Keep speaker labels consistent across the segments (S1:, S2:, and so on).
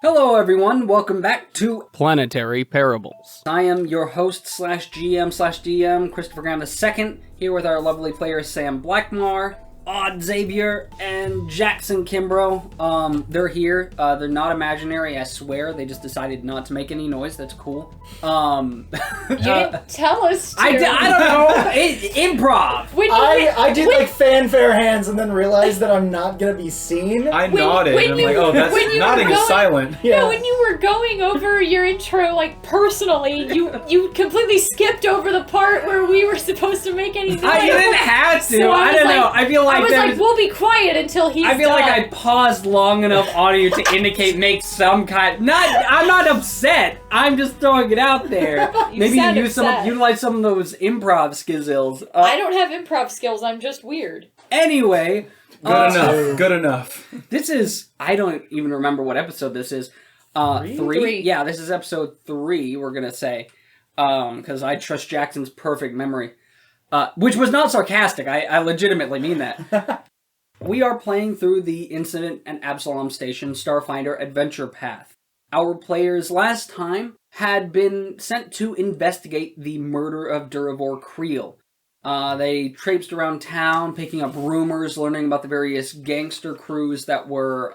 S1: Hello everyone, welcome back to
S2: Planetary Parables.
S1: I am your host /GM/DM, Christopher Graham II, here with our lovely players Sam Blackmar, Xavier, and Jackson Kimbrough. They're here. They're not imaginary, I swear. They just decided not to make any noise. That's cool.
S3: You didn't tell us to.
S1: I don't know. Improv.
S4: I did like fanfare hands and then realized that I'm not gonna be seen.
S5: I nodded. And I'm like, oh, that's nodding is silent.
S3: Yeah. No, when you were going over your intro, like personally, you completely skipped over the part where we were supposed to make any noise.
S1: You didn't have to.
S3: So
S1: I don't know. I feel like
S3: we'll be quiet until he's
S1: I feel
S3: done.
S1: like I paused long enough on you to indicate make some kind. I'm not upset. I'm just throwing it out there. Maybe utilize some of those improv skills.
S3: I don't have improv skills. I'm just weird.
S1: Anyway,
S5: Good enough.
S1: This is I don't even remember what episode this is. Three? Yeah, this is episode 3. We're gonna say because I trust Jackson's perfect memory. Which was not sarcastic. I legitimately mean that. We are playing through the Incident at Absalom Station Starfinder Adventure Path. Our players last time had been sent to investigate the murder of Durivor Creel. They traipsed around town, picking up rumors, learning about the various gangster crews that were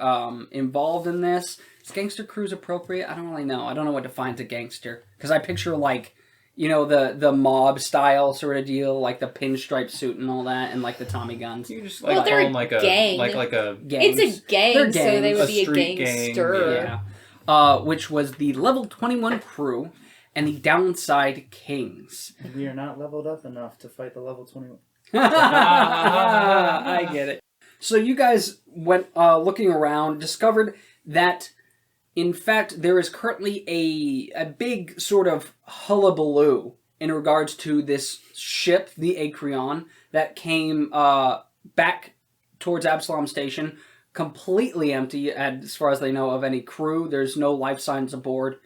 S1: involved in this. Is gangster crews appropriate? I don't really know. I don't know what defines a gangster. Because I picture, like, you know, the mob style sort of deal, like the pinstripe suit and all that, and like the Tommy guns.
S5: You just like
S3: they're
S5: call them like a
S3: gang.
S5: like a
S3: It's a gang,
S1: They're
S3: so they
S1: gangs.
S3: would be a
S5: street
S3: gangster.
S1: Yeah. Which was the level 21 crew and the Downside Kings.
S4: We are not leveled up enough to fight the level 21.
S1: I get it. So you guys went looking around, discovered that in fact, there is currently a big sort of hullabaloo in regards to this ship, the Acreon, that came back towards Absalom Station, completely empty as far as they know of any crew. There's no life signs aboard.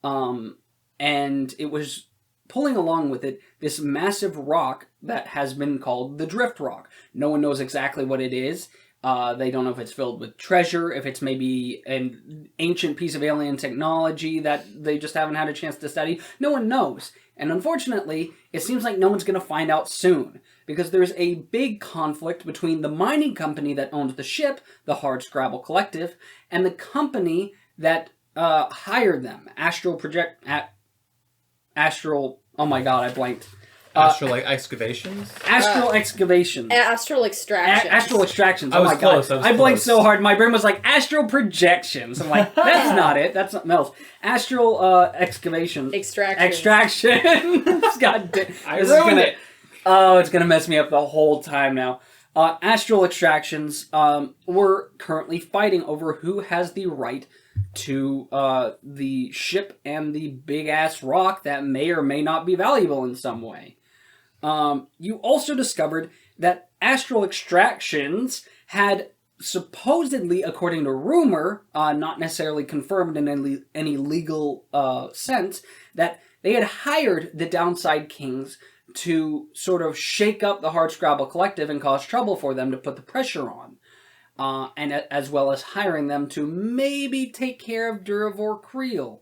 S1: And it was pulling along with it this massive rock that has been called the Drift Rock. No one knows exactly what it is. They don't know if it's filled with treasure, if it's maybe an ancient piece of alien technology that they just haven't had a chance to study. No one knows. And unfortunately, it seems like no one's going to find out soon, because there's a big conflict between the mining company that owns the ship, the Hardscrabble Collective, and the company that hired them, oh my god, I blanked.
S5: Astral excavations?
S1: Astral excavations.
S3: Astral extractions.
S1: Astral extractions.
S5: I was close.
S1: I blanked so hard. My brain was like, astral projections. I'm like, that's not it. That's something else. Astral excavation. Extraction. God damn.
S5: I ruined it.
S1: Oh, it's going to mess me up the whole time now. Astral extractions we're currently fighting over who has the right to the ship and the big-ass rock that may or may not be valuable in some way. You also discovered that Astral Extractions had supposedly, according to rumor, not necessarily confirmed in any legal sense, that they had hired the Downside Kings to sort of shake up the Hardscrabble Collective and cause trouble for them to put the pressure on. And as well as hiring them to maybe take care of Durivor Creel.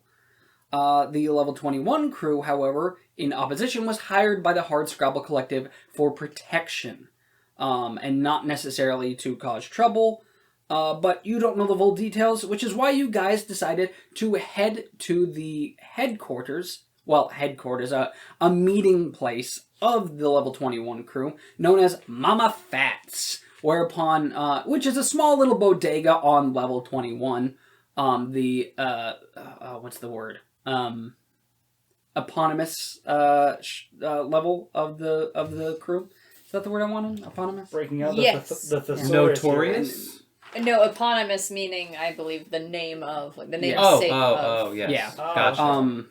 S1: The level 21 crew, however, in opposition, was hired by the Hardscrabble Collective for protection, and not necessarily to cause trouble, but you don't know the full details, which is why you guys decided to head to the headquarters, a meeting place of the level 21 crew, known as Mama Fats, whereupon, which is a small little bodega on level 21, what's the word? Eponymous level of the crew. Is that the word I wanted? Eponymous?
S4: Breaking out
S3: Yes.
S4: the thesaurus.
S5: Notorious?
S3: No, eponymous meaning, I believe, the name of, like the name
S1: Yes.
S3: sake of.
S5: Yes.
S1: Yeah.
S5: Gotcha.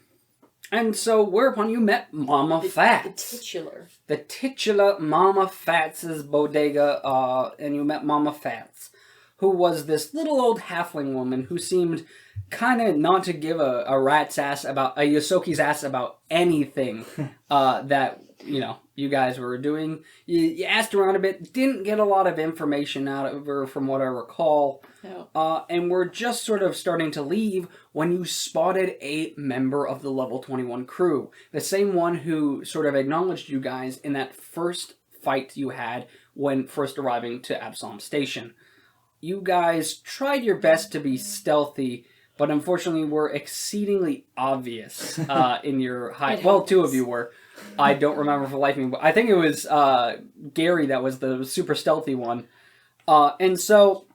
S1: And so whereupon you met Mama Fats.
S3: The titular.
S1: The titular Mama Fats' bodega, and you met Mama Fats, who was this little old halfling woman who seemed kind of not to give a rat's ass about, a Yosoki's ass about anything that, you know, you guys were doing. You asked around a bit, didn't get a lot of information out of her from what I recall.
S3: No.
S1: And we're just sort of starting to leave when you spotted a member of the Level 21 crew. The same one who sort of acknowledged you guys in that first fight you had when first arriving to Absalom Station. You guys tried your best to be stealthy, but unfortunately were exceedingly obvious in your hide. Well, two of you were. I don't remember for life of me, but I think it was Gerry that was the super stealthy one. And so...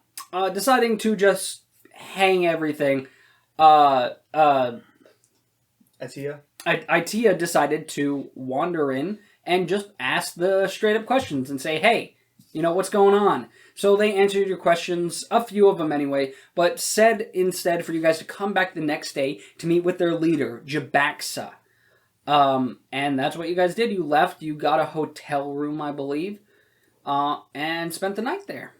S1: deciding to just hang everything, Ittia decided to wander in and just ask the straight-up questions and say, hey, what's going on? So they answered your questions, a few of them anyway, but said instead for you guys to come back the next day to meet with their leader, Jabaxa. And that's what you guys did. You left, you got a hotel room, I believe, and spent the night there.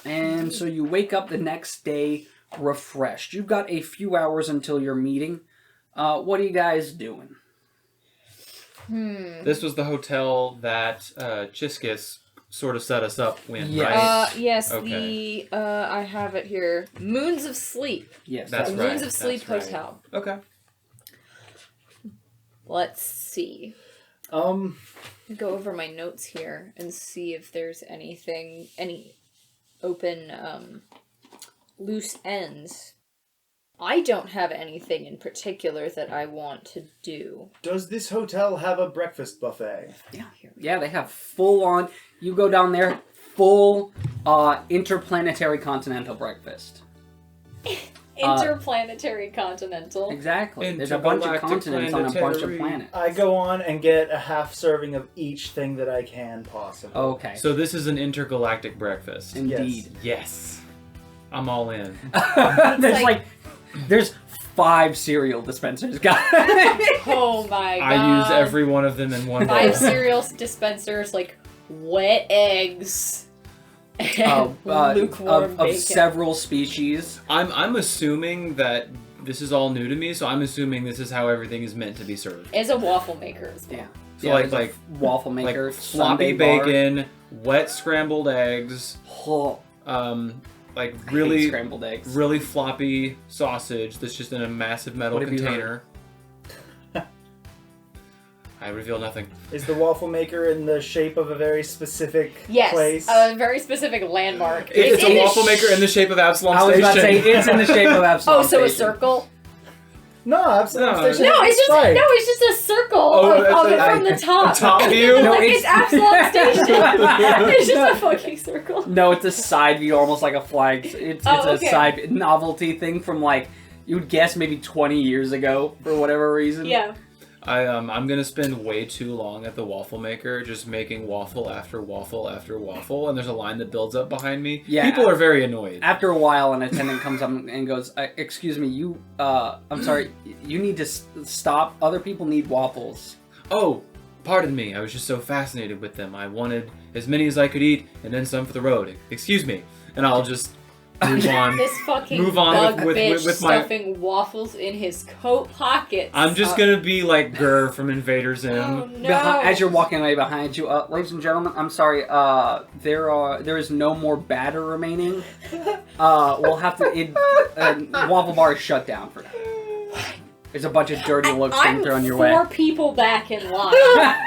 S1: And so you wake up the next day refreshed. You've got a few hours until your meeting. What are you guys doing?
S5: This was the hotel that Chiskis sort of set us up in,
S1: Yes.
S5: right?
S3: Yes,
S5: Okay.
S3: I have it here. Moons of Sleep.
S1: Yes,
S5: That's
S3: The
S5: right.
S3: Moons of Sleep
S5: That's right.
S3: Hotel.
S5: Okay.
S3: Let's see.
S4: Um,
S3: Go over my notes here and see if there's any open loose ends. I don't have anything in particular that I want to do.
S4: does this hotel have a breakfast buffet?
S1: Yeah, they have full on. You go down there, full interplanetary continental breakfast.
S3: Interplanetary continental.
S1: Exactly. There's a bunch of continents on a bunch of
S5: Intergalactic
S1: planets.
S4: I go on and get a half serving of each thing that I can possibly.
S1: Okay.
S5: So this is an intergalactic breakfast.
S1: Indeed.
S5: Yes. I'm all in.
S1: There's 5 cereal dispensers, guys.
S3: Oh my god.
S5: I use every one of them in one
S3: 5
S5: bowl.
S3: cereal dispensers, like wet eggs. And lukewarm
S1: of
S3: bacon.
S1: several species.
S5: I'm assuming that this is all new to me, so I'm assuming this is how everything is meant to be served.
S3: As a waffle maker as well.
S1: Yeah.
S5: So
S1: Yeah,
S5: like
S1: there's a waffle maker,
S5: like floppy
S1: sundae bar.
S5: bacon, wet scrambled eggs,
S1: Oh,
S5: like
S1: I hate
S5: really
S1: scrambled eggs.
S5: really floppy sausage that's just in a massive metal
S1: What have you
S5: container. I reveal nothing.
S4: Is the waffle maker in the shape of a very specific
S3: Yes,
S4: place?
S3: a very specific landmark.
S5: It's
S3: in
S5: a
S3: the
S5: waffle maker in the shape of Absalom
S1: I was
S5: Station.
S1: about to say it's in the shape of Absalom
S3: Oh, so a
S1: Station.
S3: circle?
S4: No, Absalom
S5: No,
S4: Station.
S3: No, it's just
S4: Right.
S3: a circle
S5: Oh,
S3: of
S5: that's
S3: it
S5: a-
S3: from the top.
S5: top view?
S1: No,
S3: Like
S1: it's-
S3: it's Absalom Station. It's just a fucking circle.
S1: No, it's a side view, almost like a flag. It's
S3: Oh,
S1: a
S3: okay.
S1: side novelty thing from you would guess maybe 20 years ago for whatever reason.
S3: Yeah.
S5: I'm gonna spend way too long at the waffle maker just making waffle after waffle after waffle, and there's a line that builds up behind me.
S1: Yeah.
S5: People are very annoyed.
S1: After a while, an attendant comes up and goes, "Excuse me, I'm sorry, you need to stop. Other people need waffles."
S5: Oh, pardon me. I was just so fascinated with them. I wanted as many as I could eat, and then some for the road. Excuse me, and I'll just move on.
S3: This fucking
S5: Move on
S3: bug
S5: with
S3: bitch
S5: my-
S3: stuffing waffles in his coat pockets.
S5: I'm just gonna be like Gur from Invader Zim.
S3: Oh no!
S1: As you're walking away behind you, ladies and gentlemen, I'm sorry. There is no more batter remaining. We'll have to. Waffle bar is shut down for now. There's a bunch of dirty looks being thrown your way.
S3: I'm 4 people back in line.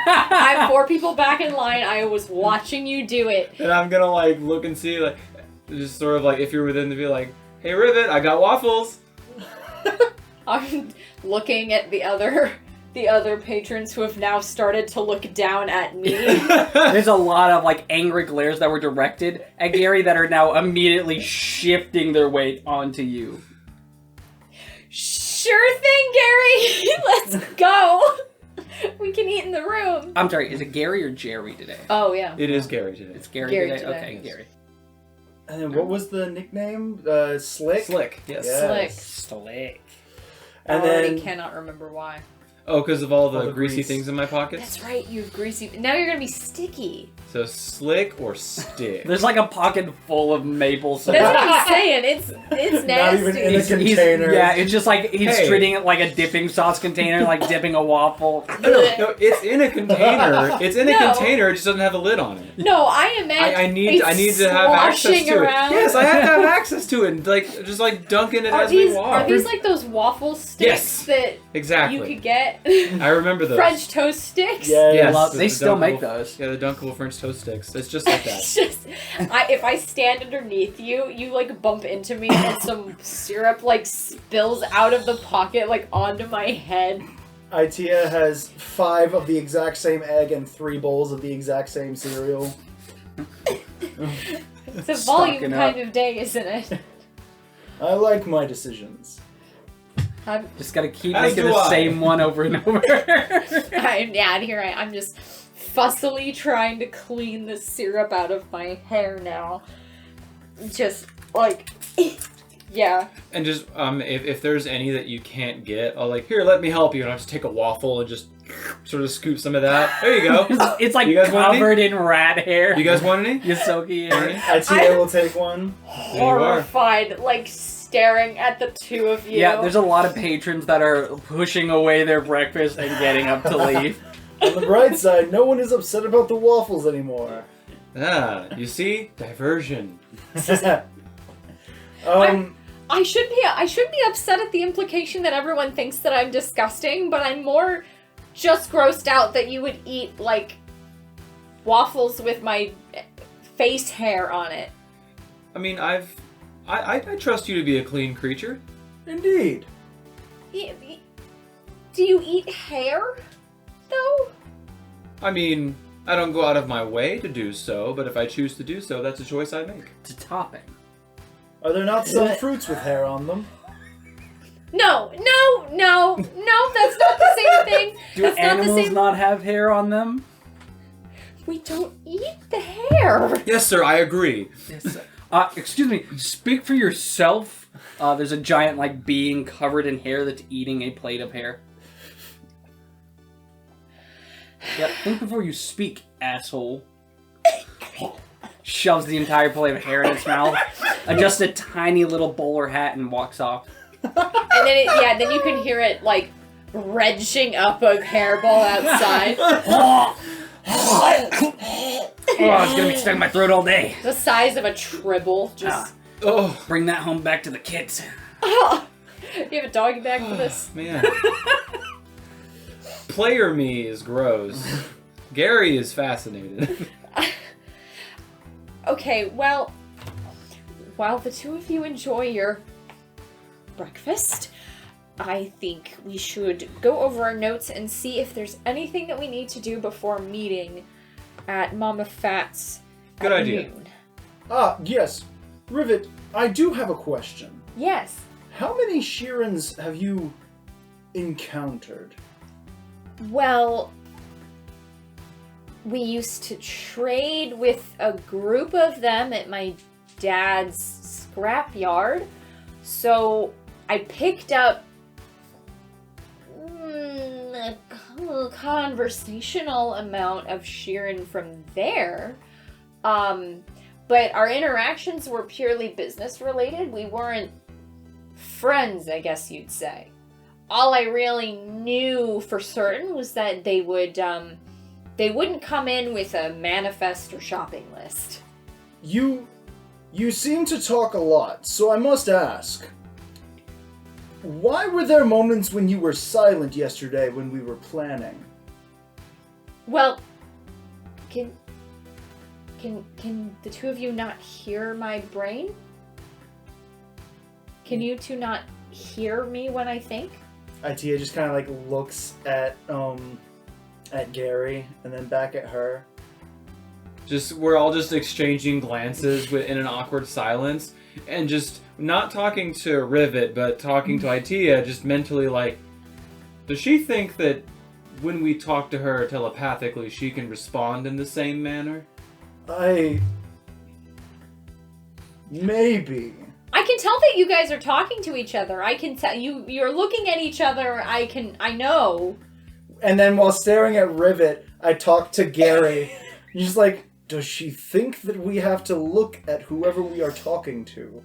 S3: I'm 4 people back in line. I was watching you do it.
S5: And I'm gonna look and see just sort of if you're within to be like, hey Rivet, I got waffles.
S3: I'm looking at the other patrons who have now started to look down at me.
S1: There's a lot of angry glares that were directed at Gerry that are now immediately shifting their weight onto you.
S3: Sure thing, Gerry. Let's go. We can eat in the room.
S1: I'm sorry, is it Gerry or Gerry today?
S3: Oh yeah.
S5: It is Gerry today.
S1: It's Gerry,
S3: Gerry
S1: today?
S3: today.
S1: Okay,
S5: Yes.
S1: Gerry.
S4: And then what was the nickname? Slick?
S5: Slick, yes.
S4: Yeah.
S3: Slick.
S1: Slick.
S3: I
S4: And
S3: already
S4: then
S3: cannot remember why.
S5: Oh, because of all
S4: All
S5: the
S4: the
S5: greasy
S4: grease.
S5: things in my pockets?
S3: That's right, you have greasy. Now you're gonna be sticky.
S5: So slick or stick?
S1: There's like a pocket full of maple syrup.
S3: That's what I'm saying. It's nasty.
S4: Not even in a
S1: He's-
S4: container.
S1: yeah, it's just like he's
S5: Hey.
S1: treating it like a dipping sauce container, like dipping a waffle.
S5: No, it's in a container. It's in a
S3: No.
S5: container. It just doesn't have a lid on it.
S3: No, I imagine
S5: I need to have access
S3: sloshing
S5: to
S3: around.
S5: it. Yes, I have to have access to it. Like just like dunking it
S3: Are
S5: as we
S3: these
S5: walk.
S3: are these like those waffle sticks
S5: Yes.
S3: that
S5: exactly?
S3: you could get?
S5: I remember those.
S3: French toast sticks.
S4: Yeah,
S5: Yes,
S1: Love-
S5: the
S1: they still make
S5: dunkable-
S1: those.
S5: Yeah, the dunkable French toast sticks. It's just like that.
S3: It's just, if I stand underneath you, you like bump into me and some syrup like spills out of the pocket like onto my head.
S4: Ittia has 5 of the exact same egg and 3 bowls of the exact same cereal.
S3: It's a
S1: Stocking
S3: volume
S1: up.
S3: kind of day, isn't it?
S4: I like my decisions.
S3: I'm,
S1: Just gotta keep
S5: As
S1: making
S5: do
S1: the
S5: I.
S1: same one over and over.
S3: I'm just fussily trying to clean the syrup out of my hair now. Just like, yeah.
S5: And just if there's any that you can't get, I'll like here, let me help you, and I'll just take a waffle and just sort of scoop some of that. There you go.
S1: It's like
S5: You guys want any?
S1: covered in rat hair.
S5: You guys want any?
S1: Yosoki
S5: Want any?
S1: hair.
S4: Ittia will take one.
S5: There you are.
S3: Horrified, like staring at the two of you.
S1: Yeah, there's a lot of patrons that are pushing away their breakfast and getting up to leave.
S4: On the bright side, no one is upset about the waffles anymore.
S5: Ah, you see, diversion.
S3: I should be upset at the implication that everyone thinks that I'm disgusting, but I'm more just grossed out that you would eat like waffles with my face hair on it.
S5: I mean, I trust you to be a clean creature.
S4: Indeed.
S3: Do you eat hair, though?
S5: I mean, I don't go out of my way to do so, but if I choose to do so, that's a choice I make.
S1: It's a topping.
S4: Are there not some fruits with hair on them?
S3: No, that's not the same thing.
S1: Do
S3: That's not the
S1: animals
S3: same.
S1: not have hair on them?
S3: We don't eat the hair.
S5: Yes, sir, I agree.
S1: Yes. Excuse me. Speak for yourself. There's a giant like being covered in hair that's eating a plate of hair. Yeah, think before you speak, asshole. Shoves the entire plate of hair in its mouth, adjusts a tiny little bowler hat, and walks off.
S3: And then then you can hear it like wrenching up a hairball outside.
S1: Oh, it's gonna be stuck in my throat all day.
S3: The size of a tribble. Just
S5: Oh,
S1: Bring that home back to the kids.
S3: you have a doggy bag for this?
S5: man. Player me is gross. Gerry is fascinated.
S3: Okay, well, while the two of you enjoy your breakfast, I think we should go over our notes and see if there's anything that we need to do before meeting at Mama Fat's
S5: Good
S3: at
S5: idea.
S3: noon.
S4: Yes. Rivet, I do have a question.
S3: Yes.
S4: How many Sheerans have you encountered?
S3: Well, we used to trade with a group of them at my dad's scrapyard. So I picked up a conversational amount of Sheeran from there. But our interactions were purely business related. We weren't friends, I guess you'd say. All I really knew for certain was that they wouldn't come in with a manifest or shopping list.
S4: You seem to talk a lot, so I must ask. Why were there moments when you were silent yesterday when we were planning?
S3: Well, can the two of you not hear my brain? Can you two not hear me when I think?
S4: Ittia just kind of like looks at Gerry and then back at her.
S5: We're all just exchanging glances in an awkward silence, and just not talking to Rivet, but talking to Ittia, just mentally like, does she think that when we talk to her telepathically, she can respond in the same manner?
S4: Maybe.
S3: I can tell that you guys are talking to each other. I can tell you're looking at each other. I know.
S4: And then while staring at Rivet, I talk to Gerry. He's like, does she think that we have to look at whoever we are talking to?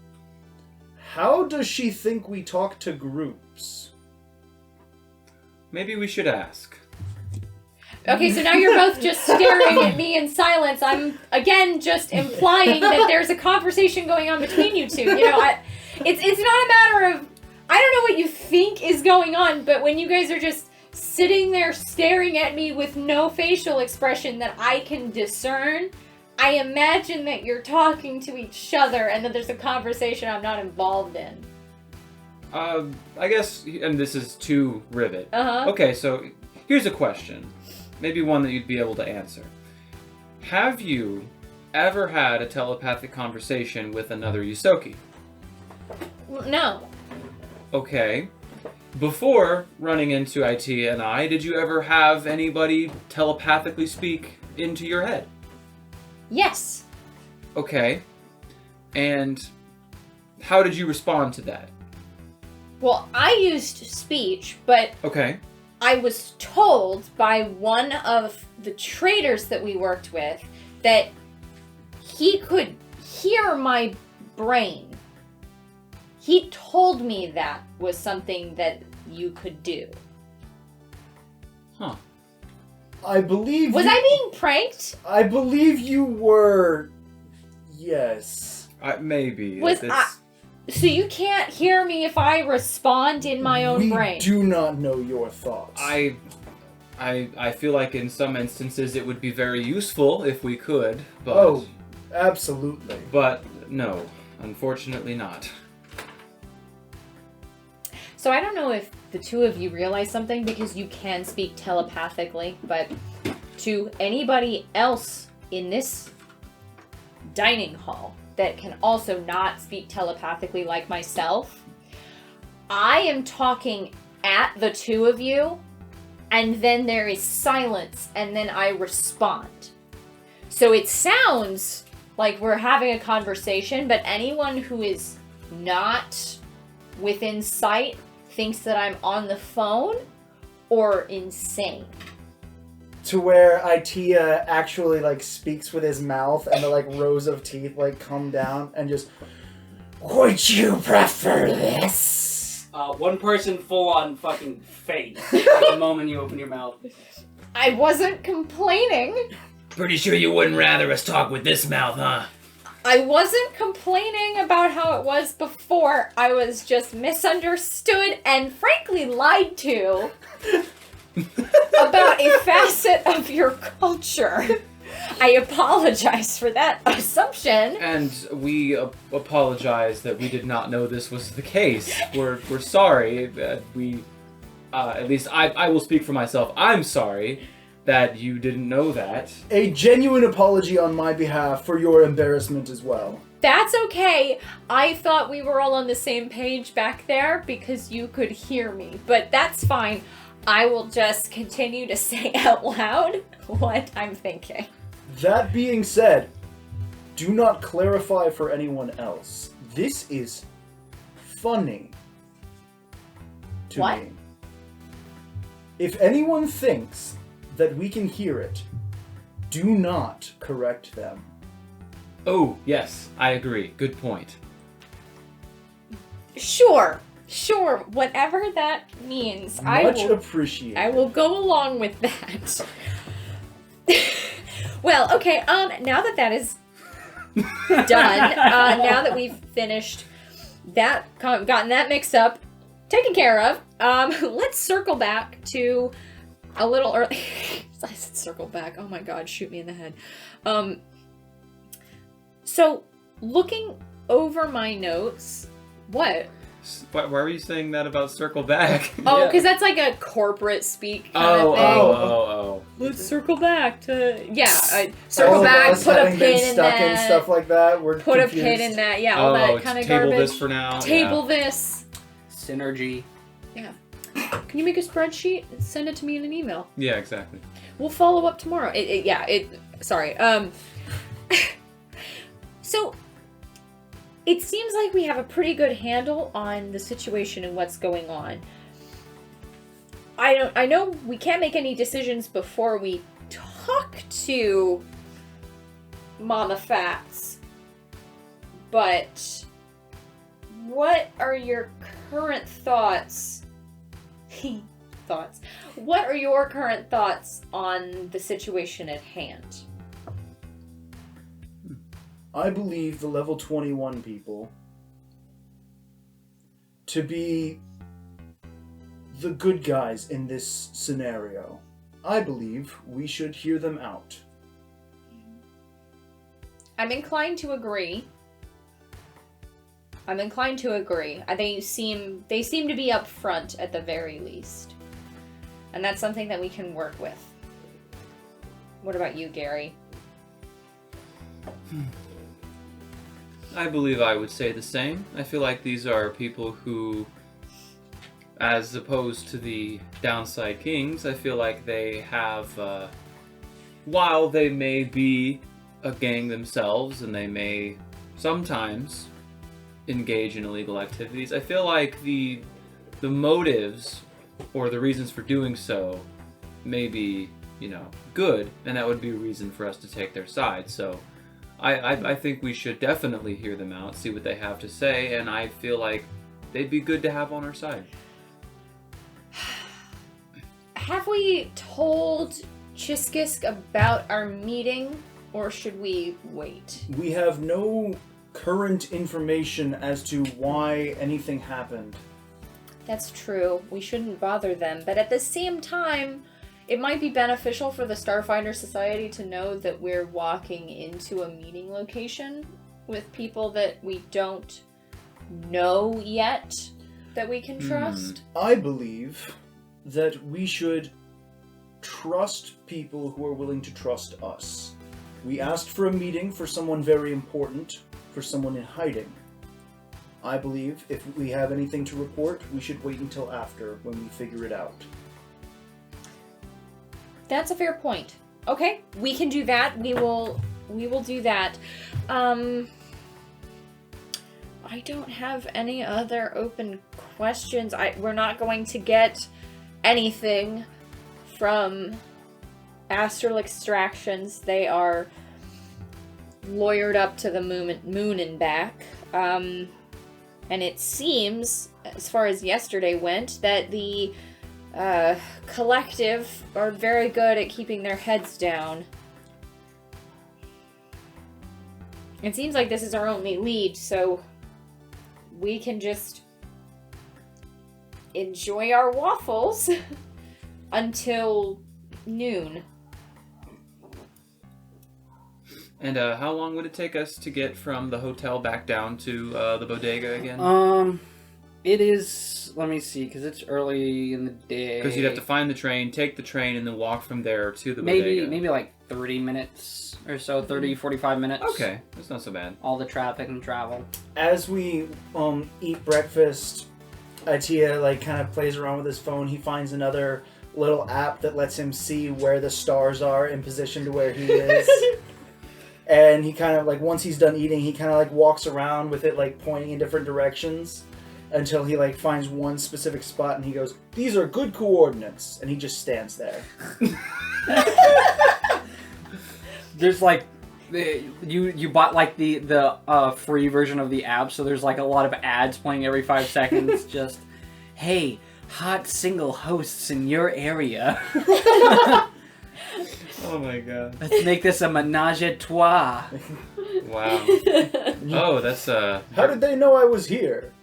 S4: How does she think we talk to groups?
S5: Maybe we should ask.
S3: Okay, so now you're both just staring at me in silence. I'm, again, just implying that there's a conversation going on between you two. You know, it's not a matter of... I don't know what you think is going on, but when you guys are just sitting there staring at me with no facial expression that I can discern, I imagine that you're talking to each other and that there's a conversation I'm not involved in.
S5: I guess, and this is to Rivet.
S3: Uh-huh.
S5: Okay, so here's a question. Maybe one that you'd be able to answer. Have you ever had a telepathic conversation with another Yusoki?
S3: No.
S5: Okay. Before running into Ittia and I, did you ever have anybody telepathically speak into your head?
S3: Yes.
S5: Okay. And how did you respond to that?
S3: Well, I used speech, but
S5: Okay.
S3: I was told by one of the traders that we worked with that he could hear my brain. He told me that was something that you could do.
S5: Huh.
S4: I believe
S3: Was I being pranked?
S4: I believe you were... Yes.
S5: Maybe.
S3: Was So you can't hear me if I respond in my own brain?
S4: We do not know your thoughts.
S5: I feel like in some instances it would be very useful if we could, but...
S4: Oh, absolutely.
S5: But no, unfortunately not.
S3: So I don't know if the two of you realize something, because you can speak telepathically, but to anybody else in this dining hall that can also not speak telepathically like myself, I am talking at the two of you, and then there is silence, and then I respond. So it sounds like we're having a conversation, but anyone who is not within sight thinks that I'm on the phone or insane.
S4: To where Ittia actually like speaks with his mouth and the like rows of teeth like come down and just, would you prefer this?
S1: One person full on fucking faint at the moment you open your mouth.
S3: I wasn't complaining.
S5: Pretty sure you wouldn't rather us talk with this mouth, huh?
S3: I wasn't complaining about how it was before. I was just misunderstood and frankly lied to about a facet of your culture. I apologize for that assumption.
S5: And we apologize that we did not know this was the case. We're sorry that we, at least I will speak for myself, I'm sorry that you didn't know that.
S4: A genuine apology on my behalf for your embarrassment as well.
S3: That's okay. I thought we were all on the same page back there because you could hear me, but that's fine. I will just continue to say out loud what I'm thinking.
S4: That being said, do not clarify for anyone else. This is funny to
S3: What?
S4: me. If anyone thinks that we can hear it, do not correct them.
S5: Oh, yes, I agree. Good point.
S3: Sure, whatever that means.
S4: Much appreciated.
S3: I will go along with that. Well, okay, now that is done, now that we've finished that, gotten that mixed up, taken care of, let's circle back to a little early. I said circle back. Oh my god, shoot me in the head. So, looking over my notes, what?
S5: Why were you saying that about circle back?
S3: Oh,
S1: Yeah.
S3: because that's like a corporate speak kind of thing.
S5: Oh.
S3: Let's circle back to circle
S4: All of
S3: back,
S4: us
S3: put a
S4: having been
S3: pin in
S4: stuck
S3: that,
S4: in stuff like that. We're
S3: put
S4: confused.
S3: a pin in that, all that kind of
S5: table
S3: garbage.
S5: this for now.
S3: Table this.
S1: Synergy.
S3: Yeah. Can you make a spreadsheet and send it to me in an email?
S5: Yeah, exactly.
S3: We'll follow up tomorrow. Sorry. So, it seems like we have a pretty good handle on the situation and what's going on. I know we can't make any decisions before we talk to Mama Fats, but what are your current thoughts? What are your current thoughts on the situation at hand?
S4: I believe the level 21 people to be the good guys in this scenario. I believe we should hear them out.
S3: I'm inclined to agree. They seem to be upfront at the very least. And that's something that we can work with. What about you, Gerry?
S5: I believe I would say the same. I feel like these are people who, as opposed to the Downside Kings, I feel like they have, while they may be a gang themselves and they may sometimes engage in illegal activities, I feel like the motives or the reasons for doing so may be, good, and that would be a reason for us to take their side. So I think we should definitely hear them out, see what they have to say, and I feel like they'd be good to have on our side.
S3: Have we told Chiskisk about our meeting, or should we wait?
S4: We have no current information as to why anything happened.
S3: That's true. We shouldn't bother them, but at the same time, it might be beneficial for the Starfinder Society to know that we're walking into a meeting location with people that we don't know yet that we can trust.
S4: I believe that we should trust people who are willing to trust us. We asked for a meeting for someone very important, for someone in hiding. I believe if we have anything to report, we should wait until after, when we figure it out.
S3: That's a fair point. Okay, we can do that. We will do that. I don't have any other open questions. We're not going to get anything from Astral Extractions. They are lawyered up to the moon and back. And it seems, as far as yesterday went, that the collective are very good at keeping their heads down. It seems like this is our only lead, so we can just enjoy our waffles until noon.
S5: And how long would it take us to get from the hotel back down to the bodega again?
S1: It is, let me see, because it's early in the day.
S5: Because you'd have to find the train, take the train, and then walk from there to the bodega.
S1: Maybe like 30 minutes or so, 30, 45 minutes.
S5: Okay, that's not so bad.
S1: All the traffic and travel.
S4: As we eat breakfast, Ittia kind of plays around with his phone. He finds another little app that lets him see where the stars are in position to where he is. And he kind of, once he's done eating, he kind of, walks around with it, pointing in different directions until he, finds one specific spot and he goes, "These are good coordinates." And he just stands there.
S1: There's, you bought, the free version of the app, so there's, a lot of ads playing every 5 seconds. Just, hey, hot single hosts in your area.
S5: Oh my god.
S1: Let's make this a menage a trois.
S5: Wow. Oh, that's
S4: How did they know I was here?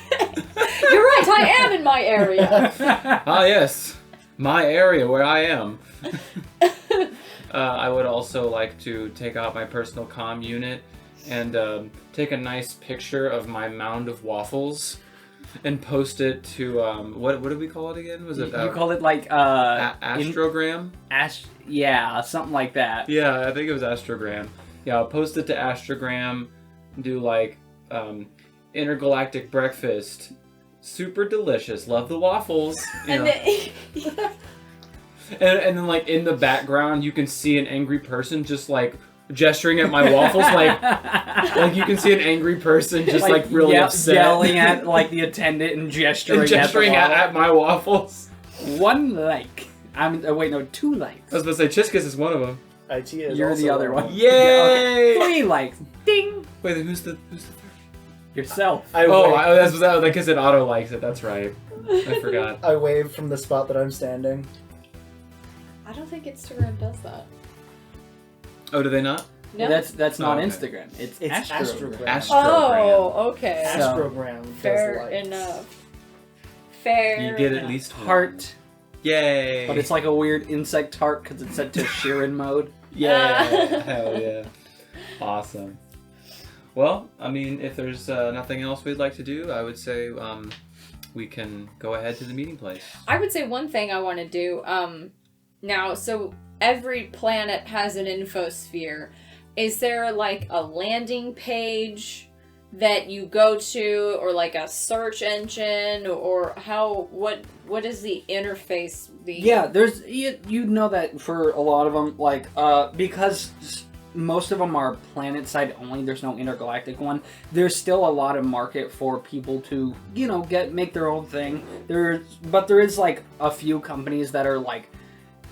S3: You're right, I am in my area.
S5: Ah, yes. My area where I am. I would also like to take out my personal comm unit and take a nice picture of my mound of waffles and post it to what did we call it again? Was it
S1: you called it
S5: Astrogram?
S1: Yeah, something like that.
S5: Yeah, I think it was Astrogram. Yeah, I'll post it to Astrogram. Do intergalactic breakfast, super delicious. Love the waffles. And then in the background you can see an angry person just gesturing at my waffles, you can see an angry person just really upset,
S1: yelling at the attendant and gesturing
S5: at my waffles.
S1: 1 like. Wait, no, 2 likes.
S5: I was about to say, Chiskus is one of them.
S4: Ittia is
S1: You're
S4: also
S1: the other one.
S5: Yay!
S1: 3 likes. Ding!
S5: Wait, then who's the third?
S1: Yourself.
S5: That's because it auto likes it. That's right. I forgot.
S4: I wave from the spot that I'm standing.
S3: I don't think Instagram does that.
S5: Oh, do they not?
S3: No.
S1: That's not
S5: Oh, okay.
S1: Instagram. It's
S4: It's
S1: Astrogram.
S4: Astrogram.
S3: Oh, okay.
S1: So-
S4: Astrogram. does
S3: Fair
S4: likes.
S3: enough. Fair.
S5: You get
S3: enough.
S5: at least one.
S1: Heart.
S5: Yay!
S1: But it's like a weird insect heart because it's set to Sheeran mode.
S5: Yeah, hell yeah. Awesome. Well, I mean, if there's nothing else we'd like to do, I would say we can go ahead to the meeting place.
S3: I would say one thing I want to do. Now, so every planet has an infosphere. Is there like a landing page that you go to, or like a search engine, or what is the interface?
S1: Yeah, there's you know that for a lot of them, like because most of them are planet side only. There's no intergalactic one. There's still a lot of market for people to make their own thing. There is like a few companies that are like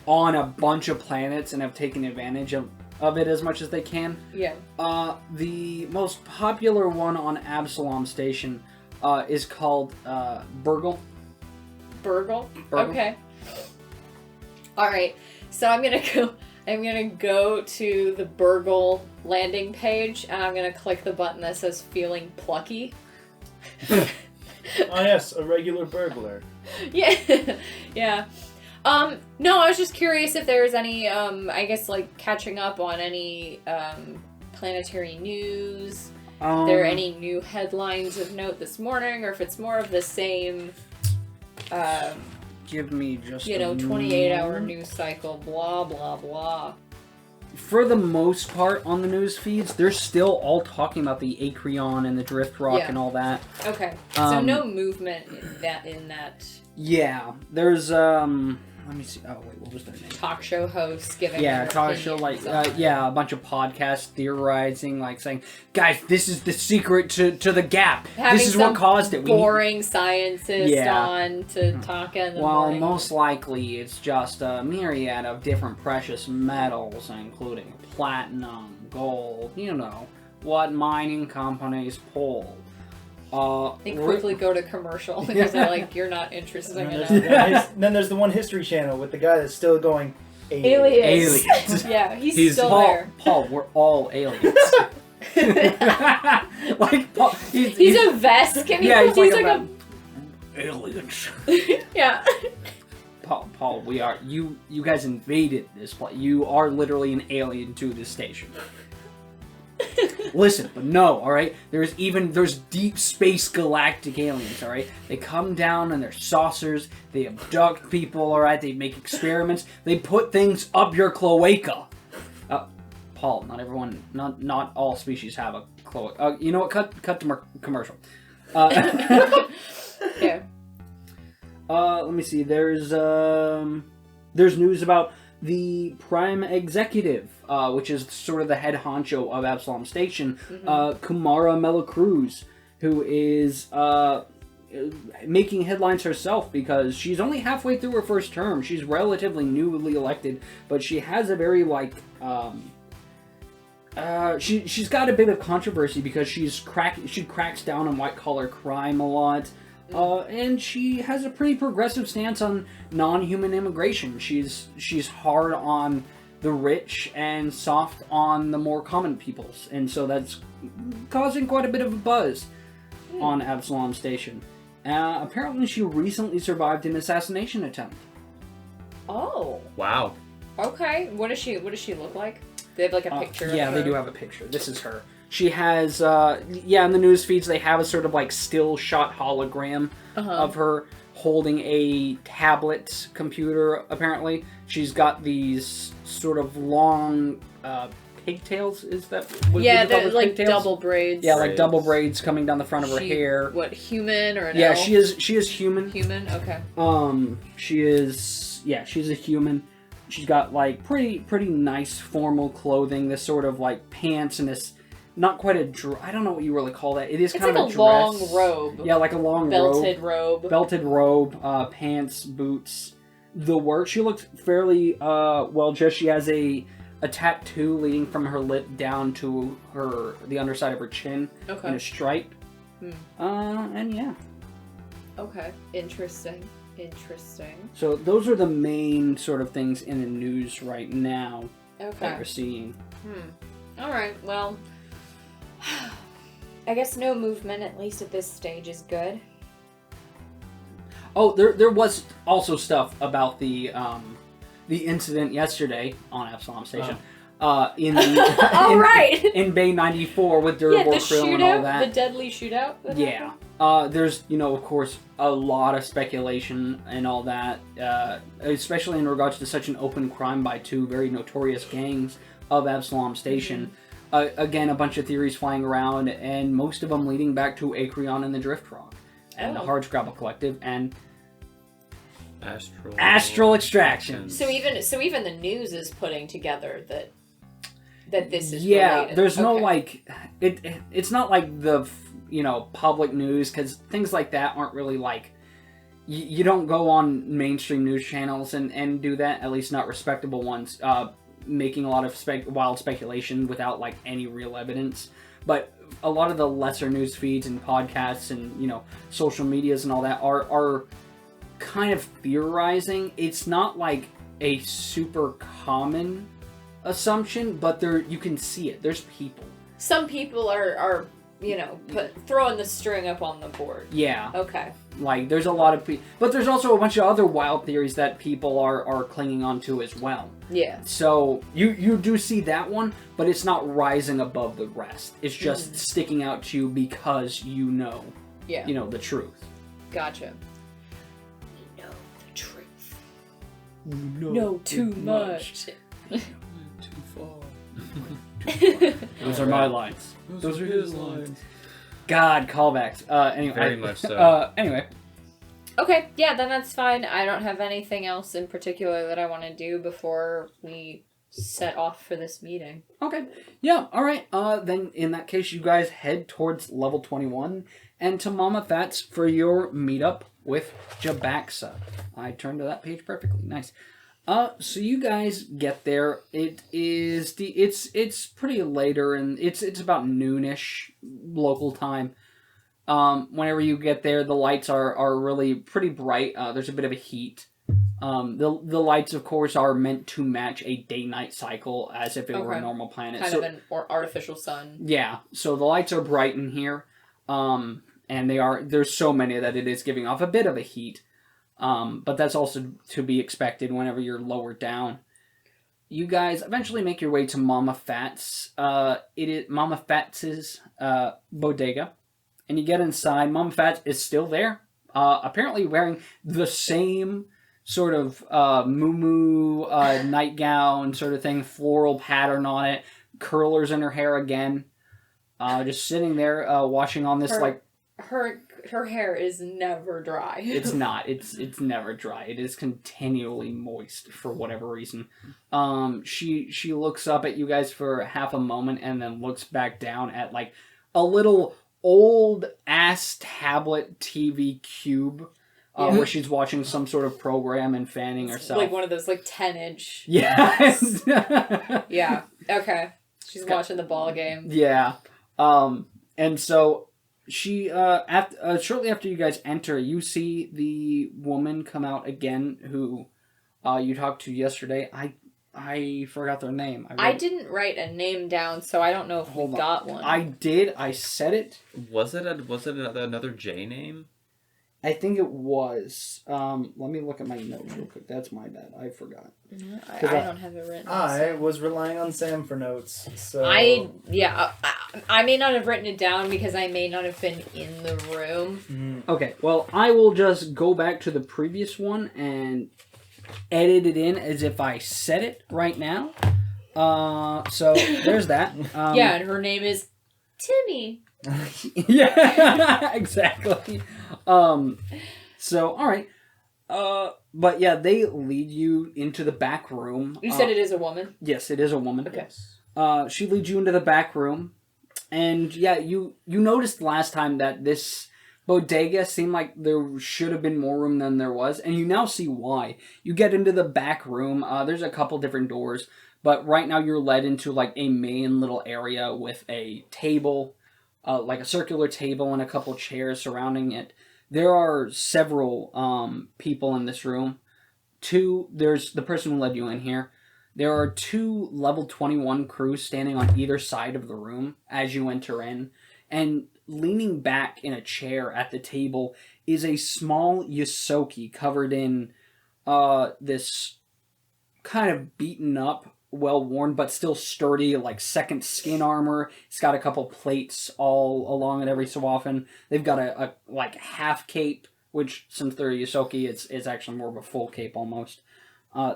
S1: on a bunch of planets and have taken advantage of it as much as they can.
S3: Yeah.
S1: The most popular one on Absalom Station is called Burgle.
S3: Burgle?
S1: Burgle.
S3: Okay. Alright. So I'm gonna go to the Burgle landing page, and I'm gonna click the button that says feeling plucky.
S4: Oh yes, a regular burglar.
S3: Yeah. Yeah. No, I was just curious if there's any, I guess, like, catching up on any, planetary news. If there are any new headlines of note this morning, or if it's more of the same,
S1: Give me just
S3: 28-hour
S1: moment.
S3: news cycle, blah, blah, blah.
S1: For the most part on the news feeds, they're still all talking about the Acreon and the Drift Rock
S3: Yeah.
S1: and all that.
S3: Okay. So no movement in that
S1: Yeah, there's let me see. Oh wait, what was their name?
S3: talk show host giving
S1: Yeah,
S3: their
S1: talk show like
S3: opinions on it.
S1: a bunch of podcasts theorizing, like saying, guys, this is the secret to the gap.
S3: Having
S1: This is what
S3: some
S1: caused it.
S3: Boring scientist
S1: Yeah.
S3: on to talk in the
S1: Well,
S3: morning.
S1: most likely it's just a myriad of different precious metals, including platinum, gold, what mining companies pull.
S3: They quickly go to commercial because they're like, you're not interested in it.
S4: Then there's the one History Channel with the guy that's still going
S3: Aliens.
S1: Aliens.
S3: Yeah, he's still
S1: Paul,
S3: there.
S1: Paul, we're all aliens. Like Paul,
S3: He's a vest. Can he?
S1: yeah,
S3: He's like a
S1: aliens.
S3: yeah.
S1: Paul, we are you guys invaded this place. You are literally an alien to this station. Listen, but no, alright? There's deep space galactic aliens, alright? They come down in their saucers, they abduct people, alright? They make experiments, they put things up your cloaca. Paul, not all species have a cloaca. You know what? Cut to commercial.
S3: Yeah.
S1: Let me see. There's news about the Prime Executive, which is sort of the head honcho of Absalom Station, Kumara Melacruz, who is making headlines herself because she's only halfway through her first term. She's relatively newly elected, but she has a very she's got a bit of controversy because she cracks down on white collar crime a lot. And she has a pretty progressive stance on non-human immigration. She's hard on the rich and soft on the more common peoples, and so that's causing quite a bit of a buzz on Absalom Station. Apparently, she recently survived an assassination attempt.
S3: Oh.
S5: Wow.
S3: Okay. What does she look like? They have like a picture.
S1: Yeah,
S3: of
S1: they
S3: her?
S1: do have a picture. This is her. She has, in the news feeds, they have a sort of like still shot hologram of her holding a tablet computer, apparently. She's got these sort of long pigtails, is that what
S3: Yeah,
S1: you call
S3: they're
S1: those
S3: like
S1: pigtails?
S3: double braids.
S1: Yeah, like double braids coming down the front of her
S3: She-
S1: hair.
S3: What, human or an
S1: Yeah,
S3: elf?
S1: she is human.
S3: Human? Okay.
S1: She's a human. She's got like pretty nice formal clothing, this sort of like pants and this not quite I don't know what you really call that. It is
S3: It's
S1: kind
S3: like
S1: of
S3: a
S1: dress.
S3: long robe.
S1: Yeah, like a long
S3: Belted robe.
S1: Belted robe, pants, boots. the work. She looks fairly well dressed. She has a tattoo leading from her lip down to the underside of her chin in a stripe. And yeah.
S3: Okay. Interesting.
S1: So those are the main sort of things in the news right now that we're seeing.
S3: All right. Well, I guess no movement, at least at this stage, is good.
S1: Oh, there was also stuff about the incident yesterday on Epsilon Station. In in Bay 94 with Durable Krill and all that.
S3: The deadly shootout.
S1: Yeah. There's, of course, a lot of speculation and all that, especially in regards to such an open crime by two very notorious gangs of Absalom Station. Again, a bunch of theories flying around, and most of them leading back to Acreon and the Drift Rock, and the Hardscrabble Collective, and Astral Extraction.
S3: So even the news is putting together that this is related.
S1: There's no it's not like the public news, because things like that aren't really like you don't go on mainstream news channels and do that, at least not respectable ones, making a lot of wild speculation without like any real evidence. But a lot of the lesser news feeds and podcasts and social medias and all that are kind of theorizing. It's not like a super common assumption, but you can see it. There's people.
S3: Some people are throwing the string up on the board.
S1: Yeah.
S3: Okay.
S1: Like, there's a lot of people, but there's also a bunch of other wild theories that people are clinging on to as well.
S3: Yeah.
S1: So you do see that one, but it's not rising above the rest. It's just sticking out to you because the truth.
S3: Gotcha. We know the truth.
S1: We
S3: know too much.
S5: Too far.
S1: Those are my lines.
S5: Those are his lines.
S1: God, callbacks. Anyway.
S5: Very much so.
S1: Anyway.
S3: Okay, yeah, then that's fine. I don't have anything else in particular that I want to do before we set off for this meeting.
S1: Okay. Yeah, alright. Then in that case, you guys head towards level 21 and to Mama Fats for your meetup with Jabaxa. I turned to that page perfectly. Nice. So you guys get there. It's pretty later, and it's about noonish local time. Whenever you get there, the lights are really pretty bright. There's a bit of a heat. The lights, of course, are meant to match a day-night cycle as if it were a normal planet.
S3: Kind of an artificial sun.
S1: Yeah. So the lights are bright in here. And there's so many that it is giving off a bit of a heat. But that's also to be expected whenever you're lower down. You guys eventually make your way to Mama Fats. It is Mama Fats's bodega, and you get inside. Mama Fats is still there, apparently wearing the same sort of muumuu nightgown sort of thing, floral pattern on it, curlers in her hair again, just sitting there washing on this
S3: Her hair is never dry.
S1: It's not. It's never dry. It is continually moist for whatever reason. She looks up at you guys for half a moment and then looks back down at like a little old ass tablet TV cube where she's watching some sort of program and fanning herself.
S3: Like one of those 10-inch.
S1: Yeah.
S3: Yeah. Okay. She's watching the ball game.
S1: Yeah. And so she shortly after you guys enter, you see the woman come out again who you talked to yesterday. I forgot their name.
S3: I didn't write a name down, so I don't know if we got one.
S1: I did. I said it.
S5: Was it another J name?
S1: I think it was. Let me look at my notes real quick. That's my bad. I forgot.
S3: I don't have it written.
S4: I was relying on Sam for notes, so...
S3: I may not have written it down because I may not have been in the room.
S1: Okay, well, I will just go back to the previous one and edit it in as if I said it right now. So, there's that.
S3: Yeah, and her name is Timmy.
S1: Yeah, exactly. So, alright. But yeah, they lead you into the back room.
S3: You said it is a woman?
S1: Yes, it is a woman.
S3: Okay.
S1: She leads you into the back room. And yeah, you noticed last time that this bodega seemed like there should have been more room than there was, and you now see why. You get into the back room. There's a couple different doors, but right now you're led into like a main little area with a table, like a circular table and a couple chairs surrounding it. There are several people in this room. There's the person who led you in here. There are 2 level 21 crews standing on either side of the room as you enter in. And leaning back in a chair at the table is a small Yosoki covered in this kind of beaten up, well-worn, but still sturdy, like second skin armor. It's got a couple plates all along it every so often. They've got a like half cape, which since they're Yosoki, it's actually more of a full cape almost.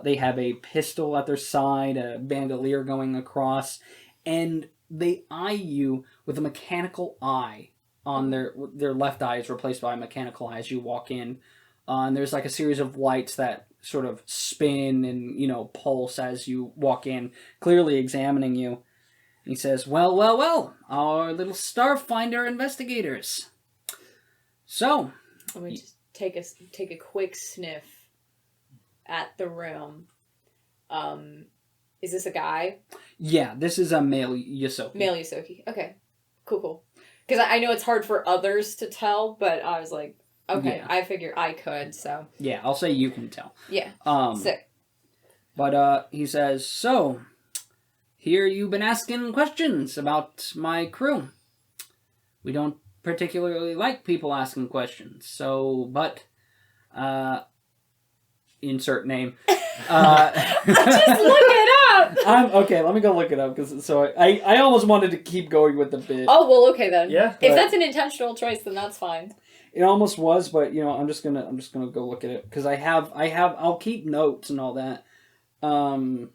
S1: They have a pistol at their side, a bandolier going across, and they eye you with a mechanical eye on their left eye is replaced by a mechanical eye as you walk in. And there's like a series of lights that sort of spin and, pulse as you walk in, clearly examining you. And he says, well, our little Starfinder investigators. So...
S3: Let me just take a quick sniff at the room. Is this a guy?
S1: Yeah, this is a male Yosoki.
S3: Male Yosoki. Okay. Cool. Because I know it's hard for others to tell, but I was like, okay, yeah. I figure I could, so.
S1: Yeah, I'll say you can tell.
S3: Yeah. Sick.
S1: But he says, so, here you've been asking questions about my crew. We don't particularly like people asking questions, but insert name.
S3: Just look it up!
S1: Okay, let me go look it up, because I almost wanted to keep going with the bit.
S3: Oh, well, okay then.
S4: Yeah.
S3: If that's an intentional choice, then that's fine.
S1: It almost was, but I'm just gonna go look at it, because I'll keep notes and all that. No,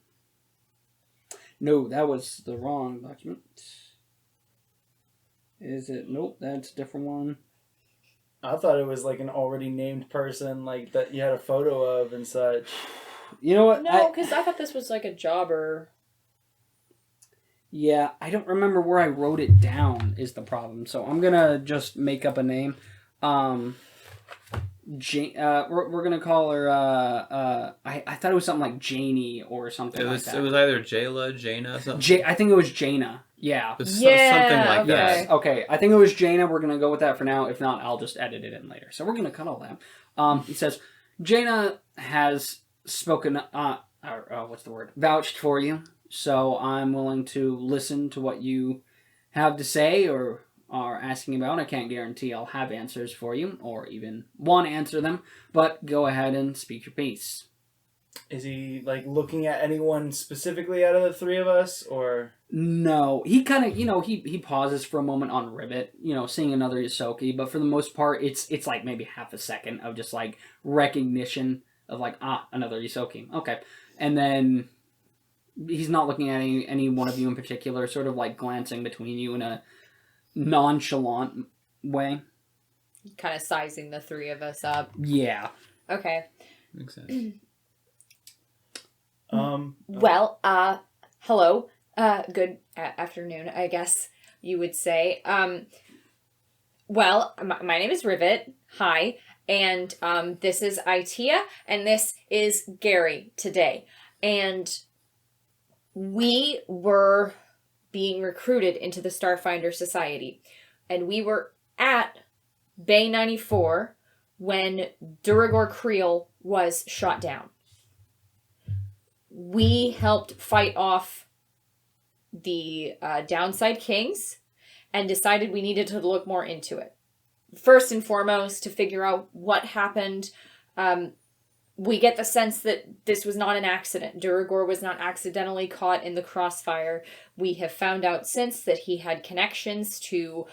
S1: that was the wrong document. Is it? Nope, that's a different one.
S4: I thought it was like an already named person, like that you had a photo of and such.
S1: You know what?
S3: No, because I thought this was like a jobber.
S1: Yeah, I don't remember where I wrote it down is the problem, so I'm gonna just make up a name. We're gonna call her. I thought it was something like Janie or something like that.
S5: It was either Jayla, Jaina, something.
S1: I think it was Jaina. Yeah.
S5: Something like
S3: okay.
S5: that.
S1: Yes. Okay. I think it was Jaina. We're gonna go with that for now. If not, I'll just edit it in later. So we're gonna cut all that. He says, Jaina has spoken. What's the word? Vouched for you. So I'm willing to listen to what you have to say or are asking about. I can't guarantee I'll have answers for you or even want to answer them, but go ahead and speak your piece.
S4: Is he like looking at anyone specifically out of the 3 of us, or?
S1: No, he kind of, he pauses for a moment on Rivet, seeing another Yosoki, but for the most part, it's like maybe half a second of just like recognition of like, another Yosoki. Okay. And then he's not looking at any one of you in particular, sort of like glancing between you in a nonchalant way.
S3: Kind of sizing the 3 of us up.
S1: Yeah.
S3: Okay.
S5: Makes sense.
S3: Well, hello. Good afternoon, I guess you would say. Well, my name is Rivet. Hi. And this is Ittia, and this is Gerry today. And we were being recruited into the Starfinder Society. And we were at Bay 94 when Duragor Creel was shot down. We helped fight off the Downside Kings and decided we needed to look more into it. First and foremost, to figure out what happened. We get the sense that this was not an accident. Duragor was not accidentally caught in the crossfire. We have found out since that he had connections to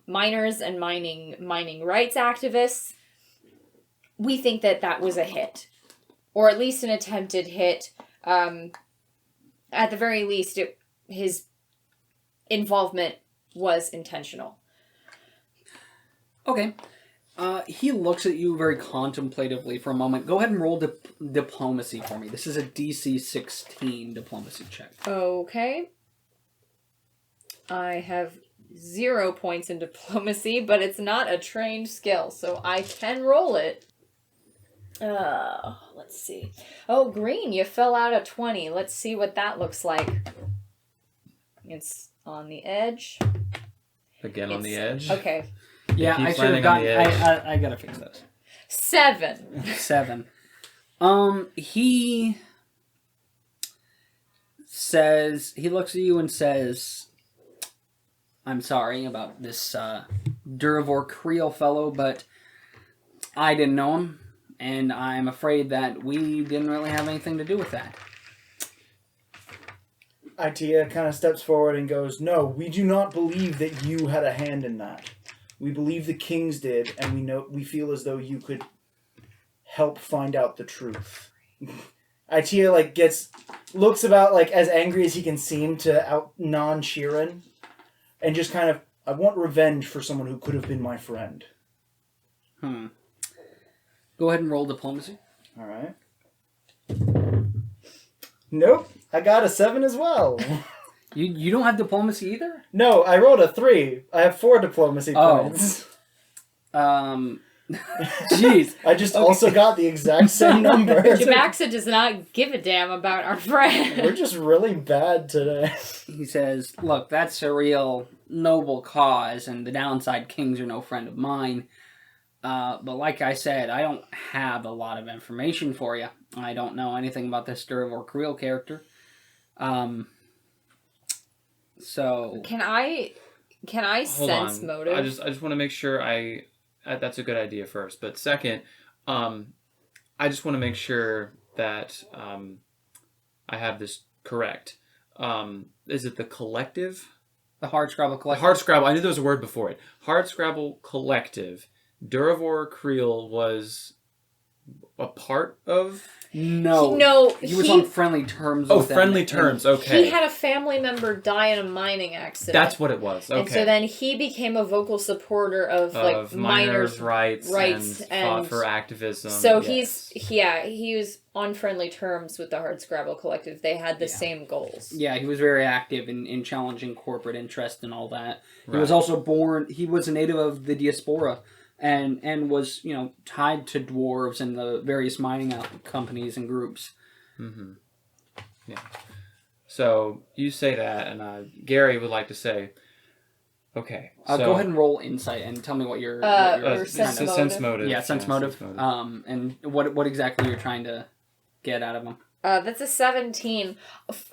S3: miners and mining rights activists. We think that was a hit. Or at least an attempted hit. At the very least, his involvement was intentional.
S1: Okay. He looks at you very contemplatively for a moment. Go ahead and roll diplomacy for me. This is a DC 16 diplomacy check.
S3: Okay. I have 0 points in diplomacy, but it's not a trained skill, so I can roll it. Let's see. Oh, green, you fell out a 20. Let's see what that looks like. It's on the edge.
S5: Again on the edge.
S3: Okay.
S1: Yeah, I
S5: keeps
S1: should have
S5: landing on
S1: gotten.
S5: the edge.
S1: I gotta fix this.
S3: 7.
S1: 7. He says, he looks at you and says, I'm sorry about this Durivor Creel fellow, but I didn't know him, and I'm afraid that we didn't really have anything to do with that.
S4: Ittia kind of steps forward and goes, "No, we do not believe that you had a hand in that. We believe the kings did, and we feel as though you could help find out the truth." Ittia looks about as angry as he can seem to out non-Sheeran, and just kind of, I want revenge for someone who could have been my friend.
S1: Go ahead and roll diplomacy.
S4: All right. Nope, I got a 7 as well.
S1: You don't have diplomacy either?
S4: No, I rolled a 3. I have 4 diplomacy points.
S1: Jeez.
S4: I just also got the exact same number.
S3: Jamaxa does not give a damn about our friend.
S4: We're just really bad today.
S1: He says, look, that's a real noble cause, and the downside kings are no friend of mine. But like I said, I don't have a lot of information for you. I don't know anything about this Durivor Creel character. So
S3: Can I
S5: Hold
S3: sense
S5: on.
S3: motive?
S5: I just want to make sure that's a good idea first. But second, I just want to make sure that I have this correct. Is it the collective?
S1: the Hardscrabble
S5: The
S1: Collective.
S5: Hardscrabble. I knew there was a word before it. Hardscrabble Collective. Durivor Creel was a part of.
S1: No, he was on friendly terms.
S5: Oh,
S1: with them,
S5: friendly
S1: and
S5: terms. Okay,
S3: He had a family member die in a mining accident.
S5: that's what it was. Okay,
S3: And so then he became a vocal supporter of miners'
S5: rights and fought for activism.
S3: So
S5: yes.
S3: he was on friendly terms with the Hardscrabble Collective. They had the same goals.
S1: Yeah, he was very active in challenging corporate interest and all that. He
S5: Right.
S1: was also born. He was a native of the Diaspora, and was tied to dwarves and the various mining companies and groups.
S5: Mm-hmm. Yeah. So you say that, and Gerry would like to say, okay. So,
S1: Go ahead and roll insight and tell me what you're.
S3: Or
S1: trying to-
S3: sense
S5: motive.
S1: Yeah, sense motive. And what exactly you're trying to get out of him.
S3: That's a 17.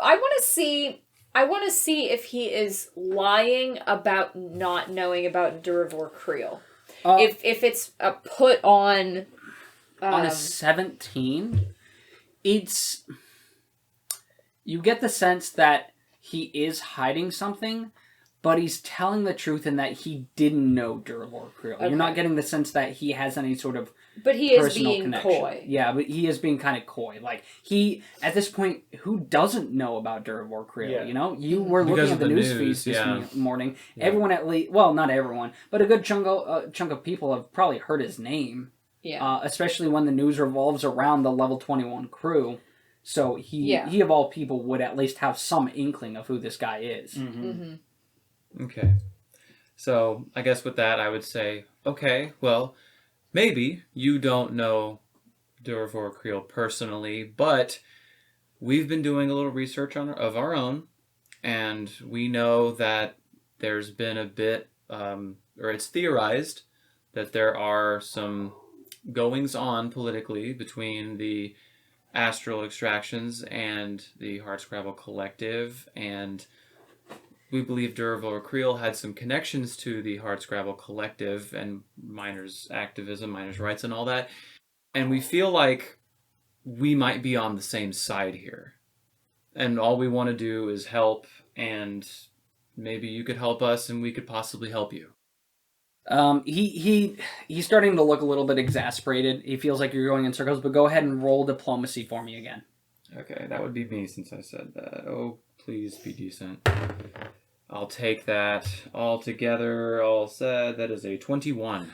S3: I want to see if he is lying about not knowing about Durivor Creel. If it's a put on
S1: a 17, it's you get the sense that he is hiding something, but he's telling the truth in that he didn't know Durivor Creel.
S3: Okay.
S1: You're not getting the sense that he has any sort of
S3: but he is
S1: personal
S3: being
S1: connection.
S3: coy.
S1: Yeah, but he is being kind of coy. Like, he, at this point, who doesn't know about Durivor Creel?
S4: Yeah.
S1: You were
S5: Because
S1: looking at
S5: of
S1: the
S5: the
S1: news
S5: news,
S1: feeds this morning.
S5: Yeah.
S1: Everyone at least, well, not everyone, but a good chunk of people have probably heard his name.
S3: Yeah.
S1: Especially when the news revolves around the level 21 crew. So he of all people would at least have some inkling of who this guy is.
S3: Mm-hmm.
S5: Okay. So I guess with that, I would say, okay, well, maybe you don't know Durivor Creel personally, but we've been doing a little research of our own, and we know that there's been a bit, or it's theorized that there are some goings-on politically between the Astral Extractions and the Hardscrabble Collective, and we believe Durivor Creel had some connections to the Hardscrabble Collective and miners' activism, miners' rights, and all that. And we feel like we might be on the same side here. And all we want to do is help, and maybe you could help us, and we could possibly help you.
S1: He's starting to look a little bit exasperated. He feels like you're going in circles, but go ahead and roll diplomacy for me again.
S5: Okay, that would be me since I said that. Oh, please be decent. I'll take that all together. All said, that is a 21.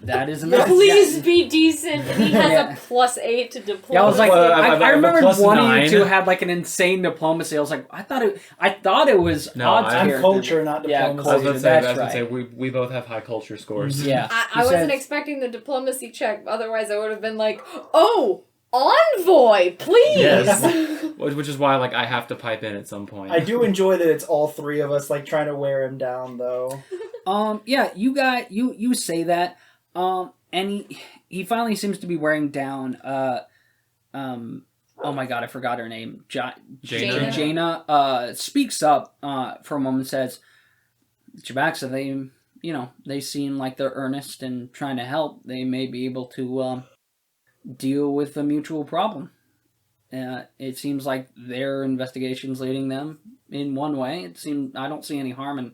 S1: That is enough.
S3: Please be decent. He has
S1: Yeah.
S3: a +8 to diplomacy.
S1: Yeah, I was like,
S5: Well,
S1: I
S5: I'm a
S1: remember
S5: plus
S1: one of
S5: 9.
S1: you two had like an insane diplomacy. I was like, I thought it was
S5: No,
S1: odds
S5: I'm
S4: I'm
S1: character.
S4: culture, not
S1: Yeah,
S4: diplomacy.
S5: I was about to say,
S1: That's right.
S5: we both have high culture scores.
S1: Yeah,
S3: I
S1: He
S3: wasn't
S1: says-
S3: expecting the diplomacy check. Otherwise, I would have been like, "Oh, envoy, please."
S5: Yes. Which is why, like, I have to pipe in at some point.
S4: I do enjoy that it's all three of us like trying to wear him down, though.
S1: Yeah, you say that. And he finally seems to be wearing down. Oh my god, I forgot her name.
S5: Jaina.
S1: Jaina speaks up for a moment and says, Jabaxa, they seem like they're earnest and trying to help. They may be able to deal with a mutual problem. It seems like their investigation's leading them in one way. I don't see any harm in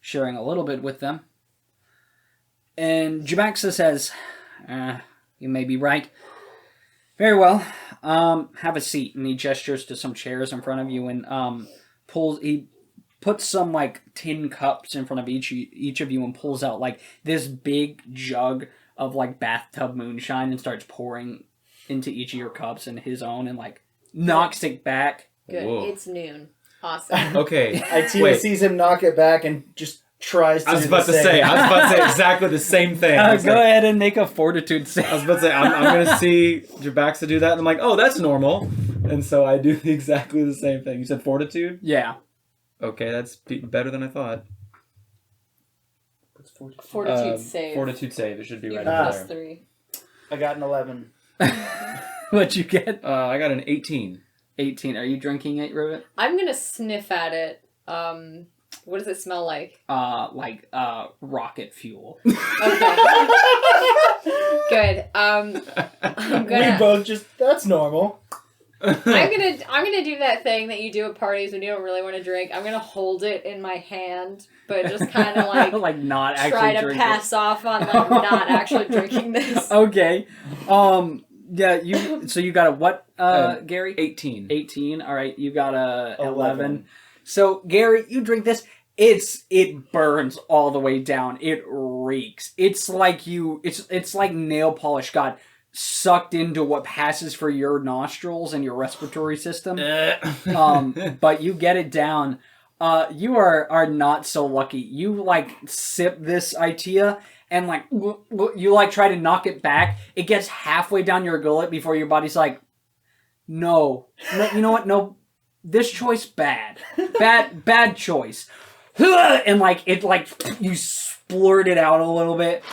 S1: sharing a little bit with them. And Jabaxa says, you may be right. Very well. Have a seat. And he gestures to some chairs in front of you and he puts some like tin cups in front of each of you and pulls out like this big jug of like bathtub moonshine and starts pouring into each of your cups and his own and like knocks it back.
S3: Good.
S5: Whoa.
S3: It's noon. Awesome.
S5: Okay.
S4: Ittia
S5: Wait.
S4: sees him knock it back and just tries to
S5: I was
S4: do
S5: about
S4: the
S5: to
S4: same.
S5: say exactly the same thing. I was
S1: Go
S5: like-
S1: ahead and make a fortitude save.
S5: I was about to say, I'm going to see Jabaxa do that, and I'm like, oh, that's normal. And so I do exactly the same thing. You said fortitude?
S1: Yeah.
S5: Okay, that's better than I thought.
S4: What's 40?
S3: Fortitude save.
S5: Fortitude save. It should be
S3: You
S5: right
S3: have
S5: up there.
S3: +3.
S4: I got an 11.
S1: What'd you get?
S5: I got an 18.
S1: 18. Are you drinking it, Rivet?
S3: I'm gonna sniff at it. What does it smell like?
S1: Rocket fuel.
S3: Okay. Good. I'm
S4: We
S3: gonna.
S4: both just, that's normal.
S3: I'm gonna do that thing that you do at parties when you don't really want to drink. I'm gonna hold it in my hand, but just kind of like
S1: like not actually
S3: try to
S1: drink
S3: pass off on like not actually drinking this.
S1: it. Okay. Yeah, you got a what, Gary?
S5: 18.
S1: 18. All right, you got a 11.
S4: 11.
S1: So, Gary, you drink this. It burns all the way down. It reeks. It's like it's like nail polish got sucked into what passes for your nostrils and your respiratory system. But you get it down. You are not so lucky. You like sip this Ittia and like you like try to knock it back. It gets halfway down your gullet before your body's like, no, you know what? No, this choice bad choice. And like it like you splurt it out a little bit.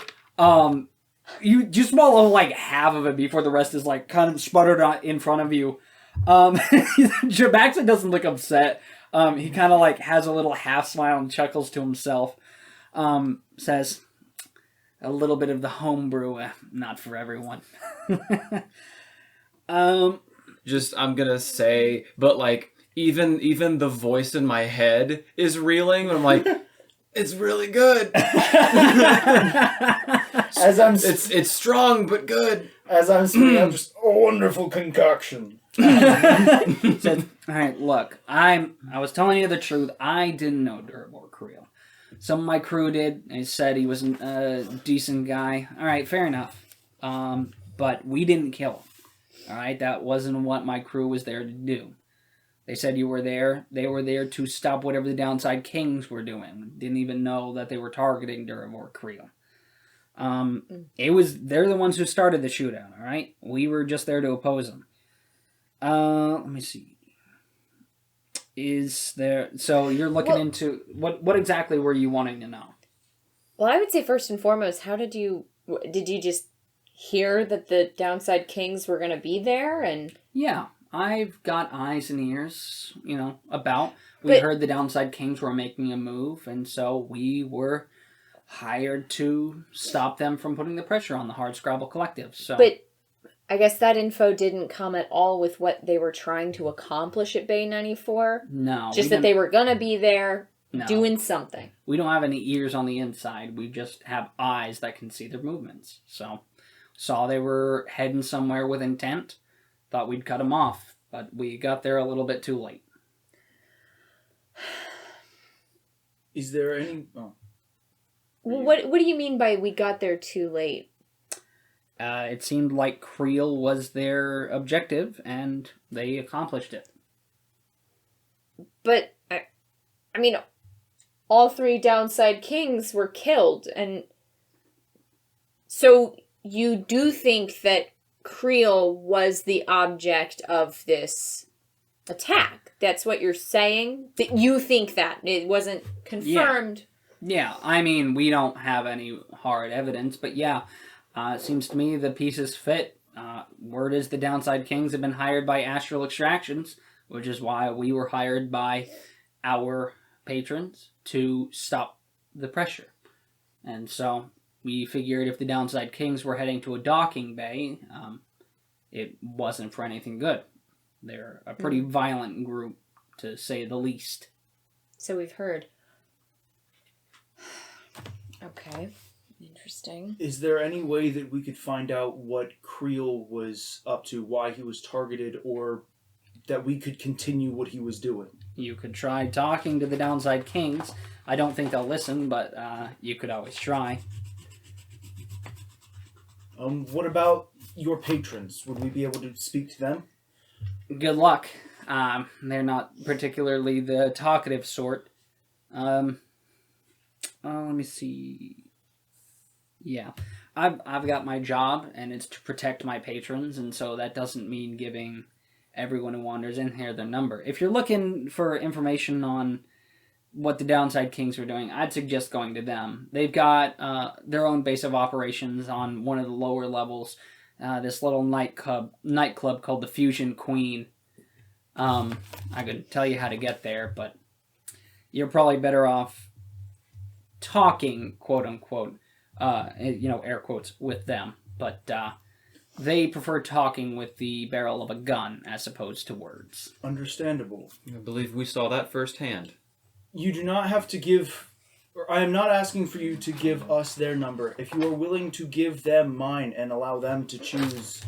S1: You just swallow like half of it before the rest is like kind of sputtered out in front of you. Jabaxa doesn't look upset. He kind of like has a little half smile and chuckles to himself. Says, a little bit of the homebrew, not for everyone.
S5: Just, I'm going to say, but like, even the voice in my head is reeling. I'm like, it's really good.
S4: As I'm
S5: It's strong, but good.
S4: as I'm speaking, I'm just a wonderful concoction.
S1: Said, all right, look, I was telling you the truth. I didn't know Durabor Creel. Some of my crew did. They said he was a decent guy. All right, fair enough. But we didn't kill him. All right, that wasn't what my crew was there to do. They said you were there. They were there to stop whatever the Downside Kings were doing. Didn't even know that they were targeting Durabor Creel. They're the ones who started the shootout. All right, we were just there to oppose them. Let me see. So you're looking into what exactly were you wanting to know?
S3: Well, I would say first and foremost, did you just hear that the Downside Kings were going to be there? And
S1: Yeah, I've got eyes and ears, about. We heard the Downside Kings were making a move, and so we were hired to stop them from putting the pressure on the Hardscrabble Collective. So,
S3: but I guess that info didn't come at all with what they were trying to accomplish at Bay 94.
S1: no,
S3: Just that they were going to be there doing something.
S1: We don't have any ears on the inside. We just have eyes that can see their movements. So, saw they were heading somewhere with intent. Thought we'd cut them off, but we got there a little bit too late.
S4: Is there any... Oh.
S3: What do you mean by we got there too late?
S1: It seemed like Creel was their objective, and they accomplished it.
S3: But, I mean, all 3 downside kings were killed, and so you do think that Creel was the object of this attack. That's what you're saying? That you think that. It wasn't confirmed.
S1: Yeah, I mean, we don't have any hard evidence, but yeah, it seems to me the pieces fit. Word is the Downside Kings have been hired by Astral Extractions, which is why we were hired by our patrons to stop the pressure. And so we figured if the Downside Kings were heading to a docking bay, it wasn't for anything good. They're a pretty violent group, to say the least.
S3: So we've heard. Okay. Interesting.
S4: Is there any way that we could find out what Creel was up to, why he was targeted, or that we could continue what he was doing?
S1: You could try talking to the Downside Kings. I don't think they'll listen, but you could always try.
S4: What about your patrons? Would we be able to speak to them?
S1: Good luck. They're not particularly the talkative sort. Let me see. Yeah, I've got my job, and it's to protect my patrons, and so that doesn't mean giving everyone who wanders in here their number. If you're looking for information on what the Downside Kings are doing, I'd suggest going to them. They've got their own base of operations on one of the lower levels, this little nightclub called the Fusion Queen. I could tell you how to get there, but you're probably better off talking, quote unquote, air quotes, with them. But they prefer talking with the barrel of a gun as opposed to words.
S4: Understandable.
S5: I believe we saw that firsthand.
S4: You do not have to give... Or I am not asking for you to give us their number. If you are willing to give them mine and allow them to choose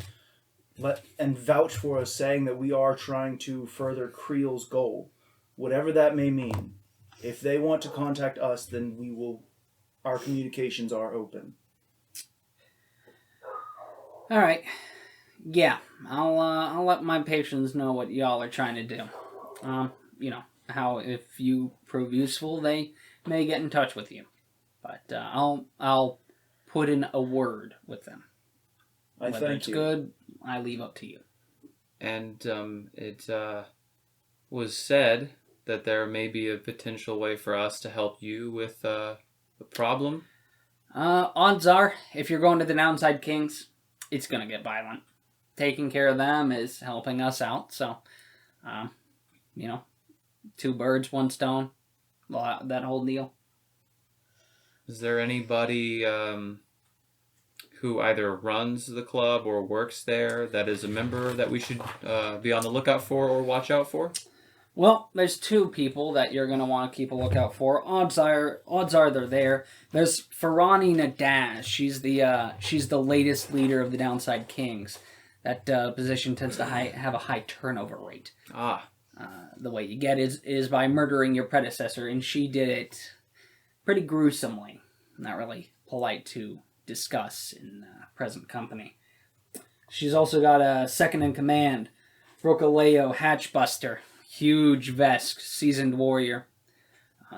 S4: and vouch for us, saying that we are trying to further Creel's goal, whatever that may mean, if they want to contact us, then we will... Our communications are open.
S1: All right. Yeah, I'll let my patrons know what y'all are trying to do. How if you prove useful, they may get in touch with you. But I'll put in a word with them. Whether it's good, I leave up to you.
S5: And it was said that there may be a potential way for us to help you with the problem.
S1: Odds are, if you're going to the Downside Kings, it's going to get violent. Taking care of them is helping us out, so, 2 birds, 1 stone, that whole deal.
S5: Is there anybody who either runs the club or works there that is a member that we should be on the lookout for or watch out for?
S1: Well, there's 2 people that you're going to want to keep a lookout for. Odds are they're there. There's Farani Nadaz. She's the latest leader of the Downside Kings. That position tends to have a high turnover rate. The way you get is by murdering your predecessor, and she did it pretty gruesomely. Not really polite to discuss in present company. She's also got a second in command, Rokaleo Hatchbuster. Huge Vesk, seasoned warrior.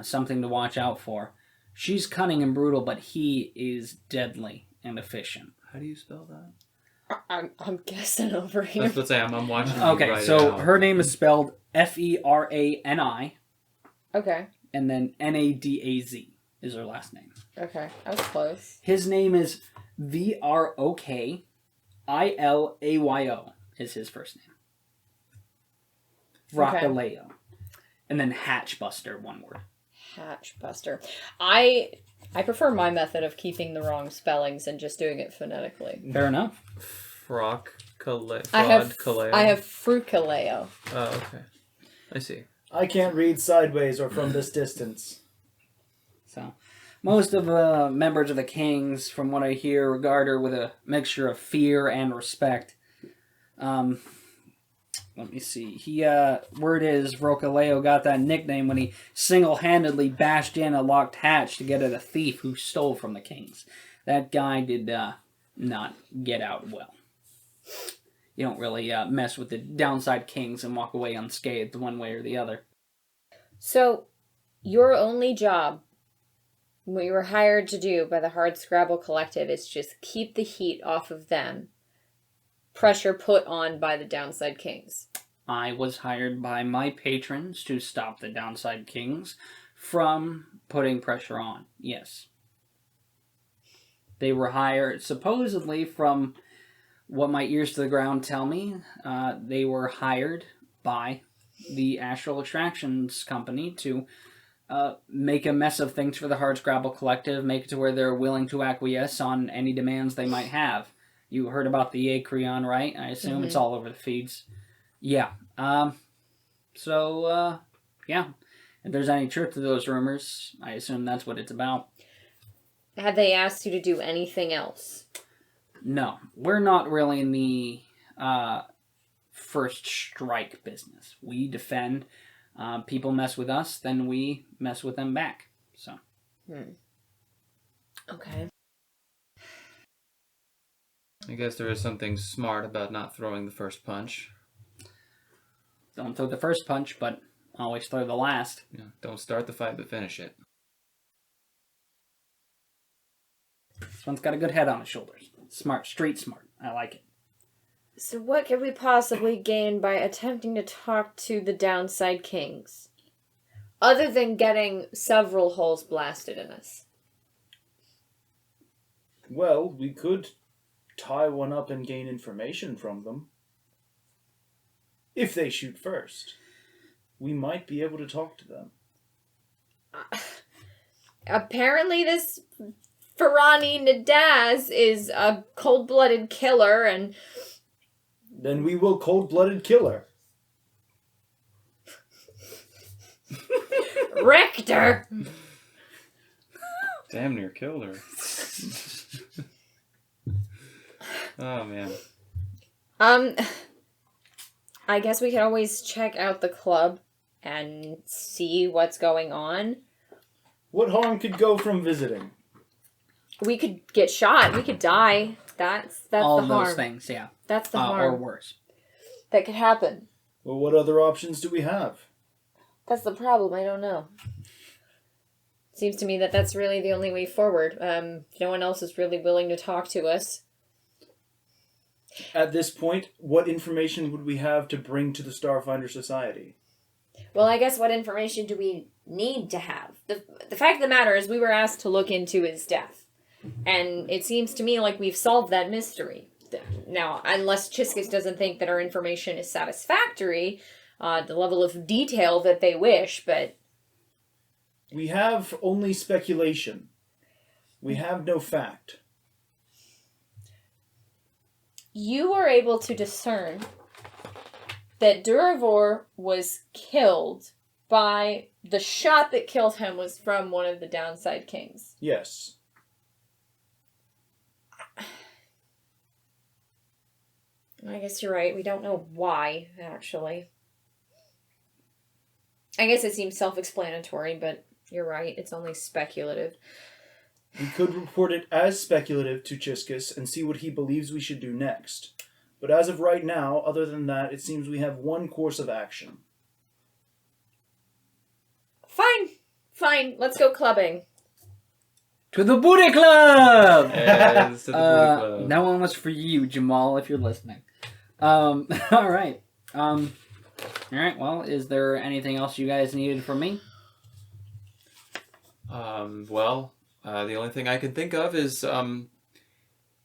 S1: Something to watch out for. She's cunning and brutal, but he is deadly and efficient.
S5: How do you spell that?
S3: I'm guessing over here.
S5: That's what I'm watching.
S1: Okay, so her name is spelled Ferani.
S3: Okay.
S1: And then Nadaz is her last name.
S3: Okay, I was close.
S1: His name is Vrokailao is his first name. Rokaleo. Okay. And then Hatchbuster, 1 word. Hatchbuster.
S3: I prefer my method of keeping the wrong spellings and just doing it phonetically.
S1: Fair enough.
S3: I have Frukaleo.
S5: Oh, okay. I see.
S4: I can't read sideways or from this distance.
S1: So, most of the members of the Kings, from what I hear, regard her with a mixture of fear and respect. Let me see. Word is Rokaleo got that nickname when he single-handedly bashed in a locked hatch to get at a thief who stole from the kings. That guy did not get out well. You don't really mess with the downside kings and walk away unscathed one way or the other.
S3: So, your only job, what you were hired to do by the Hardscrabble Collective, is just keep the heat off of them. Pressure put on by the downside kings.
S1: I was hired by my patrons to stop the downside kings from putting pressure on. Yes. They were hired, supposedly, from what my ears to the ground tell me, they were hired by the Astral Extractions Company to make a mess of things for the Hardscrabble Collective, make it to where they're willing to acquiesce on any demands they might have. You heard about the Acreon, right? I assume it's all over the feeds. Yeah. Yeah. If there's any truth to those rumors, I assume that's what it's about.
S3: Have they asked you to do anything else?
S1: No. We're not really in the first strike business. We defend. People mess with us, then we mess with them back. So.
S3: Okay.
S5: I guess there is something smart about not throwing the first punch.
S1: Don't throw the first punch, but always throw the last.
S5: Yeah, don't start the fight, but finish it.
S1: This one's got a good head on his shoulders. Smart, street smart. I like it.
S3: So what could we possibly gain by attempting to talk to the downside kings? Other than getting several holes blasted in us.
S4: Well, we could tie one up and gain information from them. If they shoot first, we might be able to talk to them.
S3: Apparently this Ferrani Nadaz is a cold-blooded killer, and...
S4: Then we will cold-blooded kill her.
S3: Rector!
S5: Damn near killed her. Oh, man.
S3: I guess we could always check out the club and see what's going on.
S4: What harm could go from visiting?
S3: We could get shot. We could die. That's
S1: all
S3: the harm.
S1: All those things, yeah.
S3: That's the harm.
S1: Or worse.
S3: That could happen.
S4: Well, what other options do we have?
S3: That's the problem. I don't know. Seems to me that that's really the only way forward. No one else is really willing to talk to us.
S4: At this point, what information would we have to bring to the Starfinder Society?
S3: Well, I guess what information do we need to have? The fact of the matter is we were asked to look into his death. And it seems to me like we've solved that mystery. Now, unless Chiskus doesn't think that our information is satisfactory, the level of detail that they wish, but...
S4: We have only speculation. We have no fact.
S3: You were able to discern that Duravor was killed by the shot that killed him was from one of the downside kings.
S4: Yes.
S3: I guess you're right. We don't know why, actually. I guess it seems self-explanatory, but you're right. It's only speculative.
S4: We could report it as speculative to Chiskus and see what he believes we should do next. But as of right now, other than that, it seems we have one course of action.
S3: Fine. Let's go clubbing.
S1: To the Booty Club!
S5: Yes, to the Booty Club.
S1: That one was for you, Jamal, if you're listening. Alright. Alright, well, is there anything else you guys needed from me?
S5: The only thing I can think of is,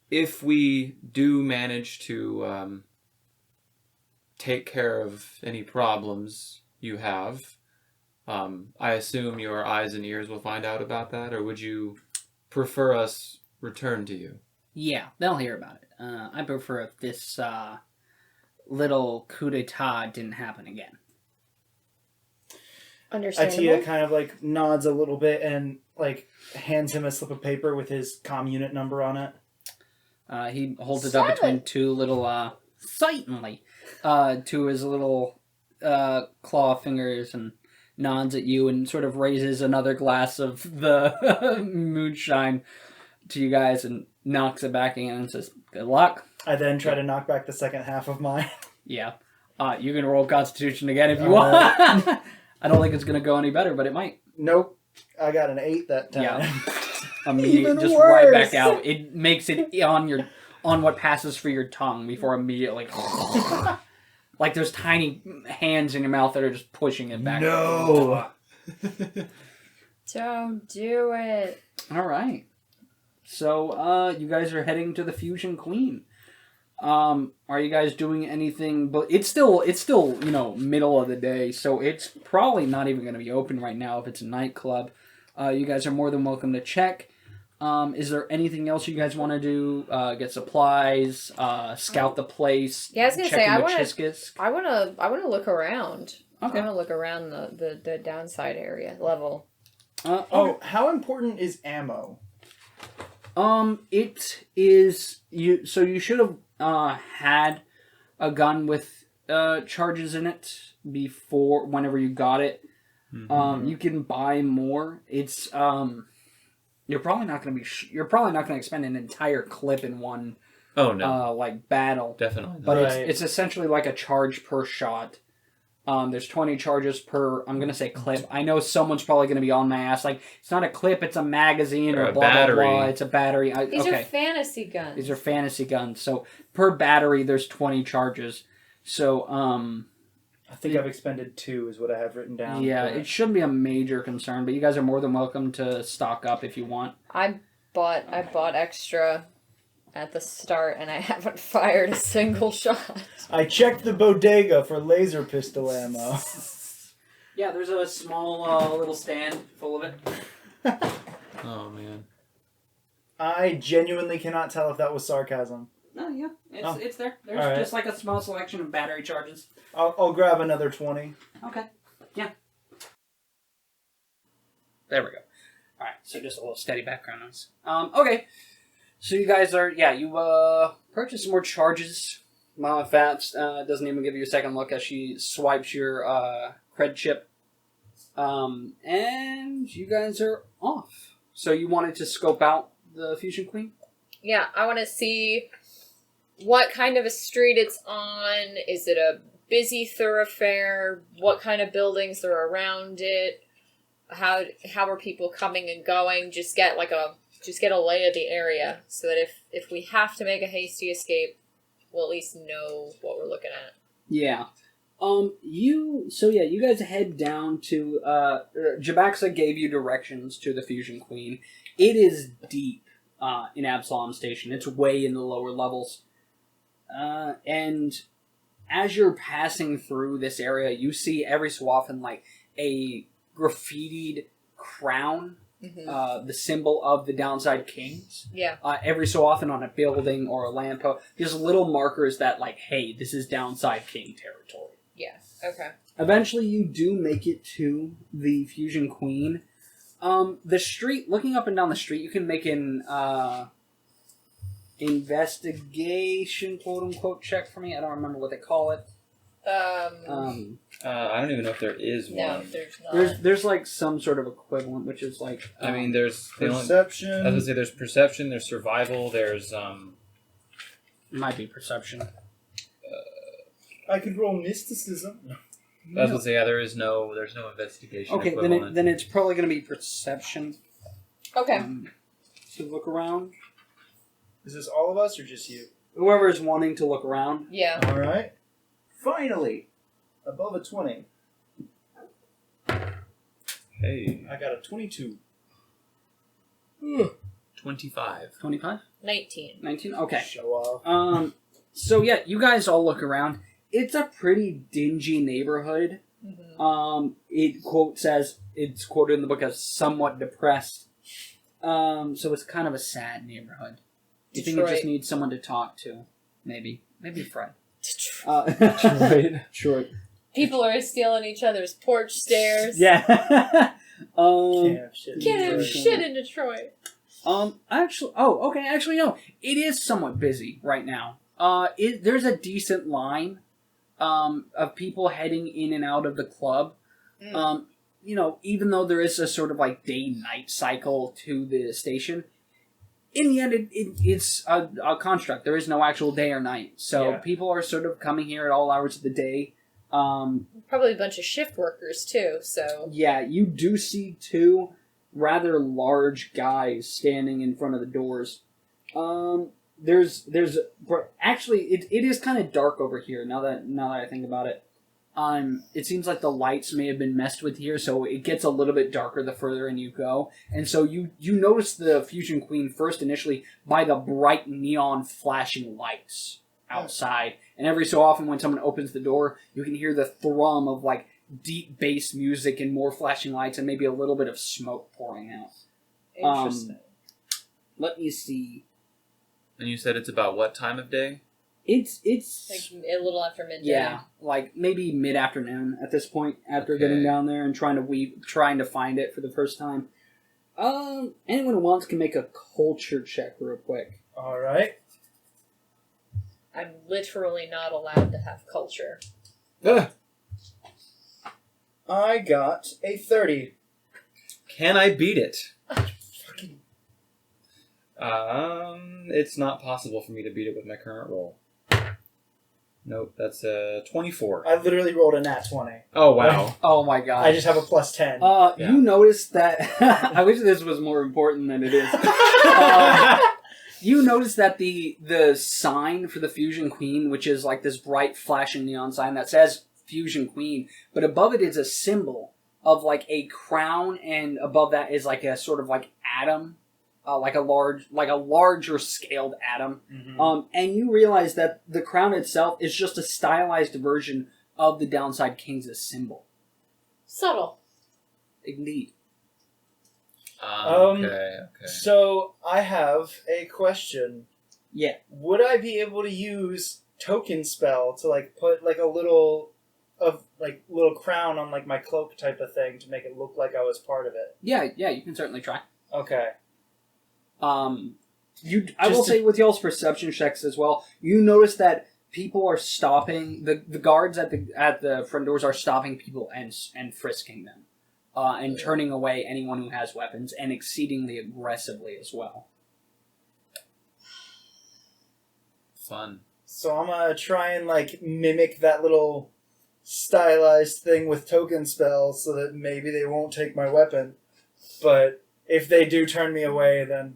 S5: if we do manage to, take care of any problems you have, I assume your eyes and ears will find out about that, or would you prefer us return to you?
S1: Yeah, they'll hear about it. I prefer if this, little coup d'etat didn't happen again.
S3: Understandable.
S4: Ittia kind of like nods a little bit and like hands him a slip of paper with his comm unit number on it.
S1: He holds it up between two little excitedly to his little claw fingers and nods at you and sort of raises another glass of the moonshine to you guys and knocks it back in and says, "Good luck."
S4: I then try to knock back the second half of mine.
S1: Yeah. You can roll Constitution again if you want. I don't think it's going to go any better, but it might.
S4: Nope. I got an 8 that time.
S1: Yeah.
S4: Even
S1: just
S4: worse.
S1: right back out. It makes it on what passes for your tongue before immediately like there's tiny hands in your mouth that are just pushing it back.
S4: No.
S3: Don't do it.
S1: All right. So you guys are heading to the Fusion Queen. Are you guys doing anything? But it's still middle of the day, so it's probably not even going to be open right now if it's a nightclub. You guys are more than welcome to check. Is there anything else you guys want to do? Get supplies, scout the place.
S3: Yeah, I was gonna
S1: check
S3: say,
S1: in
S3: I
S1: the
S3: wanna-
S1: Chiskus?
S3: I wanna look around.
S1: Okay.
S3: I wanna look around the downside area level.
S4: Oh, how important is ammo?
S1: It is you. So you should have had a gun with charges in it before whenever you got it.
S5: Mm-hmm.
S1: You can buy more. It's you're probably not going to expend an entire clip in one
S5: Oh no,
S1: like battle.
S5: definitely not.
S1: But
S4: Right.
S1: it's essentially like a charge per shot. There's 20 charges per, I'm going to say clip. I know someone's probably going to be on my ass. Like, it's not a clip, it's a magazine or
S5: Or a
S1: blah, blah,
S5: battery.
S1: blah. It's a battery.
S3: These are
S1: Okay.
S3: fantasy guns.
S1: These are fantasy guns. So, per battery, there's 20 charges. So,
S4: I think I've expended 2 is what I have written down.
S1: yeah,
S4: but-
S1: it shouldn't be a major concern, but you guys are more than welcome to stock up if you want.
S3: I bought extra at the start, and I haven't fired a single shot.
S4: I checked the bodega for laser pistol ammo.
S1: Yeah, there's a small little stand full of it.
S5: Oh man.
S4: I genuinely cannot tell if that was sarcasm.
S1: Oh, yeah.
S4: Oh.
S1: It's there. There's
S4: All right.
S1: just like a small selection of battery charges.
S4: I'll grab another 20.
S1: Okay. Yeah. There we go. Alright, so just a little steady background noise. Okay. So you guys are, you purchase some more charges. Mama Fats doesn't even give you a second look as she swipes your cred chip. And you guys are off. So you wanted to scope out the Fusion Queen?
S3: Yeah, I want to see what kind of a street it's on. Is it a busy thoroughfare? What kind of buildings are around it? How are people coming and going? Just get a lay of the area so that if we have to make a hasty escape, we'll at least know what we're looking at.
S1: Yeah. You guys head down to, Jabaxa gave you directions to the Fusion Queen. It is deep, in Absalom Station. It's way in the lower levels. And as you're passing through this area, you see every so often, like, a graffitied crown, the symbol of the Downside Kings.
S3: Yeah.
S1: Every so often on a building or a lamppost. There's little markers that, like, hey, this is Downside King territory.
S3: Yeah. Okay.
S1: Eventually, you do make it to the Fusion Queen. The street, looking up and down the street, you can make an investigation, quote-unquote, check for me. I don't remember what they call it.
S5: I don't even know if there is
S3: No,
S5: one.
S3: there's not.
S1: There's like some sort of equivalent, which is like...
S5: I mean, there's I was
S4: Perception.
S5: gonna say there's perception, there's survival, there's
S1: It might be perception.
S4: I could roll mysticism.
S5: I was gonna say there's no investigation.
S1: Okay,
S5: equivalent.
S1: then it's probably going to be perception.
S3: Okay.
S1: To look around.
S4: Is this all of us or just you?
S1: Whoever is wanting to look around.
S3: Yeah.
S4: All right. Finally, above a 20.
S5: Hey,
S4: I got a 22.
S5: 25.
S1: 25?
S3: 19.
S1: 19? Okay.
S4: Show off.
S1: So yeah, you guys all look around. It's a pretty dingy neighborhood. It it's quoted in the book as somewhat depressed. So it's kind of a sad neighborhood. You think it just
S3: Detroit.
S1: needs someone to talk to? Maybe Fred. Detroit.
S3: People are stealing each other's porch stairs.
S1: Yeah.
S4: Can't have shit.
S3: Get him
S1: Detroit.
S3: shit in Detroit.
S1: Actually, no. It is somewhat busy right now. There's a decent line of people heading in and out of the club. Even though there is a sort of like day-night cycle to the station, in the end, it's a construct. There is no actual day or night. So people are sort of coming here at all hours of the day.
S3: Probably a bunch of shift workers, too, so...
S1: Yeah, you do see two rather large guys standing in front of the doors. Actually, it is kind of dark over here, now that I think about it. It seems like the lights may have been messed with here, so it gets a little bit darker the further in you go. And so you notice the Fusion Queen first initially by the bright neon flashing lights outside. And every so often when someone opens the door, you can hear the thrum of like deep bass music and more flashing lights and maybe a little bit of smoke pouring out.
S4: Interesting.
S1: Let me see.
S5: And you said it's about what time of day?
S1: It's
S3: like a little after midday.
S1: Yeah, like maybe mid-afternoon at this point after getting down there and trying to find it for the first time. Anyone who wants can make a culture check real quick.
S4: All right.
S3: I'm literally not allowed to have culture.
S4: I got a 30.
S5: Can I beat it? It's not possible for me to beat it with my current roll. Nope, that's a 24.
S4: I literally rolled a nat 20.
S5: Oh, wow.
S1: Oh my god.
S4: I just have a plus 10.
S1: You noticed that... I wish this was more important than it is. You notice that the sign for the Fusion Queen, which is like this bright flashing neon sign that says Fusion Queen, but above it is a symbol of like a crown, and above that is like a sort of like atom, like a larger scaled atom.
S4: Mm-hmm.
S1: And you realize that the crown itself is just a stylized version of the Downside King's symbol.
S3: Subtle.
S1: Indeed.
S5: Okay.
S4: So, I have a question.
S1: Yeah.
S4: Would I be able to use token spell to like put like a little crown on like my cloak type of thing to make it look like I was part of it?
S1: Yeah, you can certainly try.
S4: Okay.
S1: I will say with y'all's perception checks as well, you notice that people are stopping, the guards at the front doors are stopping people and frisking them. And turning away anyone who has weapons, and exceedingly aggressively as well.
S5: Fun.
S4: So I'm gonna try and like mimic that little stylized thing with token spells so that maybe they won't take my weapon. But if they do turn me away, then...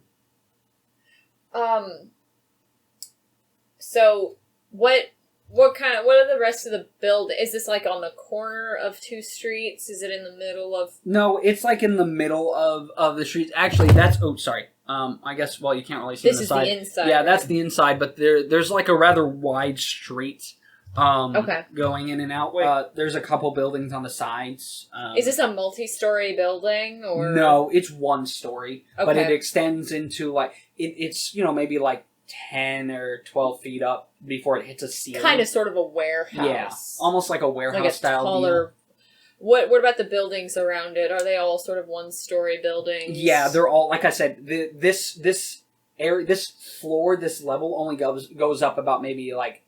S3: So, what are the rest of the build? Is this like on the corner of two streets? Is it in the middle of...
S1: No, it's like in the middle of the streets. Actually, that's... Oh, sorry. I guess, well, you can't really see
S3: This
S1: the
S3: is
S1: side.
S3: the inside.
S1: Yeah, that's the inside, but there's like a rather wide street going in and out. There's a couple buildings on the sides.
S3: Is this a multi-story building, or...
S1: No, it's one story, but
S3: Okay.
S1: it extends into like... It's, maybe like 10 or 12 feet up before it hits a ceiling.
S3: Kind of sort of a warehouse.
S1: Yeah, almost like a warehouse
S3: like a
S1: style
S3: taller...
S1: deal.
S3: What about the buildings around it? Are they all sort of one-story buildings?
S1: Yeah, they're all, like I said, this floor, this level only goes up about maybe like